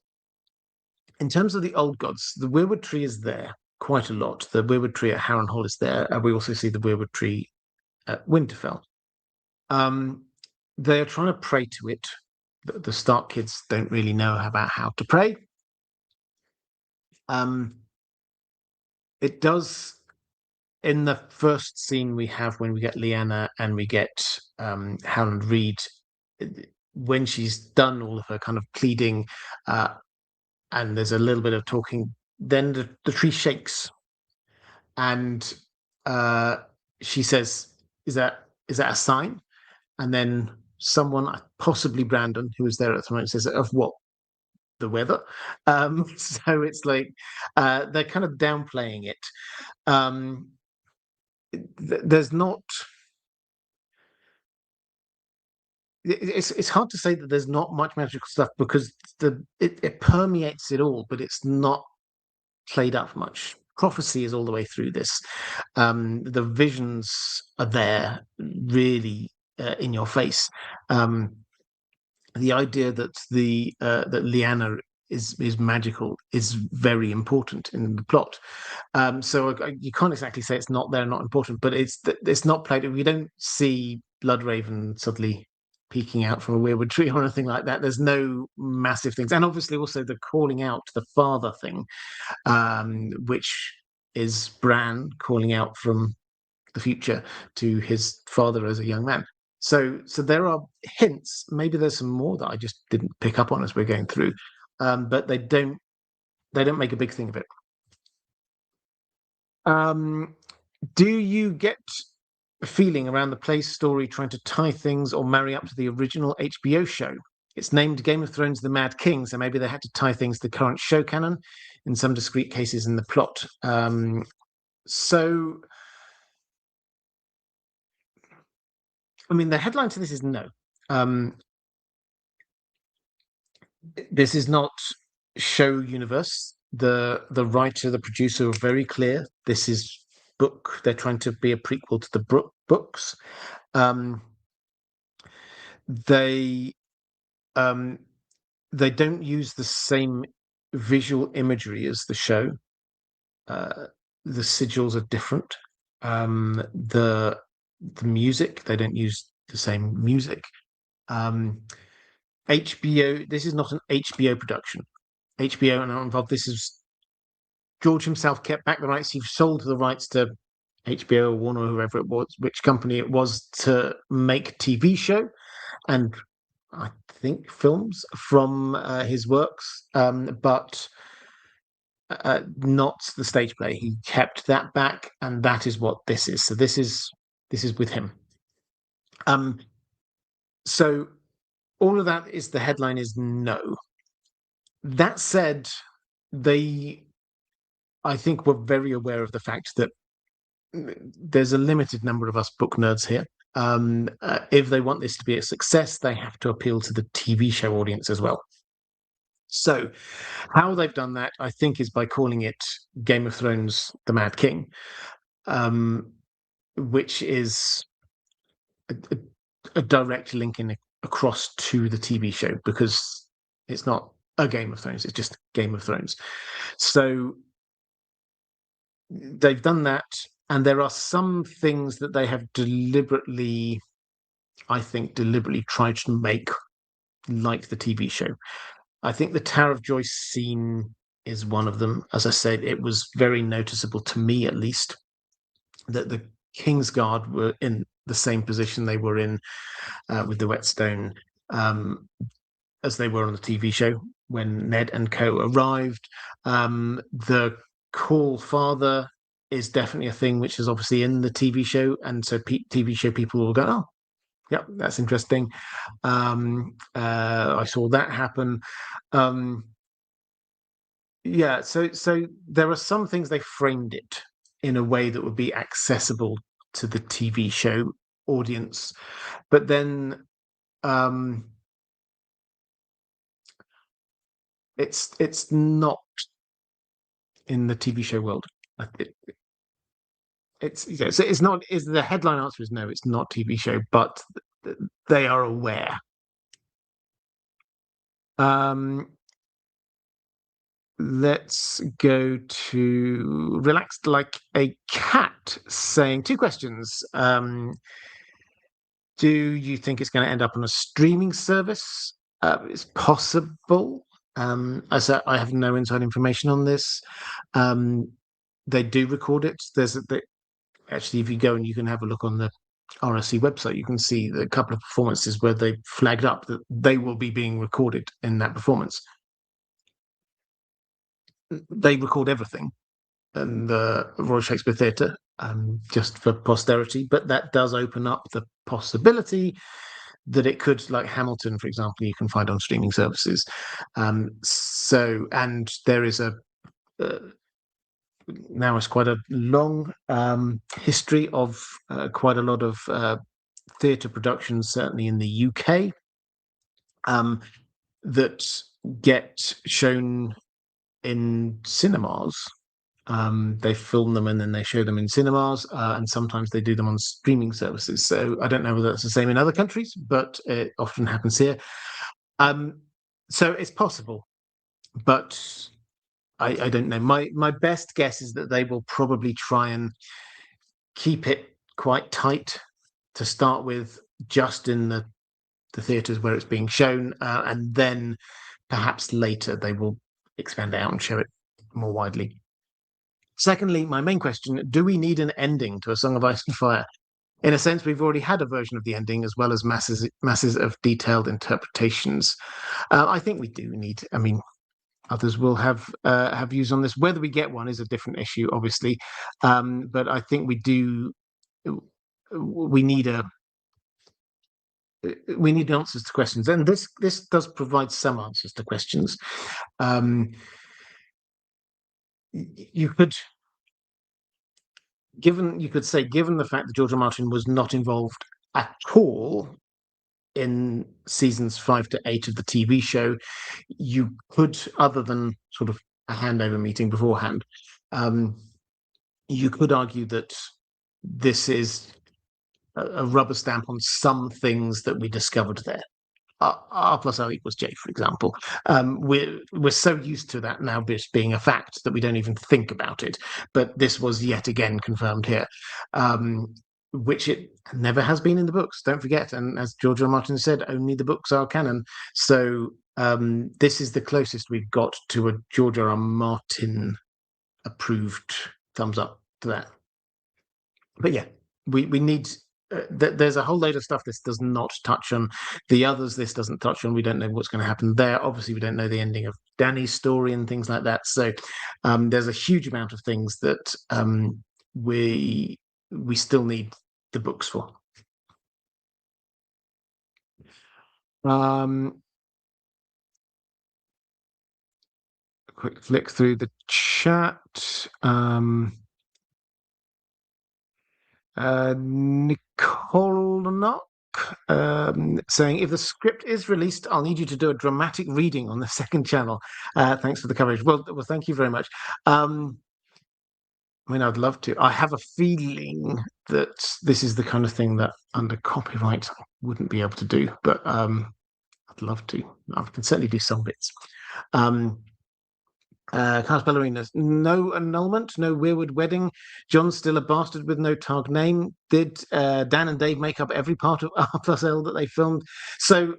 In terms of the old gods, the weirwood tree is there quite a lot. The weirwood tree at Harrenhal is there. We also see the weirwood tree at Winterfell. They are trying to pray to it. The Stark kids don't really know about how to pray. It does in the first scene we have when we get Lyanna and we get Howland Reed, when she's done all of her kind of pleading, and there's a little bit of talking, then the tree shakes, and she says, "Is that a sign?" And then someone, possibly Brandon, who was there at the moment, says, "Of what? The weather?" So it's like they're kind of downplaying it. There's not. It's hard to say that there's not much magical stuff because it permeates it all, but it's not played up much. Prophecy is all the way through this. The visions are there, really in your face. The idea that that Lyanna is magical is very important in the plot. So you can't exactly say it's not there, not important, but it's not played. We don't see Bloodraven suddenly peeking out from a weirwood tree or anything like that. There's no massive things, and obviously also the calling out the father thing, which is Bran calling out from the future to his father as a young man. So there are hints. Maybe there's some more that I just didn't pick up on as we're going through, but they don't make a big thing of it. Do you get a feeling around the play's story trying to tie things or marry up to the original HBO show? It's named Game of Thrones: The Mad King, so maybe they had to tie things to the current show canon in some discrete cases in the plot. So, I mean, the headline to this is no. This is not show universe. The writer, the producer are very clear. This is book. They're trying to be a prequel to the books. They don't use the same visual imagery as the show. The sigils are different. The music, they don't use the same music. HBO, this is not an HBO production. HBO are not involved. This is George himself kept back the rights. He sold the rights to HBO or Warner or whoever it was, which company it was, to make a TV show and I think films from his works, but not the stage play. He kept that back, and that is what this is. So this is with him. So all of that is the headline is no. That said, they, I think, were very aware of the fact that there's a limited number of us book nerds here. If they want this to be a success, they have to appeal to the TV show audience as well. So, how they've done that, I think, is by calling it Game of Thrones: The Mad King, which is a direct link across to the TV show, because it's not a Game of Thrones, it's just Game of Thrones. So they've done that, and there are some things that they have deliberately tried to make like the TV show. I think the Tower of Joy scene is one of them. As I said, it was very noticeable to me, at least, that the Kingsguard were in the same position they were in with the Whetstone as they were on the TV show when Ned and co arrived. The Call Father is definitely a thing which is obviously in the TV show, and so TV show people will go, "Oh, yeah, that's interesting." I saw that happen. Yeah, so there are some things they framed it in a way that would be accessible to the TV show audience, but then it's not in the TV show world. It's not. Is the headline answer is no? It's not TV show, but they are aware. Let's go to Relaxed Like a Cat saying 2 questions. Do you think it's going to end up on a streaming service? It's possible. I have no inside information on this. They do record it. actually, if you go and you can have a look on the RSC website, you can see a couple of performances where they flagged up that they will be being recorded in that performance. They record everything in the Royal Shakespeare Theatre, just for posterity, but that does open up the possibility that it could, like Hamilton, for example, you can find on streaming services. And there is now it's quite a long history of quite a lot of theatre productions, certainly in the UK, that get shown in cinemas. They film them and then they show them in cinemas, and sometimes they do them on streaming services. So I don't know whether that's the same in other countries, but it often happens here. So it's possible, but I don't know. My best guess is that they will probably try and keep it quite tight to start with, just in the theatres where it's being shown, and then perhaps later they will expand out and show it more widely. Secondly, my main question, do we need an ending to A Song of Ice and Fire? In a sense, we've already had a version of the ending, as well as masses of detailed interpretations. I think we do need, I mean, others will have views on this. Whether we get one is a different issue, obviously. But I think we need answers to questions. And this does provide some answers to questions. You could say, given the fact that George R. R. Martin was not involved at all in seasons 5 to 8 of the TV show, you could, other than sort of a handover meeting beforehand, you could argue that this is a rubber stamp on some things that we discovered there. R plus R equals J, for example. We're so used to that now being a fact that we don't even think about it. But this was yet again confirmed here, which it never has been in the books. Don't forget. And as George R. R. Martin said, only the books are canon. So this is the closest we've got to a George R. R. Martin approved thumbs up to that. But yeah, we need. There's a whole load of stuff this does not touch on. The others this doesn't touch on. We don't know what's going to happen there. Obviously, we don't know the ending of Danny's story and things like that. So there's a huge amount of things that we still need the books for. Quick flick through the chat. Nicole Knock saying, if the script is released, I'll need you to do a dramatic reading on the second channel. Thanks for the coverage. Well, thank you very much. I mean, I'd love to. I have a feeling that this is the kind of thing that under copyright I wouldn't be able to do, but I'd love to. I can certainly do some bits. Carlos Ballerinas, no annulment, no weirwood wedding. John's still a bastard with no Targ name. Did Dan and Dave make up every part of R plus L that they filmed? So,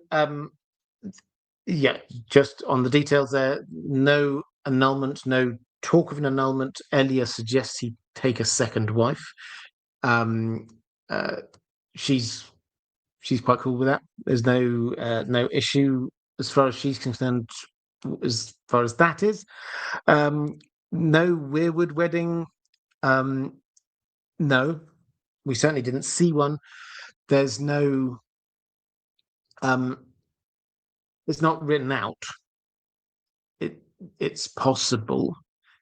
yeah, just on the details there, no annulment, no talk of an annulment. Elia suggests he take a second wife. She's quite cool with that. There's no issue as far as she's concerned. As far as that is, no weirwood wedding. No, we certainly didn't see one. There's no. It's not written out. It's possible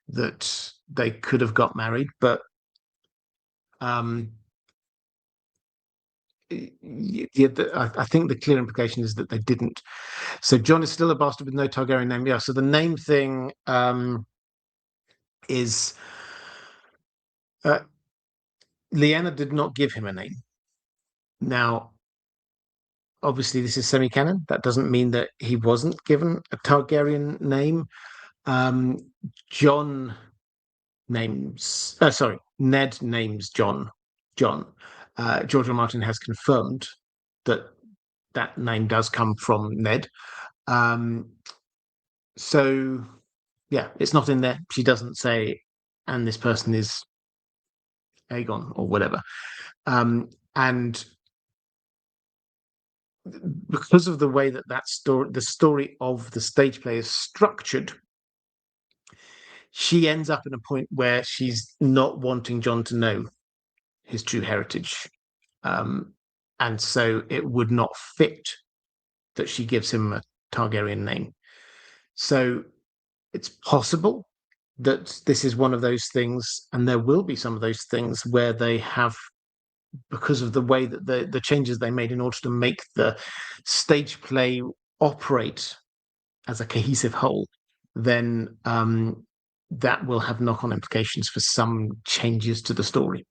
that they could have got married, but I think the clear implication is that they didn't. So John is still a bastard with no Targaryen name. Yeah. So the name thing is Lyanna did not give him a name. Now, obviously, this is semi-canon. That doesn't mean that he wasn't given a Targaryen name. Ned names John. George R. R. Martin has confirmed that name does come from Ned. So, yeah, it's not in there. She doesn't say, and this person is Aegon or whatever. And because of the way that story, the story of the stage play is structured, she ends up in a point where she's not wanting Jon to know his true heritage. And so it would not fit that she gives him a Targaryen name. So it's possible that this is one of those things, and there will be some of those things where they have, because of the way that the changes they made in order to make the stage play operate as a cohesive whole, then that will have knock-on implications for some changes to the story.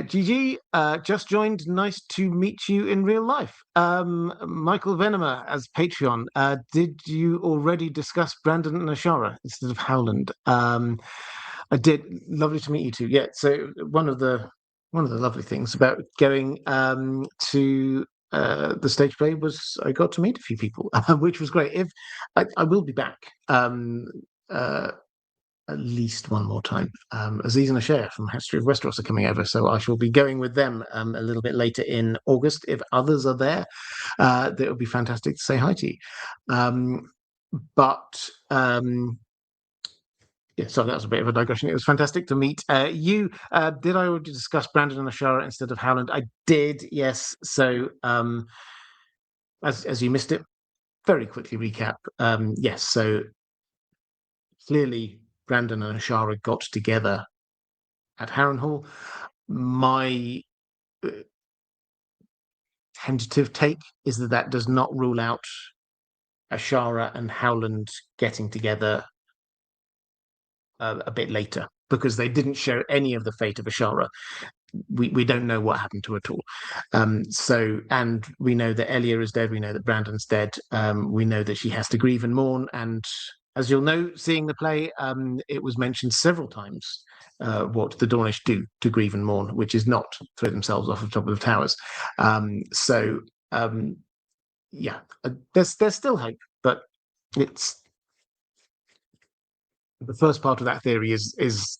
Gigi, just joined. Nice to meet you in real life. Michael Venomer as Patreon. Did you already discuss Brandon and Ashara instead of Howland? I did. Lovely to meet you too. Yeah. So one of the lovely things about going to the stage play was I got to meet a few people, which was great. If I will be back. At least one more time. Aziz and Ashaya from History of Westeros are coming over, so I shall be going with them a little bit later in August. If others are there, that would be fantastic to say hi to you. Yeah, sorry, that was a bit of a digression. It was fantastic to meet you. Did I already discuss Brandon and Ashara instead of Howland? I did, yes. So as you missed it, very quickly recap. Yes, so clearly Brandon and Ashara got together at Harrenhal. My tentative take is that does not rule out Ashara and Howland getting together a bit later, because they didn't show any of the fate of Ashara. We don't know what happened to her at all. So, and we know that Elia is dead. We know that Brandon's dead. We know that she has to grieve and mourn. And as you'll know, seeing the play, it was mentioned several times what the Dornish do to grieve and mourn, which is not throw themselves off the top of the towers. Yeah, there's still hope, but it's the first part of that theory is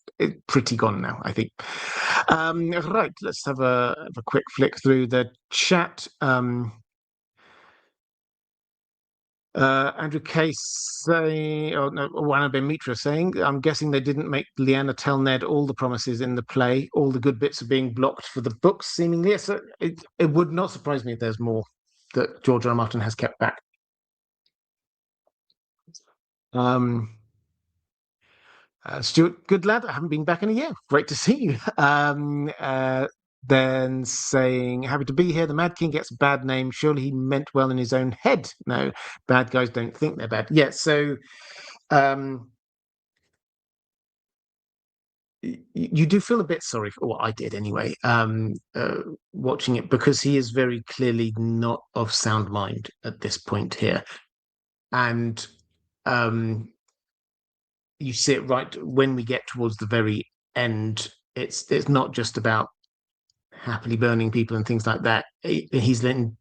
pretty gone now, I think. Right, let's have a quick flick through the chat. Andrew Case saying, oh no, Wannabe Mitra saying, I'm guessing they didn't make Lyanna tell Ned all the promises in the play. All the good bits are being blocked for the books, seemingly. So it would not surprise me if there's more that George R. R. Martin has kept back. Stuart, good lad. I haven't been back in a year. Great to see you. Then saying, happy to be here. The Mad King gets a bad name. Surely he meant well in his own head. No, bad guys don't think they're bad. Yeah, so you do feel a bit sorry for, well, I did anyway, watching it, because he is very clearly not of sound mind at this point here. And you see it right when we get towards the very end. It's not just about happily burning people and things like that. He's letting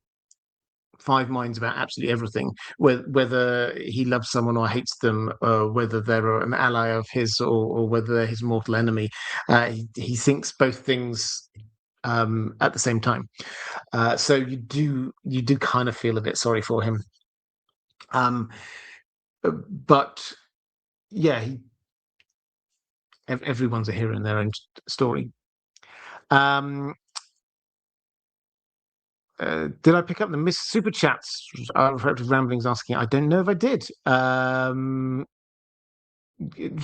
five minds about absolutely everything, whether he loves someone or hates them, whether they're an ally of his or whether they're his mortal enemy. He thinks both things at the same time. So you do kind of feel a bit sorry for him. But yeah, everyone's a hero in their own story. Did I pick up the Miss Super Chats? Reflective Ramblings asking. I don't know if I did.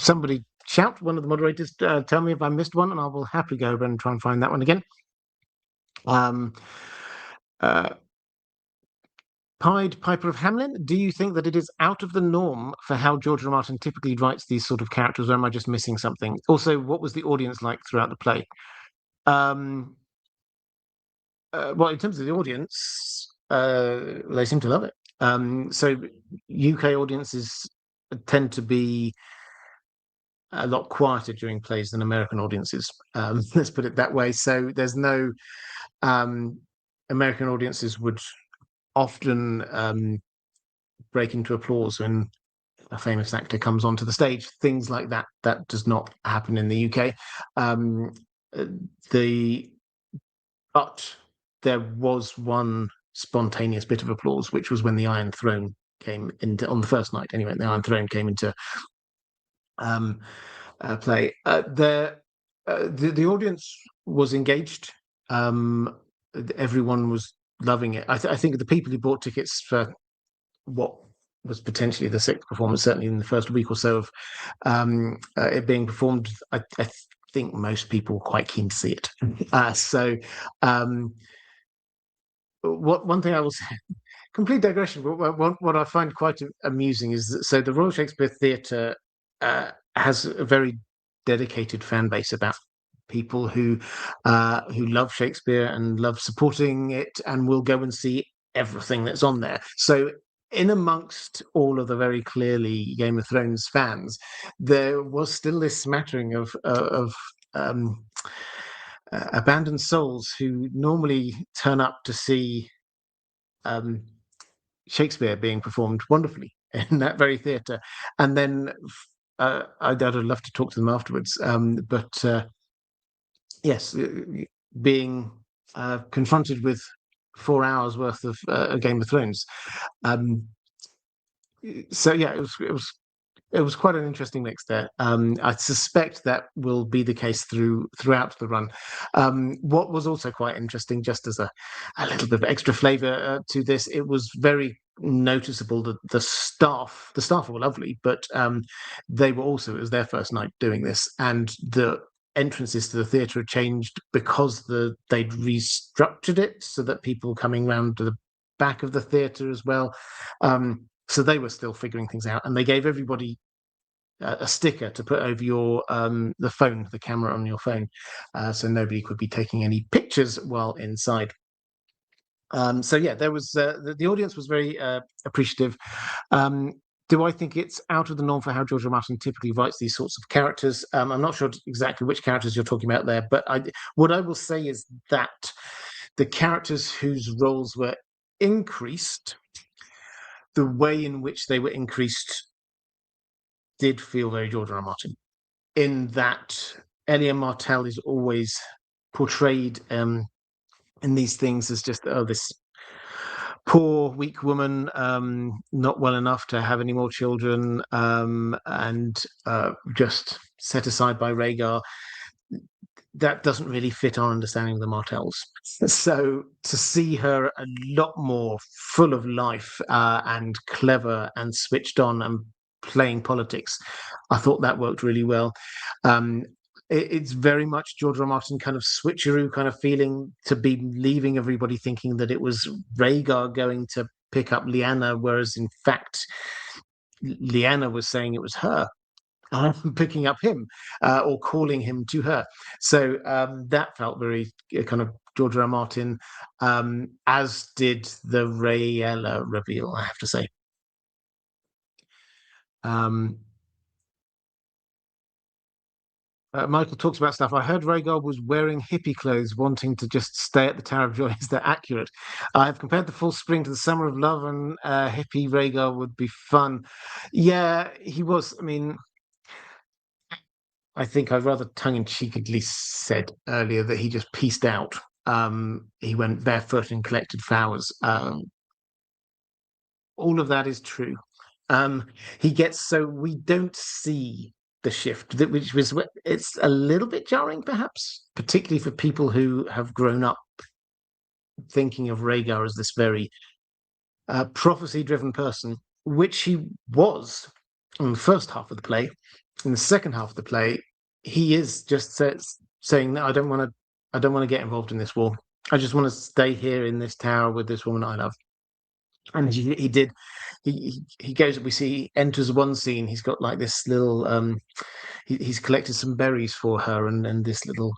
Somebody shout, one of the moderators, tell me if I missed one, and I will happily go over and try and find that one again. Pied Piper of Hamelin, do you think that it is out of the norm for how George R. R. Martin typically writes these sort of characters, or am I just missing something? Also, what was the audience like throughout the play? Well, in terms of the audience, they seem to love it. So UK audiences tend to be a lot quieter during plays than American audiences. Let's put it that way. So there's no American audiences would often break into applause when a famous actor comes onto the stage. Things like that does not happen in the UK. But there was one spontaneous bit of applause, which was when the Iron Throne came into on the first night. Anyway, the Iron Throne came into play. The audience was engaged. Everyone was loving it. I think the people who bought tickets for what was potentially the sixth performance, certainly in the first week or so of it being performed, I think most people were quite keen to see it. One thing I will say, complete digression, but what I find quite amusing is that so the Royal Shakespeare Theatre has a very dedicated fan base about people who love Shakespeare and love supporting it and will go and see everything that's on there. So in amongst all of the very clearly Game of Thrones fans, there was still this smattering of abandoned souls who normally turn up to see Shakespeare being performed wonderfully in that very theatre, and then I'd love to talk to them afterwards. But yes, being confronted with 4 hours worth of a Game of Thrones. So yeah, it was quite an interesting mix there. I suspect that will be the case throughout the run. What was also quite interesting, just as a little bit of extra flavour to this, it was very noticeable that the staff were lovely, but they were also, it was their first night doing this, and the entrances to the theatre had changed because they'd restructured it so that people coming round to the back of the theatre as well. So they were still figuring things out, and they gave everybody a sticker to put over your the camera on your phone, so nobody could be taking any pictures while inside. So yeah, there was the audience was very appreciative. Do I think it's out of the norm for how George R. R. Martin typically writes these sorts of characters? I'm not sure exactly which characters you're talking about there, but what I will say is that the characters whose roles were increased, the way in which they were increased did feel very George R. R. Martin, in that Elia Martell is always portrayed in these things as just this poor, weak woman, not well enough to have any more children, and just set aside by Rhaegar. That doesn't really fit our understanding of the Martells. So to see her a lot more full of life and clever and switched on and playing politics, I thought that worked really well. It's very much George R. R. Martin kind of switcheroo kind of feeling, to be leaving everybody thinking that it was Rhaegar going to pick up Lyanna, whereas in fact Lyanna was saying it was her picking up him or calling him to her. So that felt very kind of George R. R. Martin, as did the Rhaella reveal, I have to say. Michael talks about stuff. I heard Rhaegar was wearing hippie clothes, wanting to just stay at the Tower of Joy. Is that accurate? I've compared the full spring to the Summer of Love, and hippie Rhaegar would be fun. Yeah, he was. I mean, I think I rather tongue-in-cheekily said earlier that he just pieced out. He went barefoot and collected flowers. All of that is true. He gets, so we don't see the shift, which was, it's a little bit jarring, perhaps, particularly for people who have grown up thinking of Rhaegar as this very prophecy-driven person, which he was in the first half of the play. In the second half of the play, he is just saying that I don't want to get involved in this war. I just want to stay here in this tower with this woman I love. And he did. He goes. We see he enters one scene. He's got like this little. He's collected some berries for her, and this little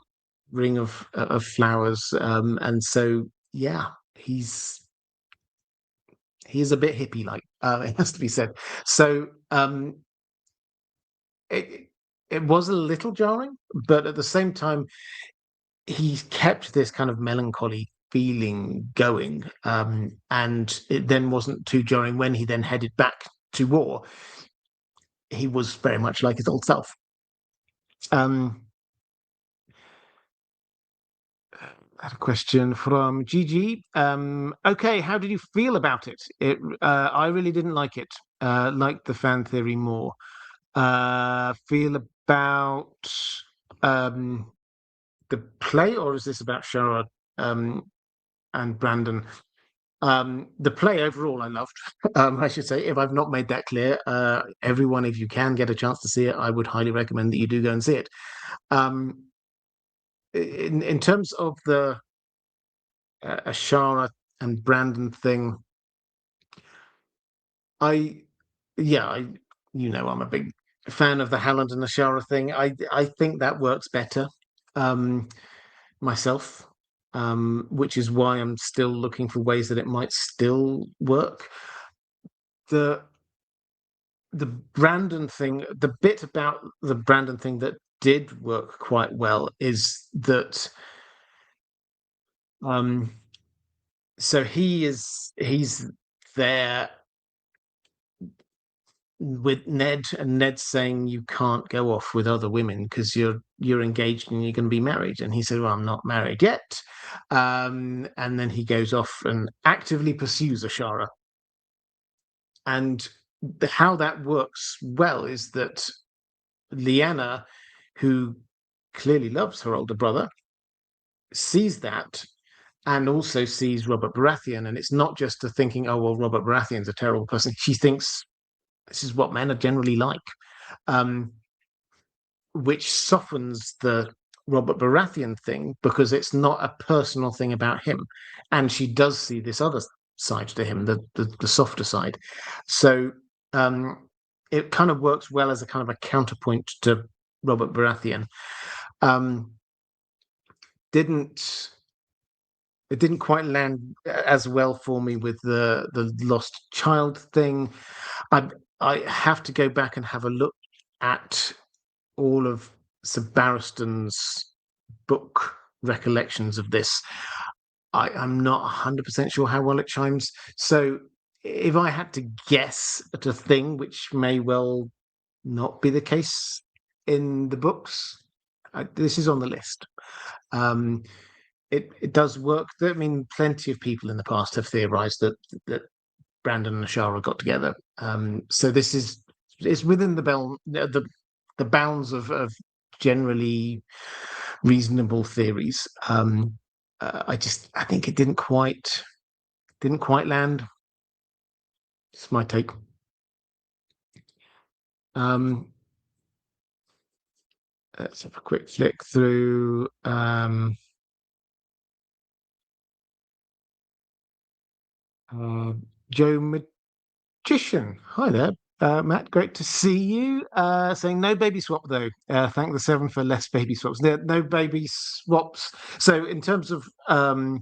ring of flowers. And so yeah, he is a bit hippie like. It has to be said. So it was a little jarring, but at the same time, he kept this kind of melancholy feeling going, and it then wasn't too jarring when he then headed back to war. he was very much like his old self. Um, I had a question from Gigi. Okay, how did you feel about it? I really didn't like it. Liked the fan theory more. Feel about um, the play, or is this about Shara and Brandon? The play overall, I loved. I should say, if I've not made that clear, everyone, if you can get a chance to see it, I would highly recommend that you do go and see it. Um, in terms of the Ashara and Brandon thing, I yeah, I'm a big fan of the Howland and Ashara thing. I think that works better um, myself, which is why I'm still looking for ways that it might still work. The the Brandon thing, the bit about the Brandon thing that did work quite well is that um so he's there with Ned, and Ned saying you can't go off with other women because you're engaged and you're going to be married. And he said, "Well, I'm not married yet." And then he goes off and actively pursues Ashara. And how that works well is that Lyanna, who clearly loves her older brother, sees that and also sees Robert Baratheon. And it's not just a thinking, oh, well, Robert Baratheon's a terrible person. She thinks this is what men are generally like, um, which softens the Robert Baratheon thing because it's not a personal thing about him. And she does see this other side to him, the softer side. So it kind of works well as a kind of a counterpoint to Robert Baratheon. Um, didn't it didn't quite land as well for me with the lost child thing. I I have to go back and have a look at all of Sir Barristan's book recollections of this. I'm not 100% sure how well it chimes. So if I had to guess at a thing which may well not be the case in the books, this is on the list. Um, it does work. I mean, plenty of people in the past have theorized that Brandon and Ashara got together. So this is it's within the bounds of generally reasonable theories. I think it didn't quite land. It's my take. Um, let's have a quick flick through. Joe Magician. Hi there. Matt, great to see you. Saying no baby swap though. Thank the seven for less baby swaps. No baby swaps. So in terms of, I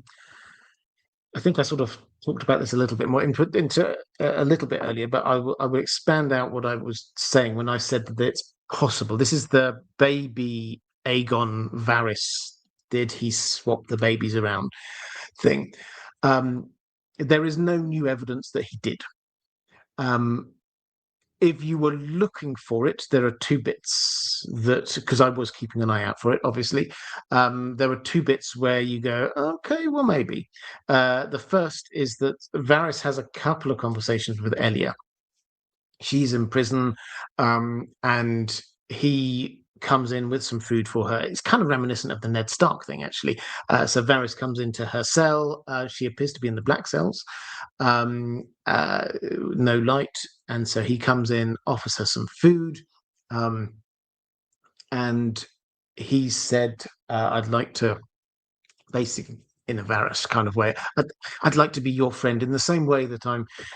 think I sort of talked about this a little bit more into a little bit earlier, but I will expand out what I was saying when I said that it's possible. This is the baby Aegon Varys. Did he swap the babies around thing? Um, there is no new evidence that he did. If you were looking for it, there are two bits that, because I was keeping an eye out for it, obviously. There are two bits where you go, okay, well, maybe. The first is that Varys has a couple of conversations with Elia. She's in prison, and he comes in with some food for her. It's kind of reminiscent of the Ned Stark thing, actually. So Varys comes into her cell. She appears to be in the black cells, no light, and so he comes in, offers her some food, and he said, "I'd like to." Basically, in a Varys kind of way, I'd like to be your friend in the same way that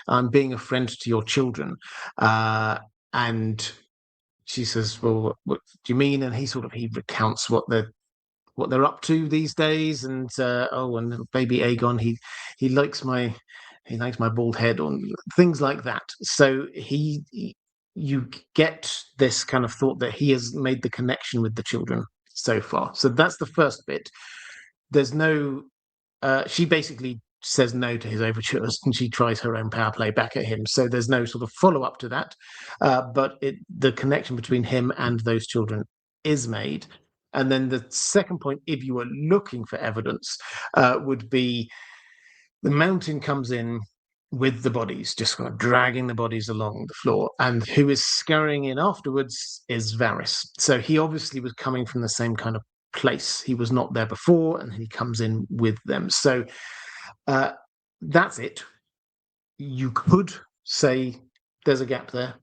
I'm being a friend to your children. And she says, "Well, what do you mean?" And he recounts what they're up to these days. And and baby Aegon, he likes my bald head, or things like that. So you get this kind of thought that he has made the connection with the children so far. So that's the first bit. There's no. She basically says no to his overtures and she tries her own power play back at him. So there's no sort of follow up to that. But the connection between him and those children is made. And then the second point, if you were looking for evidence, would be the mountain comes in with the bodies, just kind of dragging the bodies along the floor. And who is scurrying in afterwards is Varys. So he obviously was coming from the same kind of place. He was not there before, and he comes in with them. So that's it. You could say there's a gap there.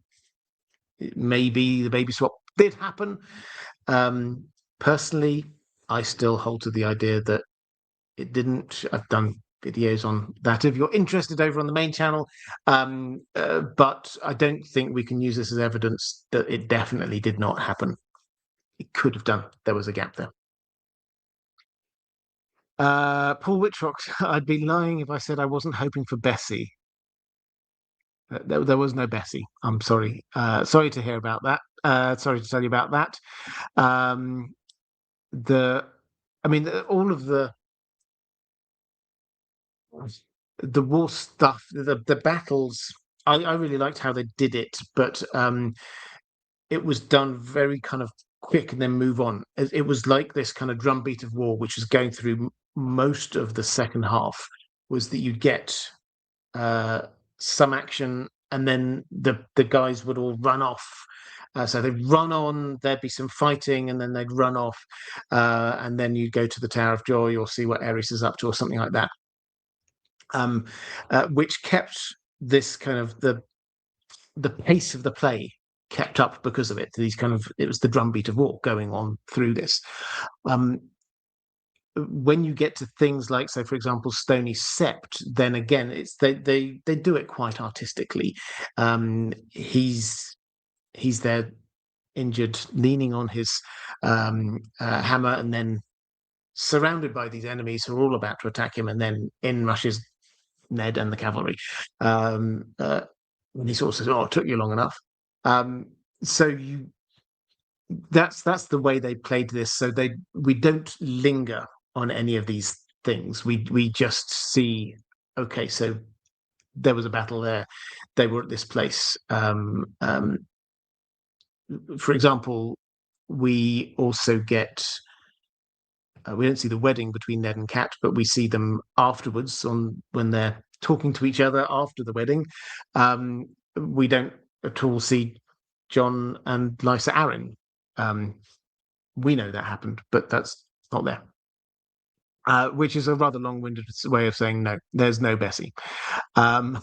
Maybe the baby swap did happen. Personally, I still hold to the idea that it didn't. I've done videos on that if you're interested over on the main channel. But I don't think we can use this as evidence that it definitely did not happen. It could have done. There was a gap there. Paul Whitrock, I'd be lying if I said I wasn't hoping for Bessie. There was no Bessie. I'm sorry. Sorry to hear about that. Sorry to tell you about that. All of the war stuff, the battles. I really liked how they did it, but it was done very kind of quick and then move on. It was like this kind of drumbeat of war, which was going through most of the second half. Was that you'd get some action, and then the guys would all run off. So they'd run on, there'd be some fighting, and then they'd run off, and then you'd go to the Tower of Joy or see what Aerys is up to or something like that. Which kept this kind of the pace of the play kept up because of it. It was the drumbeat of war going on through this. When you get to things like, say, for example, Stony Sept, then again, they do it quite artistically. He's there injured, leaning on his hammer, and then surrounded by these enemies who are all about to attack him, and then in rushes Ned and the cavalry. And he sort of says, "Oh, it took you long enough." That's the way they played this. So we don't linger on any of these things. We just see, okay, so there was a battle there. They were at this place. For example, we also get. We don't see the wedding between Ned and Cat, but we see them afterwards when they're talking to each other after the wedding. We don't at all see Jon and Lysa Arryn. We know that happened, but that's not there. Which is a rather long-winded way of saying no, there's no Bessie. And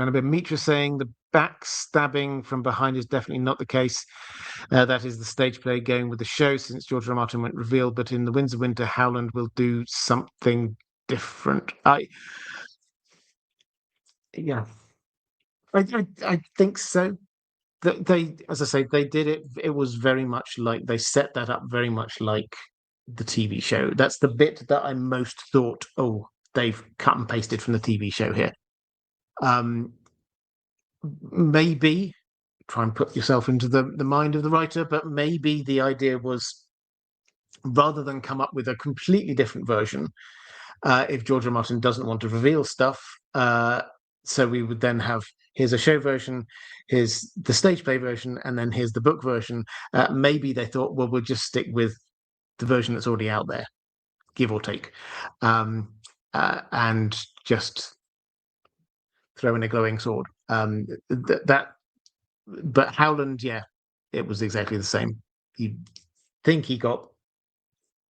a bit Mitra saying the backstabbing from behind is definitely not the case. That is the stage play going with the show since George R. R. Martin went revealed, but in the Winds of Winter, Howland will do something different. I think so. They, as I say, they did it. It was very much like they set that up very much like the TV show. That's the bit that I most thought, oh, they've cut and pasted from the TV show here. Maybe try and put yourself into the mind of the writer, but maybe the idea was rather than come up with a completely different version, if George R. R. Martin doesn't want to reveal stuff, so we would then have, here's a show version, here's the stage play version, and then here's the book version. Maybe they thought, well, we'll just stick with the version that's already out there, give or take, and just throw in a glowing sword. But Howland, yeah, it was exactly the same. You think he got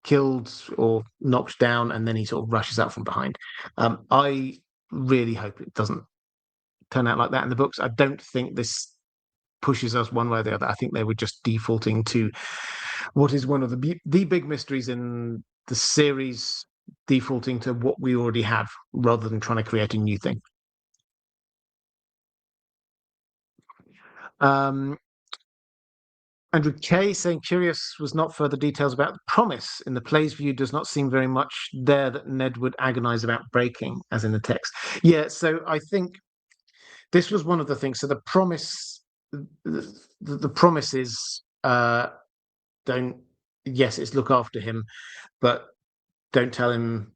killed or knocked down, and then he sort of rushes out from behind. I really hope it doesn't turn out like that in the books. I don't think this pushes us one way or the other. I think they were just defaulting to what is one of the big mysteries in the series, defaulting to what we already have rather than trying to create a new thing. Andrew K saying curious was not further details about the promise in the play's view does not seem very much there that Ned would agonize about breaking as in the text. Yeah, so I think this was one of the things. So the promise, the promise is don't. Yes, it's look after him, but don't tell him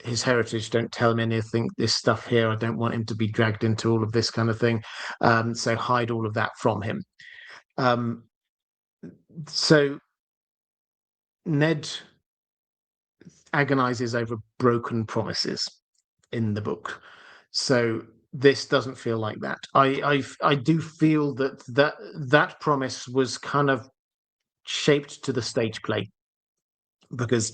his heritage. Don't tell him anything. This stuff here. I don't want him to be dragged into all of this kind of thing. So hide all of that from him. Um, so Ned agonizes over broken promises in the book. So this doesn't feel like that. I do feel that promise was kind of shaped to the stage play, because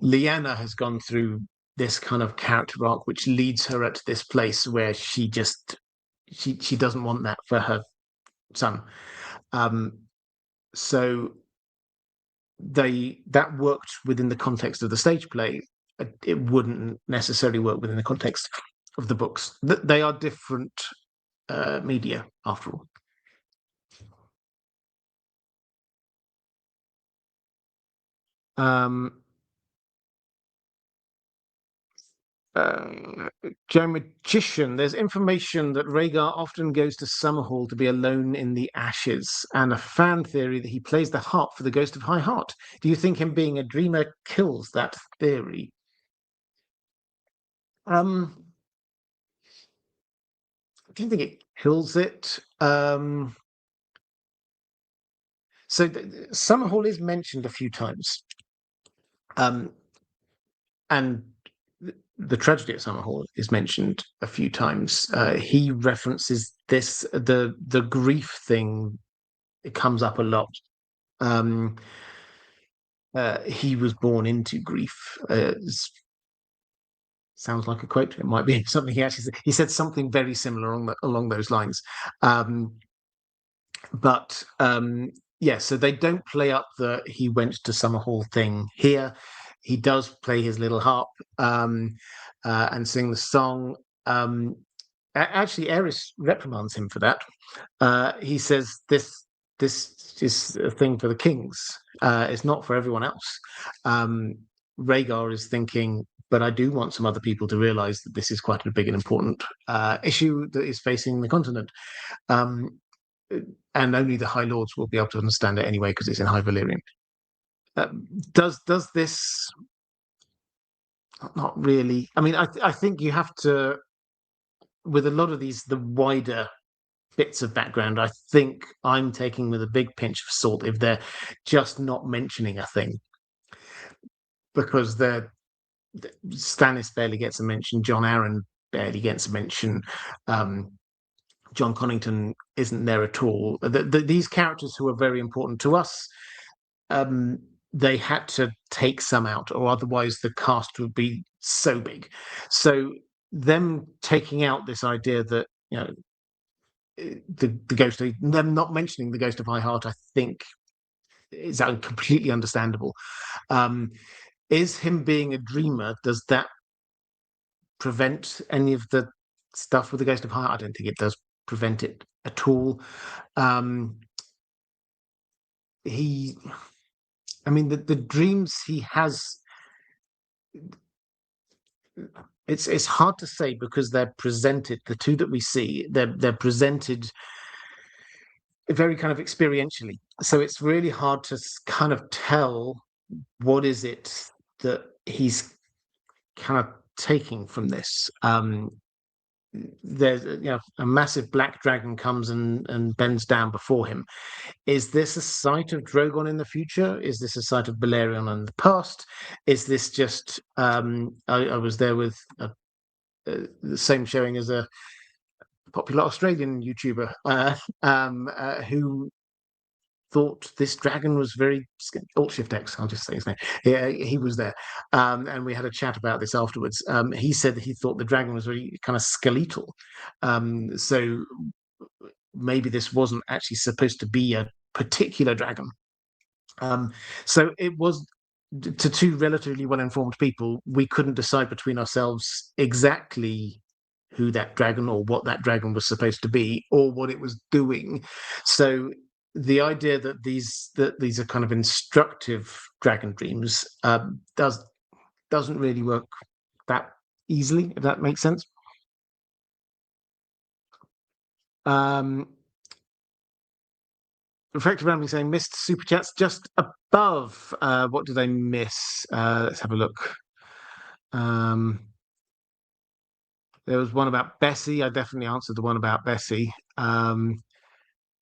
Lyanna has gone through this kind of character arc which leads her at this place where she doesn't want that for her son. So that worked within the context of the stage play. It wouldn't necessarily work within the context of the books. They are different media, after all. Joe Magician, there's information that Rhaegar often goes to Summerhall to be alone in the ashes, and a fan theory that he plays the harp for the ghost of High Heart. Do you think him being a dreamer kills that theory? I don't think it kills it. So Summerhall is mentioned a few times, and the tragedy at Summerhall is mentioned a few times. He references this, the grief thing. It comes up a lot. He was born into grief. Sounds like a quote. It might be something he actually said. He said something very similar along those lines. But yeah, so they don't play up the he went to Summerhall thing here. He does play his little harp and sing the song. Actually, Eris reprimands him for that. He says this is a thing for the kings. It's not for everyone else. Rhaegar is thinking, but I do want some other people to realize that this is quite a big and important issue that is facing the continent. And only the High Lords will be able to understand it anyway, because it's in High Valyrian. Does this? Not really. I mean, I think you have to, with a lot of these, the wider bits of background, I think I'm taking with a big pinch of salt if they're just not mentioning a thing, because Stannis barely gets a mention, Jon Arryn barely gets a mention, John Connington isn't there at all. These characters who are very important to us, they had to take some out, or otherwise the cast would be so big. So them taking out this idea that, you know, the ghost of them not mentioning the ghost of High Heart, I think is completely understandable. Is him being a dreamer, does that prevent any of the stuff with the ghost of High Heart? I don't think it does prevent it at all. I mean, the dreams he has, it's hard to say, because they're presented, the two that we see, they're presented very kind of experientially. So it's really hard to kind of tell what is it that he's kind of taking from this. There's a massive black dragon comes and bends down before him. Is this a sight of Drogon in the future? Is this a sight of Balerion in the past? Is this just I was there with the same showing as a popular Australian YouTuber who thought this dragon was very Alt Shift X. I'll just say his name. Yeah, he was there, and we had a chat about this afterwards. He said that he thought the dragon was very kind of skeletal, so maybe this wasn't actually supposed to be a particular dragon. So it was, to two relatively well-informed people, we couldn't decide between ourselves exactly who that dragon or what that dragon was supposed to be or what it was doing. So the idea that these are kind of instructive dragon dreams doesn't really work that easily, if that makes sense. Reflective Rambling saying missed super chats just above. What did I miss? Let's have a look. There was one about Bessie. I definitely answered the one about Bessie.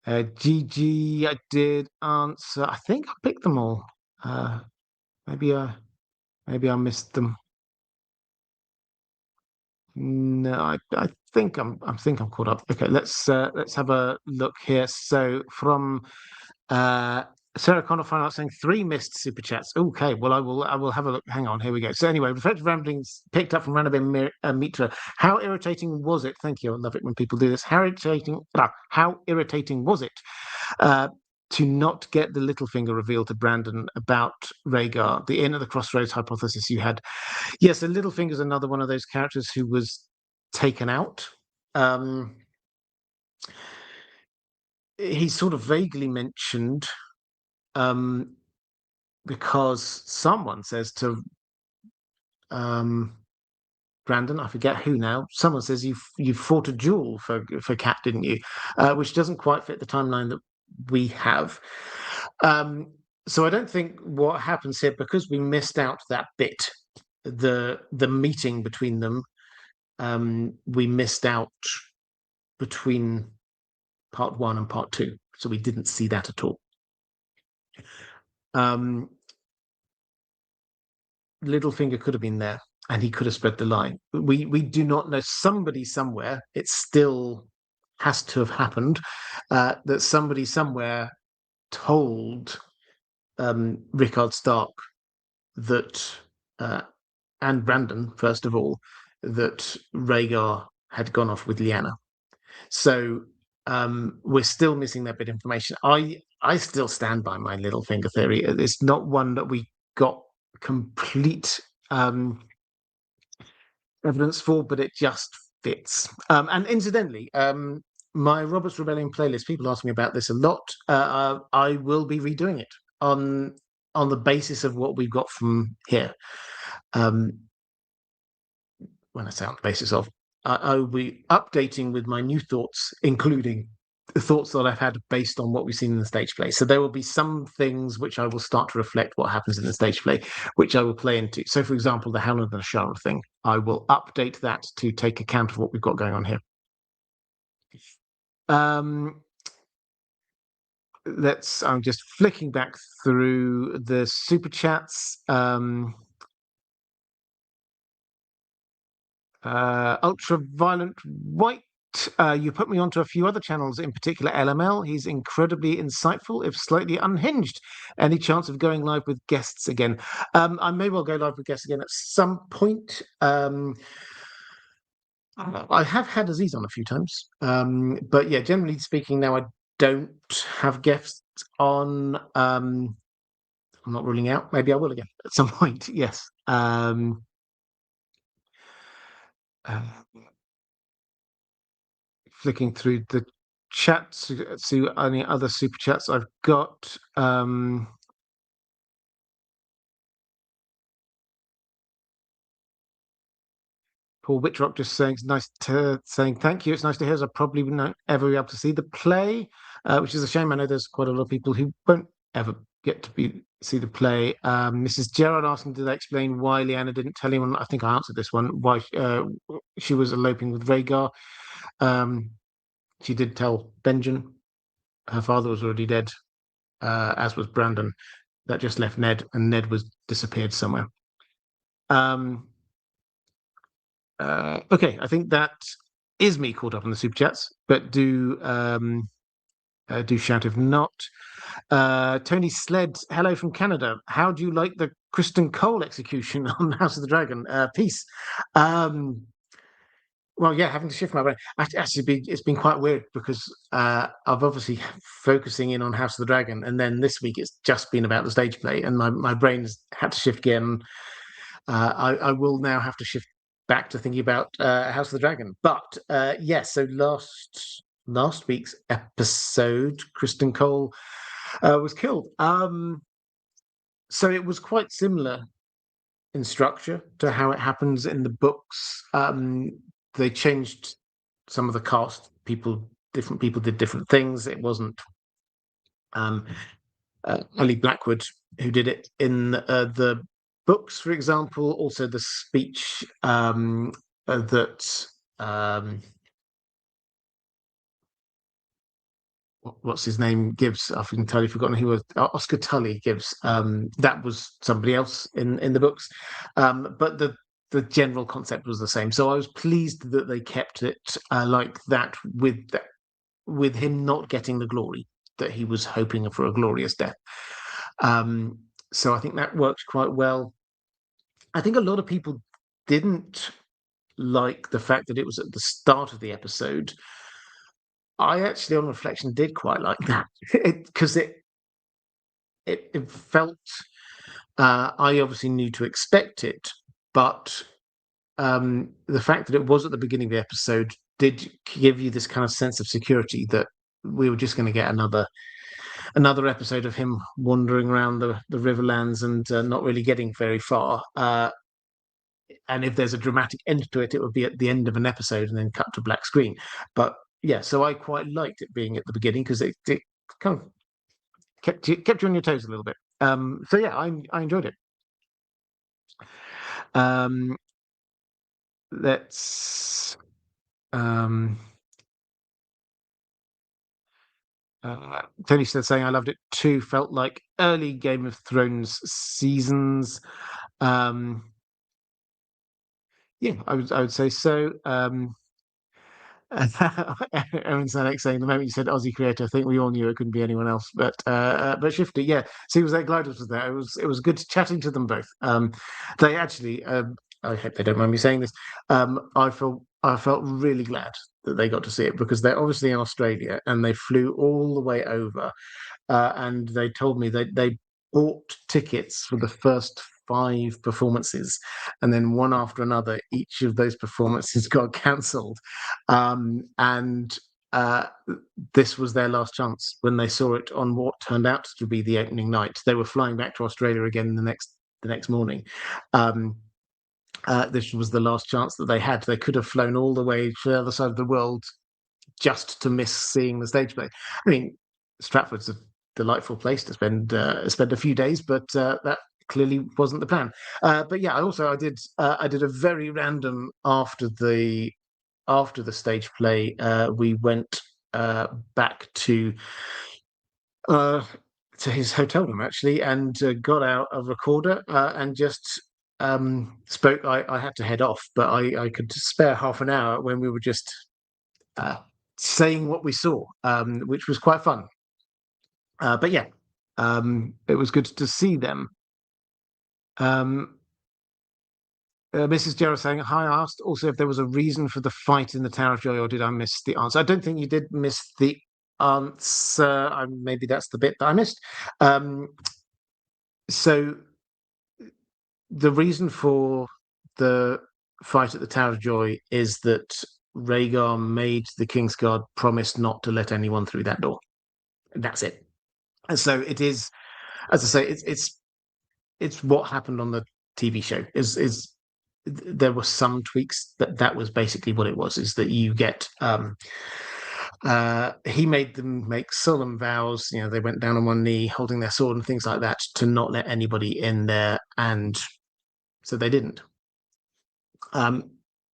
GG, I did answer. I think I picked them all. Maybe I missed them. No, I think I'm caught up. Okay, let's have a look here. So from Sarah Connor Fine Art saying 3 missed super chats. Okay, well I will have a look. Hang on, here we go. So anyway, Reflective Ramblings picked up from Ranabin Mitra. How irritating was it? Thank you. I love it when people do this. How irritating was it to not get the Littlefinger reveal to Brandon about Rhaegar, the Inn at the Crossroads hypothesis you had? Yes, so Littlefinger's another one of those characters who was taken out. He's sort of vaguely mentioned because someone says to Brandon, I forget who now. Someone says you fought a duel for Cat, didn't you? Which doesn't quite fit the timeline that we have. So I don't think what happens here, because we missed out that bit, the meeting between them. We missed out between part 1 and part 2, so we didn't see that at all. Littlefinger could have been there, and he could have spread the lie. We do not know. Somebody somewhere, it still has to have happened, that somebody somewhere told Rickard Stark that, and Brandon first of all, that Rhaegar had gone off with Lyanna. So we're still missing that bit of information. I still stand by my Littlefinger theory. It's not one that we got complete evidence for, but it just fits. And incidentally, my Robert's Rebellion playlist, people ask me about this a lot. I will be redoing it on the basis of what we've got from here. When I say on the basis of, I will be updating with my new thoughts, including the thoughts that I've had based on what we've seen in the stage play. So there will be some things which I will start to reflect what happens in the stage play, which I will play into. So, for example, the Howland and Ashara thing, I will update that to take account of what we've got going on here. I'm just flicking back through the super chats. Ultraviolent White, you put me onto a few other channels, in particular LML. He's incredibly insightful, if slightly unhinged. Any chance of going live with guests again? I may well go live with guests again at some point. I have had Aziz on a few times, but yeah, generally speaking, now I don't have guests on. I'm not ruling out. Maybe I will again at some point. Yes. Flicking through the chats to see any other super chats I've got. Paul Whitrock just saying saying thank you. It's nice to hear. As I probably won't ever be able to see the play, which is a shame. I know there's quite a lot of people who won't ever get to see the play. Mrs. Gerard asking, did I explain why Lyanna didn't tell anyone? I think I answered this one. Why she was eloping with Rhaegar. She did tell Benjen. Her father was already dead, as was Brandon. That just left Ned, and Ned was disappeared somewhere. Okay, I think that is me caught up on the super chats, but do shout if not. Tony Sled, hello from Canada. How do you like the Kristen Cole execution on House of the Dragon? Peace. Well, yeah, having to shift my brain. Actually, it's been quite weird because I've obviously focusing in on House of the Dragon, and then this week it's just been about the stage play, and my brain's had to shift again. I will now have to shift back to thinking about House of the Dragon. But yes, so last week's episode, Kristen Cole was killed. So it was quite similar in structure to how it happens in the books. They changed some of the cast. Different people did different things. It wasn't Um, Ali Blackwood, who did it in the books, for example. Also, the speech that what's his name gives. I've entirely forgotten who was Oscar Tully gives. That was somebody else in the books, but the general concept was the same. So I was pleased that they kept it like that, with him not getting the glory that he was hoping for, a glorious death. So I think that worked quite well. I think a lot of people didn't like the fact that it was at the start of the episode. I actually, on reflection, did quite like that because it felt. I obviously knew to expect it, but the fact that it was at the beginning of the episode did give you this kind of sense of security that we were just going to get another episode of him wandering around the Riverlands and not really getting very far. And if there's a dramatic end to it, it would be at the end of an episode and then cut to black screen. But yeah, so I quite liked it being at the beginning because it kind of kept you on your toes a little bit. So yeah, I enjoyed it. Um, let's Tony said, saying I loved it too. Felt like early Game of Thrones seasons. Yeah, I would say so. Aaron Sanek saying the moment you said Aussie creator, I think we all knew it couldn't be anyone else. But Shifty, yeah. Seems like Gliders was there. It was good chatting to them both. They actually, I hope they don't mind me saying this. I felt really glad that they got to see it because they're obviously in Australia and they flew all the way over, and they told me they bought tickets for the first five performances, and then one after another, each of those performances got cancelled, and this was their last chance when they saw it on what turned out to be the opening night. They were flying back to Australia again the next morning. This was the last chance that they had. They could have flown all the way to the other side of the world just to miss seeing the stage play. I mean, Stratford's a delightful place to spend a few days, but that clearly wasn't the plan. But yeah, I did a very random after the stage play. We went back to his hotel room actually, and got out a recorder and just spoke. I had to head off, but I could spare half an hour when we were just uh, saying what we saw, which was quite fun. But yeah, it was good to see them. Um, Mrs. Jarrett saying, "Hi, I asked also if there was a reason for the fight in the Tower of Joy, or did I miss the answer?" I don't think you did miss the answer. Maybe that's the bit that I missed. So the reason for the fight at the Tower of Joy is that Rhaegar made the Kingsguard promise not to let anyone through that door. That's it. And so it is, as I say, it's what happened on the TV show. Is there were some tweaks, but that was basically what it was. Is that you get he made them make solemn vows. They went down on one knee, holding their sword and things like that, to not let anybody in there, and so they didn't.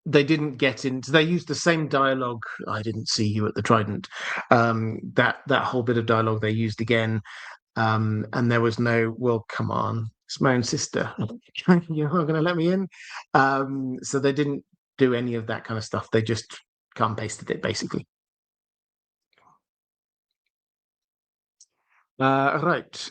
They didn't get into. They used the same dialogue. I didn't see you at the Trident. That whole bit of dialogue they used again, and there was no. Well, come on, it's my own sister. You're not going to let me in. So they didn't do any of that kind of stuff. They just cut and pasted it basically. Right.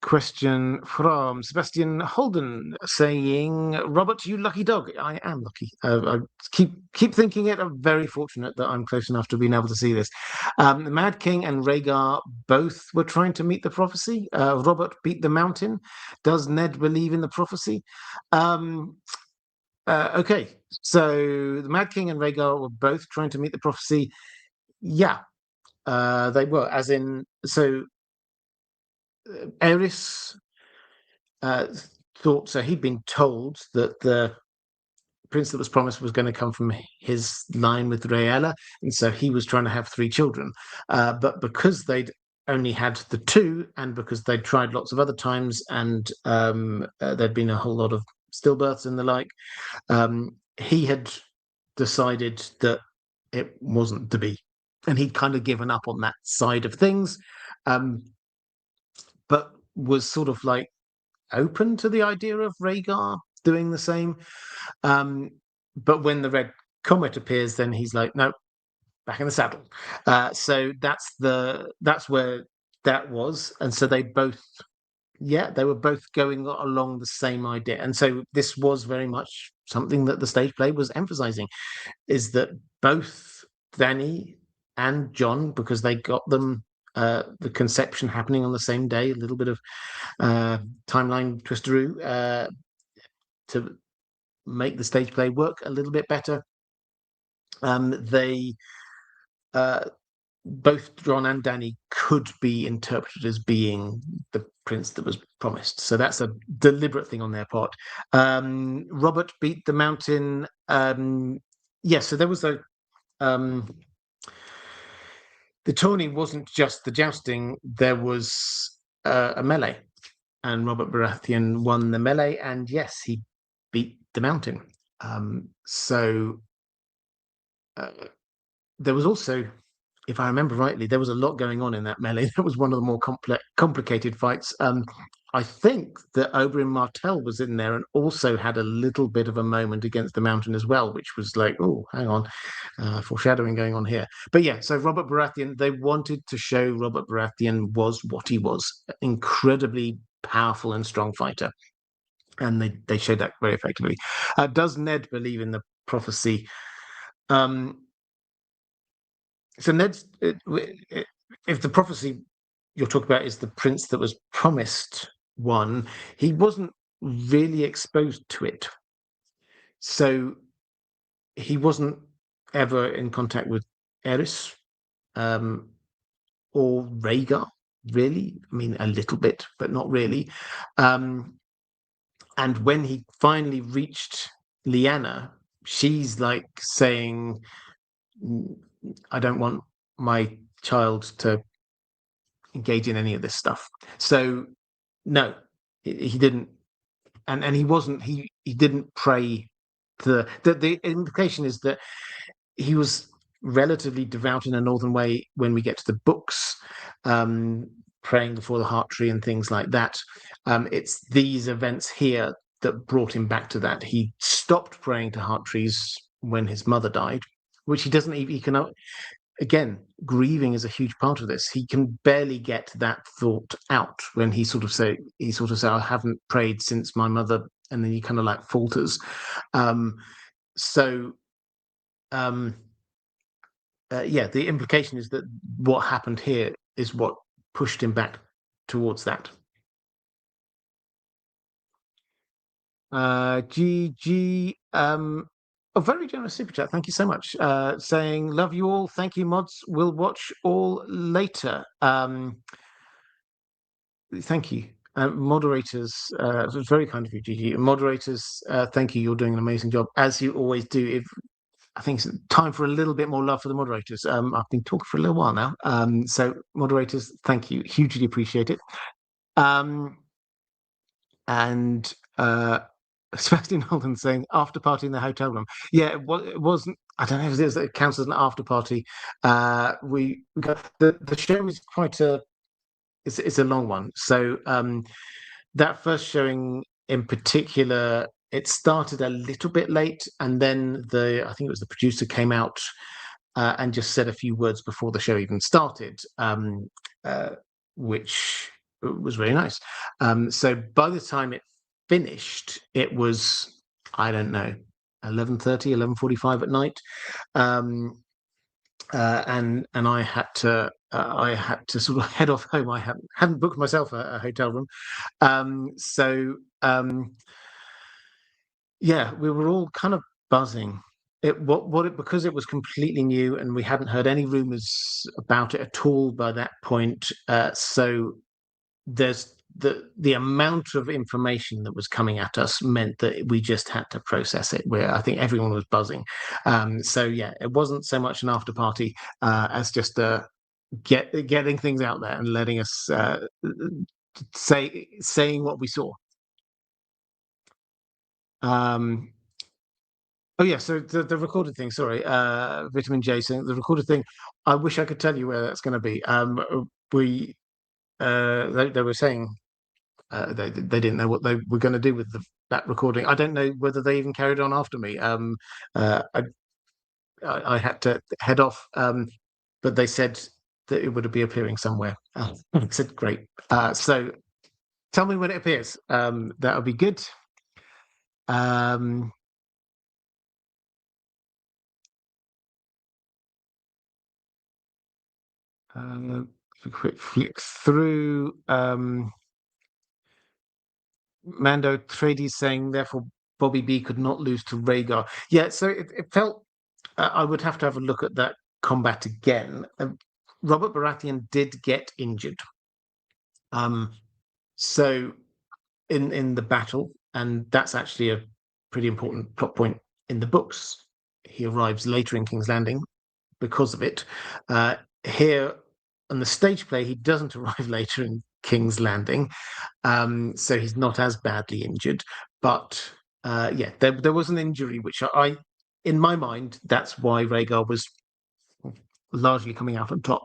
Question from Sebastian Holden saying, "Robert, you lucky dog." I am lucky. I keep thinking it. I'm very fortunate that I'm close enough to being able to see this. The Mad King and Rhaegar both were trying to meet the prophecy. Robert beat the mountain. Does Ned believe in the prophecy? Okay. So the Mad King and Rhaegar were both trying to meet the prophecy. Yeah, they were. As in, so. Aerys thought so. He'd been told that the prince that was promised was going to come from his line with Rhaella, and so he was trying to have three children. But because they'd only had the two, and because they'd tried lots of other times, and there'd been a whole lot of stillbirths and the like, he had decided that it wasn't to be, and he'd kind of given up on that side of things, but was sort of like open to the idea of Rhaegar doing the same. But when the Red Comet appears, then he's like, no, back in the saddle. So that's where that was, and so they were both going along the same idea, and so this was very much something that the stage play was emphasizing, is that both Dany and Jon, because they got them the conception happening on the same day, a little bit of timeline twisteroo to make the stage play work a little bit better. They both Jon and Dany could be interpreted as being the prince that was promised. So that's a deliberate thing on their part. Robert beat the mountain. So there was the tourney wasn't just the jousting, there was a melee. And Robert Baratheon won the melee, and yes, he beat the mountain. There was also, if I remember rightly, there was a lot going on in that melee. That was one of the more complicated fights. I think that Oberyn Martell was in there and also had a little bit of a moment against the mountain as well, which was like, oh, hang on, foreshadowing going on here. But yeah, so Robert Baratheon, they wanted to show Robert Baratheon was what he was, incredibly powerful and strong fighter. And they showed that very effectively. Does Ned believe in the prophecy? So Ned's, if the prophecy you're talking about is the prince that was promised one, he wasn't really exposed to it. So he wasn't ever in contact with Eris or Rhaegar, really. I mean, a little bit, but not really. And when he finally reached Lyanna, she's like saying, I don't want my child to engage in any of this stuff. So no, he didn't, and he didn't pray to the implication is that he was relatively devout in a northern way when we get to the books, praying before the heart tree and things like that. It's these events here that brought him back to that. He stopped praying to heart trees when his mother died, which he doesn't even, he can, again, grieving is a huge part of this. He can barely get that thought out when he sort of say, I haven't prayed since my mother, and then he kind of like falters. The implication is that what happened here is what pushed him back towards that. GG, a very generous super chat. Thank you so much. Saying, love you all. Thank you, mods. We'll watch all later. Thank you. Moderators, it was very kind of you, GG. Moderators, thank you. You're doing an amazing job, as you always do. I think it's time for a little bit more love for the moderators. I've been talking for a little while now. So moderators, thank you. Hugely appreciate it. Sebastian Holden saying after party in the hotel room. Yeah, it wasn't. I don't know if it counts as an after party. We got the show is quite it's a long one. So that first showing in particular, it started a little bit late, and then I think it was the producer came out and just said a few words before the show even started, which was really nice. So by the time it finished, it was, I don't know, 11:30, 11:45 at night, and I had to sort of head off home. I hadn't booked myself a hotel room, we were all kind of buzzing. Because it was completely new and we hadn't heard any rumors about it at all by that point. So there's the amount of information that was coming at us meant that we just had to process it, where I think everyone was buzzing. It wasn't so much an after party as just getting things out there and letting us saying what we saw. Oh yeah, so the recorded thing. Sorry, Vitamin J saying the recorded thing. I wish I could tell you where that's going to be. We they were saying they didn't know what they were going to do with that recording. I don't know whether they even carried on after me. I had to head off, but they said that it would be appearing somewhere. I said great. So tell me when it appears. That would be good. Quick flick through. Mando Trades saying, therefore, Bobby B could not lose to Rhaegar. Yeah, so it felt I would have to have a look at that combat again. Robert Baratheon did get injured. So in the battle, and that's actually a pretty important plot point in the books. He arrives later in King's Landing because of it. Here on the stage play, he doesn't arrive later in King's Landing, so he's not as badly injured. But yeah, there was an injury, which in my mind, that's why Rhaegar was largely coming out on top.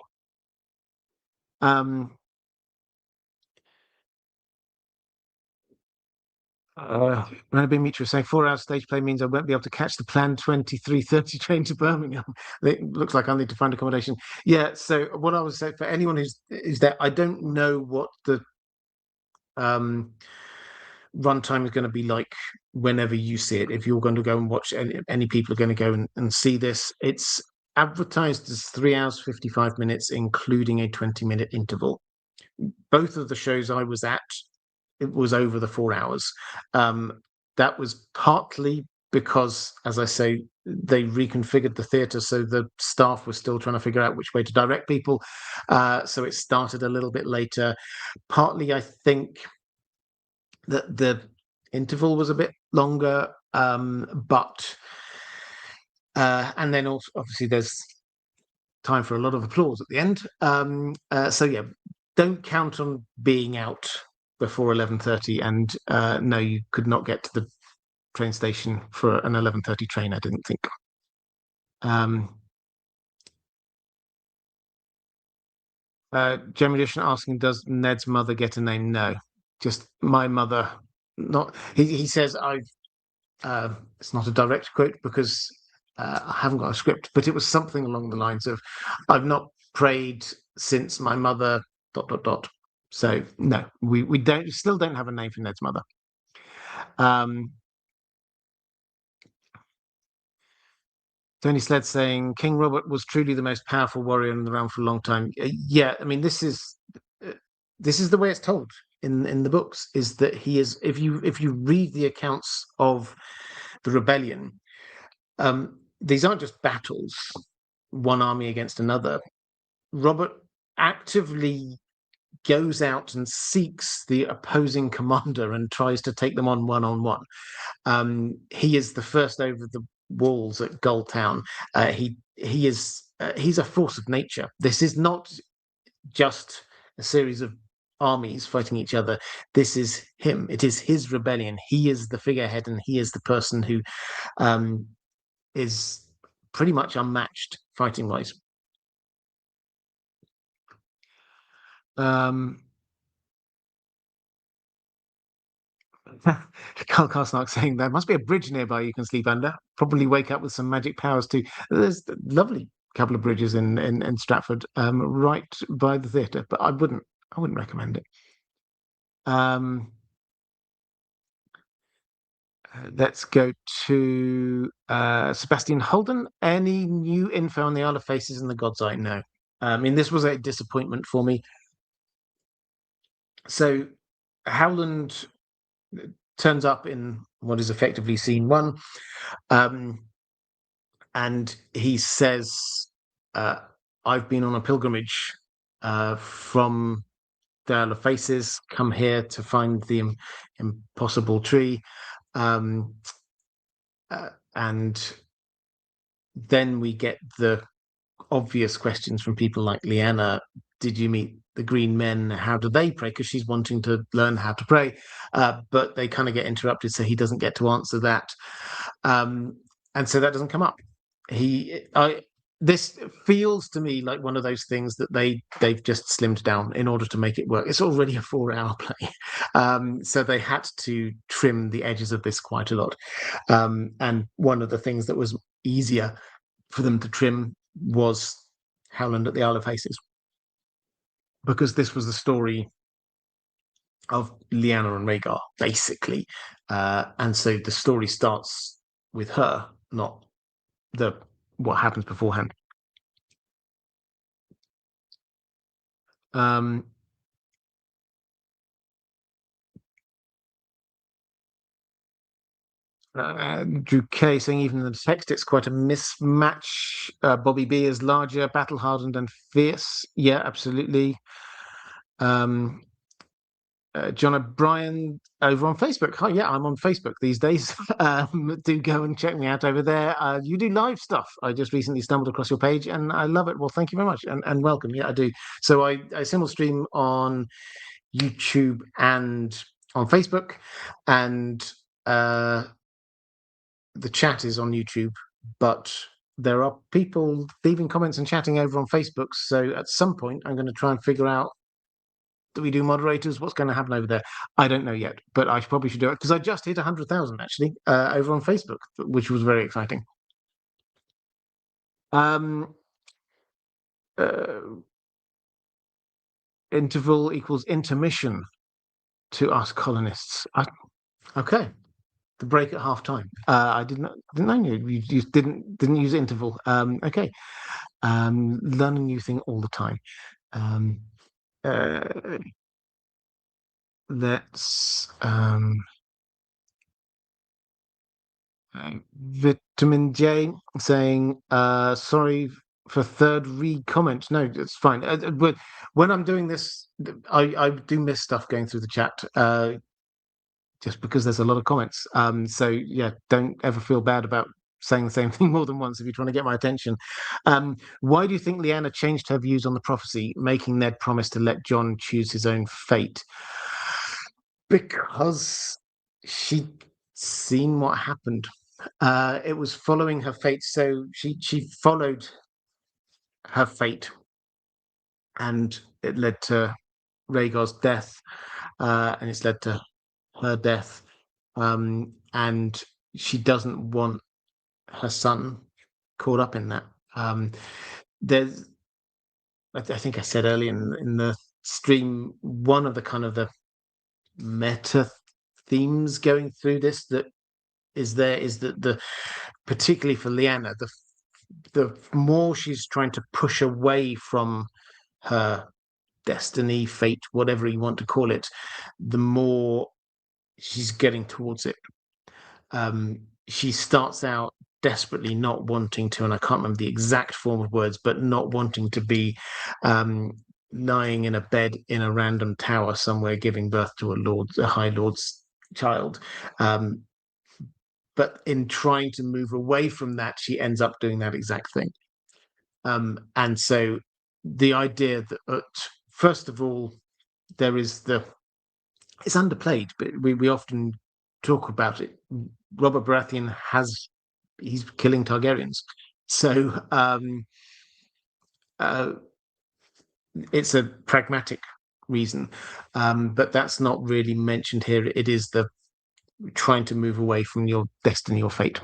Rabbi Mitra saying 4 hours stage play means I won't be able to catch the planned 23:30 train to Birmingham. It looks like I'll need to find accommodation. Yeah, so what I was saying for anyone who's there, I don't know what the runtime is going to be like whenever you see it. If you're going to go and watch, any people are going to go and see this. It's advertised as 3 hours 55 minutes, including a 20-minute interval. Both of the shows I was at, it was over the 4 hours. That was partly because, as I say, they reconfigured the theatre, so the staff was still trying to figure out which way to direct people. So it started a little bit later. Partly, I think that the interval was a bit longer, but and then also obviously there's time for a lot of applause at the end. So yeah, don't count on being out before 11:30, and no, you could not get to the train station for an 11:30 train, I didn't think. Gemma Edition asking, does Ned's mother get a name? No, just my mother. Not he says it's not a direct quote because I haven't got a script, but it was something along the lines of, I've not prayed since my mother ... So no, we still don't have a name for Ned's mother. Tony Sled saying King Robert was truly the most powerful warrior in the realm for a long time. Yeah, I mean this is the way it's told in the books, is that he is, if you read the accounts of the rebellion, these aren't just battles, one army against another. Robert actively goes out and seeks the opposing commander and tries to take them on one-on-one. He is the first over the walls at Gulltown. He's a force of nature. This is not just a series of armies fighting each other. This is him. It is his rebellion. He is the figurehead, and he is the person who is pretty much unmatched fighting wise. Carl Karsnark saying there must be a bridge nearby you can sleep under. Probably wake up with some magic powers too. There's a lovely couple of bridges in Stratford, right by the theatre, but I wouldn't recommend it. Let's go to Sebastian Holden. Any new info on the Isle of Faces and the God's Eye? No. I mean, this was a disappointment for me. So Howland turns up in what is effectively scene 1, and he says, I've been on a pilgrimage from the Isle of Faces, come here to find the impossible tree. And then we get the obvious questions from people like Leanna. Did you meet the Green Men? How do they pray? Because she's wanting to learn how to pray, but they kind of get interrupted, so he doesn't get to answer that, and so that doesn't come up. This feels to me like one of those things that they've just slimmed down in order to make it work. It's already a 4-hour play, so they had to trim the edges of this quite a lot. And one of the things that was easier for them to trim was Howland at the Isle of Faces, because this was the story of Lyanna and Rhaegar, basically. And so the story starts with her, not what happens beforehand. Drew K saying even in the text it's quite a mismatch. Bobby B is larger, battle hardened, and fierce. Yeah, absolutely. John O'Brien over on Facebook. Hi, yeah, I'm on Facebook these days. Do go and check me out over there. You do live stuff. I just recently stumbled across your page and I love it. Well, thank you very much and welcome. Yeah, I do. So I simul stream on YouTube and on Facebook, and the chat is on YouTube, but there are people leaving comments and chatting over on Facebook. So at some point, I'm going to try and figure out, do we do moderators? What's going to happen over there? I don't know yet, but I probably should do it because I just hit 100,000 actually over on Facebook, which was very exciting. Interval equals intermission to us colonists. Okay, the break at half time. I didn't know you didn't use interval. Okay, learn a new thing all the time. Let's Vitamin J saying sorry for third read comment. No, it's fine. But when I'm doing this, I do miss stuff going through the chat, just because there's a lot of comments. So yeah, don't ever feel bad about saying the same thing more than once if you're trying to get my attention. Why do you think Lyanna changed her views on the prophecy, making Ned promise to let Jon choose his own fate? Because she'd seen what happened. It was following her fate. So she followed her fate, and it led to Rhaegar's death, and it's led to her death. And she doesn't want her son caught up in that. There's, I think I said earlier in the stream, one of the kind of the meta themes going through this that is that the particularly for Lyanna, the more she's trying to push away from her destiny, fate, whatever you want to call it, the more she's getting towards it. She starts out desperately not wanting to, and I can't remember the exact form of words, but not wanting to be lying in a bed in a random tower somewhere giving birth to a high lord's child. But in trying to move away from that, she ends up doing that exact thing. And so the idea that, first of all, there is it's underplayed, but we often talk about it. Robert Baratheon he's killing Targaryens. So it's a pragmatic reason, but that's not really mentioned here. It is the trying to move away from your destiny or fate.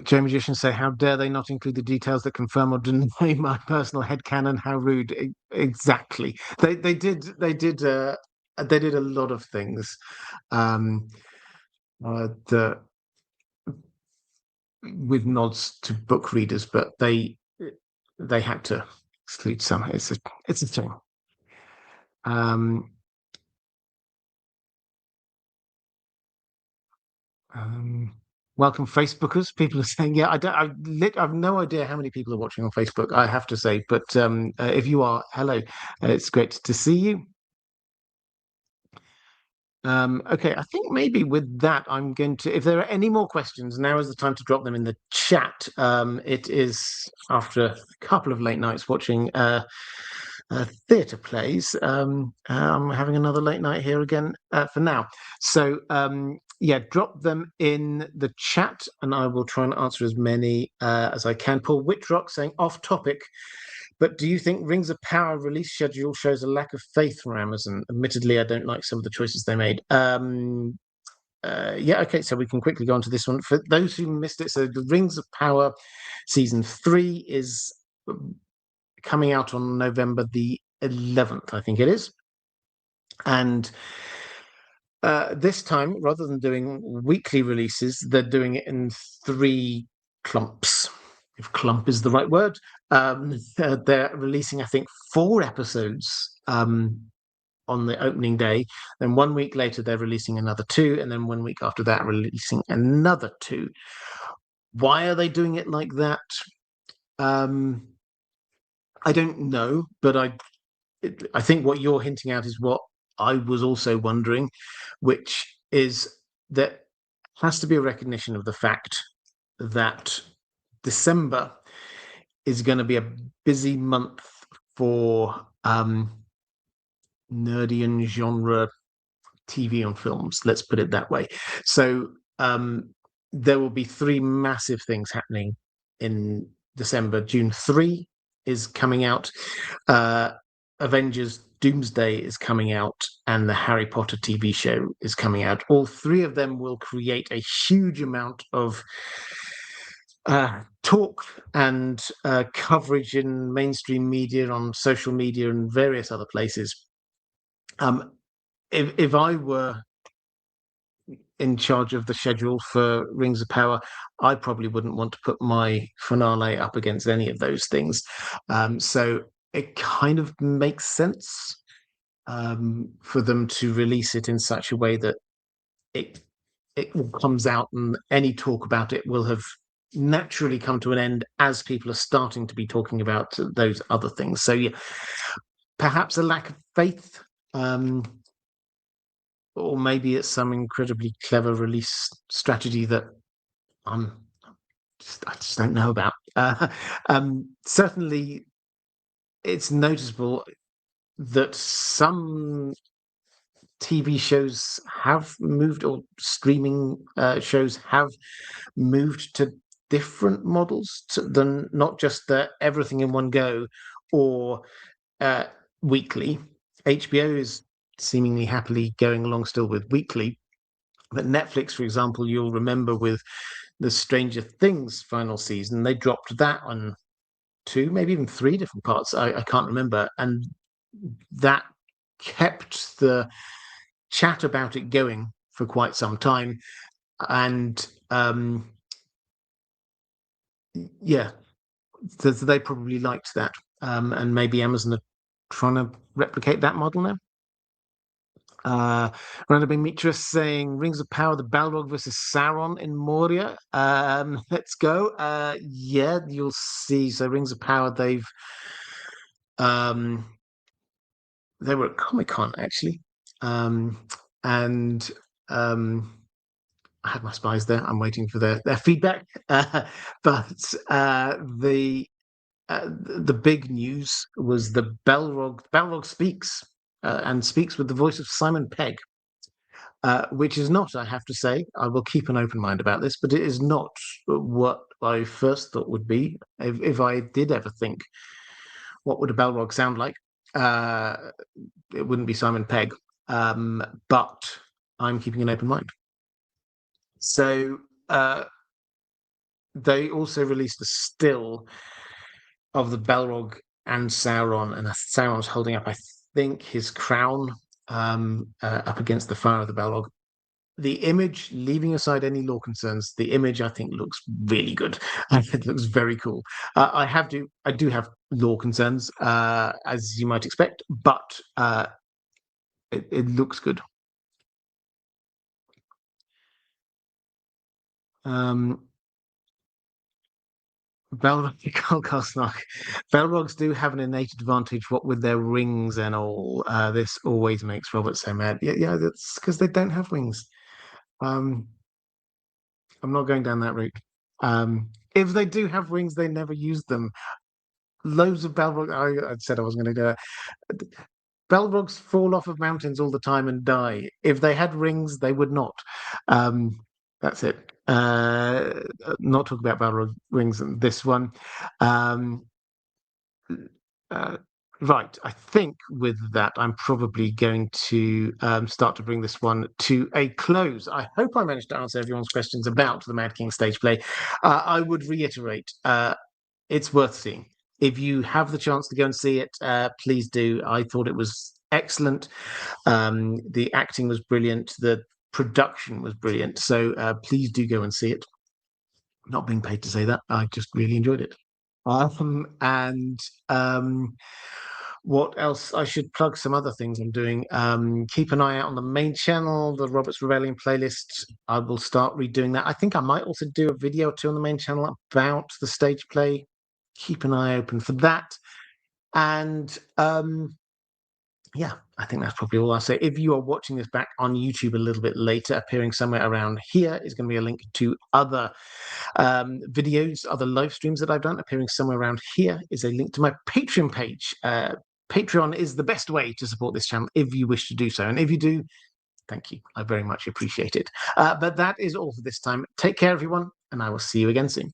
Joe Magician say, how dare they not include the details that confirm or deny my personal headcanon? How rude. Exactly. They did a lot of things with nods to book readers, but they had to exclude some. It's a thing. Welcome, Facebookers. People are saying, yeah, I've no idea how many people are watching on Facebook, I have to say, but if you are, hello, it's great to see you. Okay, I think maybe with that, I'm going to, if there are any more questions, now is the time to drop them in the chat. It is after a couple of late nights watching theatre plays. I'm having another late night here again for now. So, yeah, drop them in the chat and I will try and answer as many as I can. Paul Whitrock saying off topic. But do you think Rings of Power release schedule shows a lack of faith from Amazon? Admittedly, I don't like some of the choices they made. Yeah, okay, so we can quickly go on to this one. For those who missed it, so the Rings of Power season 3 is coming out on November the 11th, I think it is. And this time, rather than doing weekly releases, they're doing it in 3 clumps, if clump is the right word. They're releasing, I think, 4 episodes on the opening day. Then 1 week later, they're releasing another 2, and then 1 week after that, releasing another 2. Why are they doing it like that? I don't know, but I think what you're hinting at is what I was also wondering, which is that has to be a recognition of the fact that December is going to be a busy month for nerdy and genre TV and films. Let's put it that way. So there will be 3 massive things happening in December. June 3 is coming out. Avengers Doomsday is coming out, and the Harry Potter TV show is coming out. All 3 of them will create a huge amount of talk and coverage in mainstream media, on social media, and various other places. If I were in charge of the schedule for Rings of Power, I probably wouldn't want to put my finale up against any of those things. So it kind of makes sense for them to release it in such a way that it all comes out and any talk about it will have naturally come to an end as people are starting to be talking about those other things. So yeah, perhaps a lack of faith, or maybe it's some incredibly clever release strategy that I just don't know about. Certainly, it's noticeable that some TV shows have moved, or streaming shows have moved to different models than not just the everything in one go or weekly. HBO is seemingly happily going along still with weekly, but Netflix, for example, you'll remember with the Stranger Things final season, they dropped that on 2, maybe even 3 different parts. I can't remember, and that kept the chat about it going for quite some time. And yeah, so they probably liked that, and maybe Amazon are trying to replicate that model now. Rabbi Mitras saying Rings of Power, the Balrog versus Sauron in Moria. Let's go. Yeah, you'll see. So Rings of Power, they were at Comic-Con actually. And I had my spies there. I'm waiting for their feedback. But the big news was the Balrog. Balrog speaks and speaks with the voice of Simon Pegg, which is not, I have to say, I will keep an open mind about this, but it is not what I first thought would be. If I did ever think, what would a Balrog sound like? It wouldn't be Simon Pegg, but I'm keeping an open mind. So they also released a still of the Balrog and Sauron, and Sauron's holding up, I think, his crown up against the fire of the Balrog. The image, leaving aside any lore concerns, the image I think looks really good. It looks very cool. I do have lore concerns, as you might expect, but it looks good. Balrog, Balrogs do have an innate advantage, what with their rings and all. This always makes Robert so mad. Yeah, that's because they don't have wings. Um, I'm not going down that route. If they do have wings, they never use them. Loads of Balrog. I said I wasn't going to go there. Balrogs fall off of mountains all the time and die. If they had rings, they would not. Um, that's it. Not talk about Balrog rings in this one. Um, uh, right. I think with that, I'm probably going to start to bring this one to a close. I hope I managed to answer everyone's questions about the Mad King stage play. I would reiterate, it's worth seeing. If you have the chance to go and see it, please do. I thought it was excellent. The acting was brilliant. The production was brilliant. So please do go and see it. Not being paid to say that. I just really enjoyed it. And what else? I should plug some other things I'm doing. Keep an eye out on the main channel, the Robert's Rebellion playlist. I will start redoing that. I think I might also do a video or two on the main channel about the stage play. Keep an eye open for that. And yeah, I think that's probably all I'll say. If you are watching this back on YouTube a little bit later, appearing somewhere around here is going to be a link to other videos, other live streams that I've done. Appearing somewhere around here is a link to my Patreon page. Patreon is the best way to support this channel if you wish to do so. And if you do, thank you. I very much appreciate it. But that is all for this time. Take care, everyone, and I will see you again soon.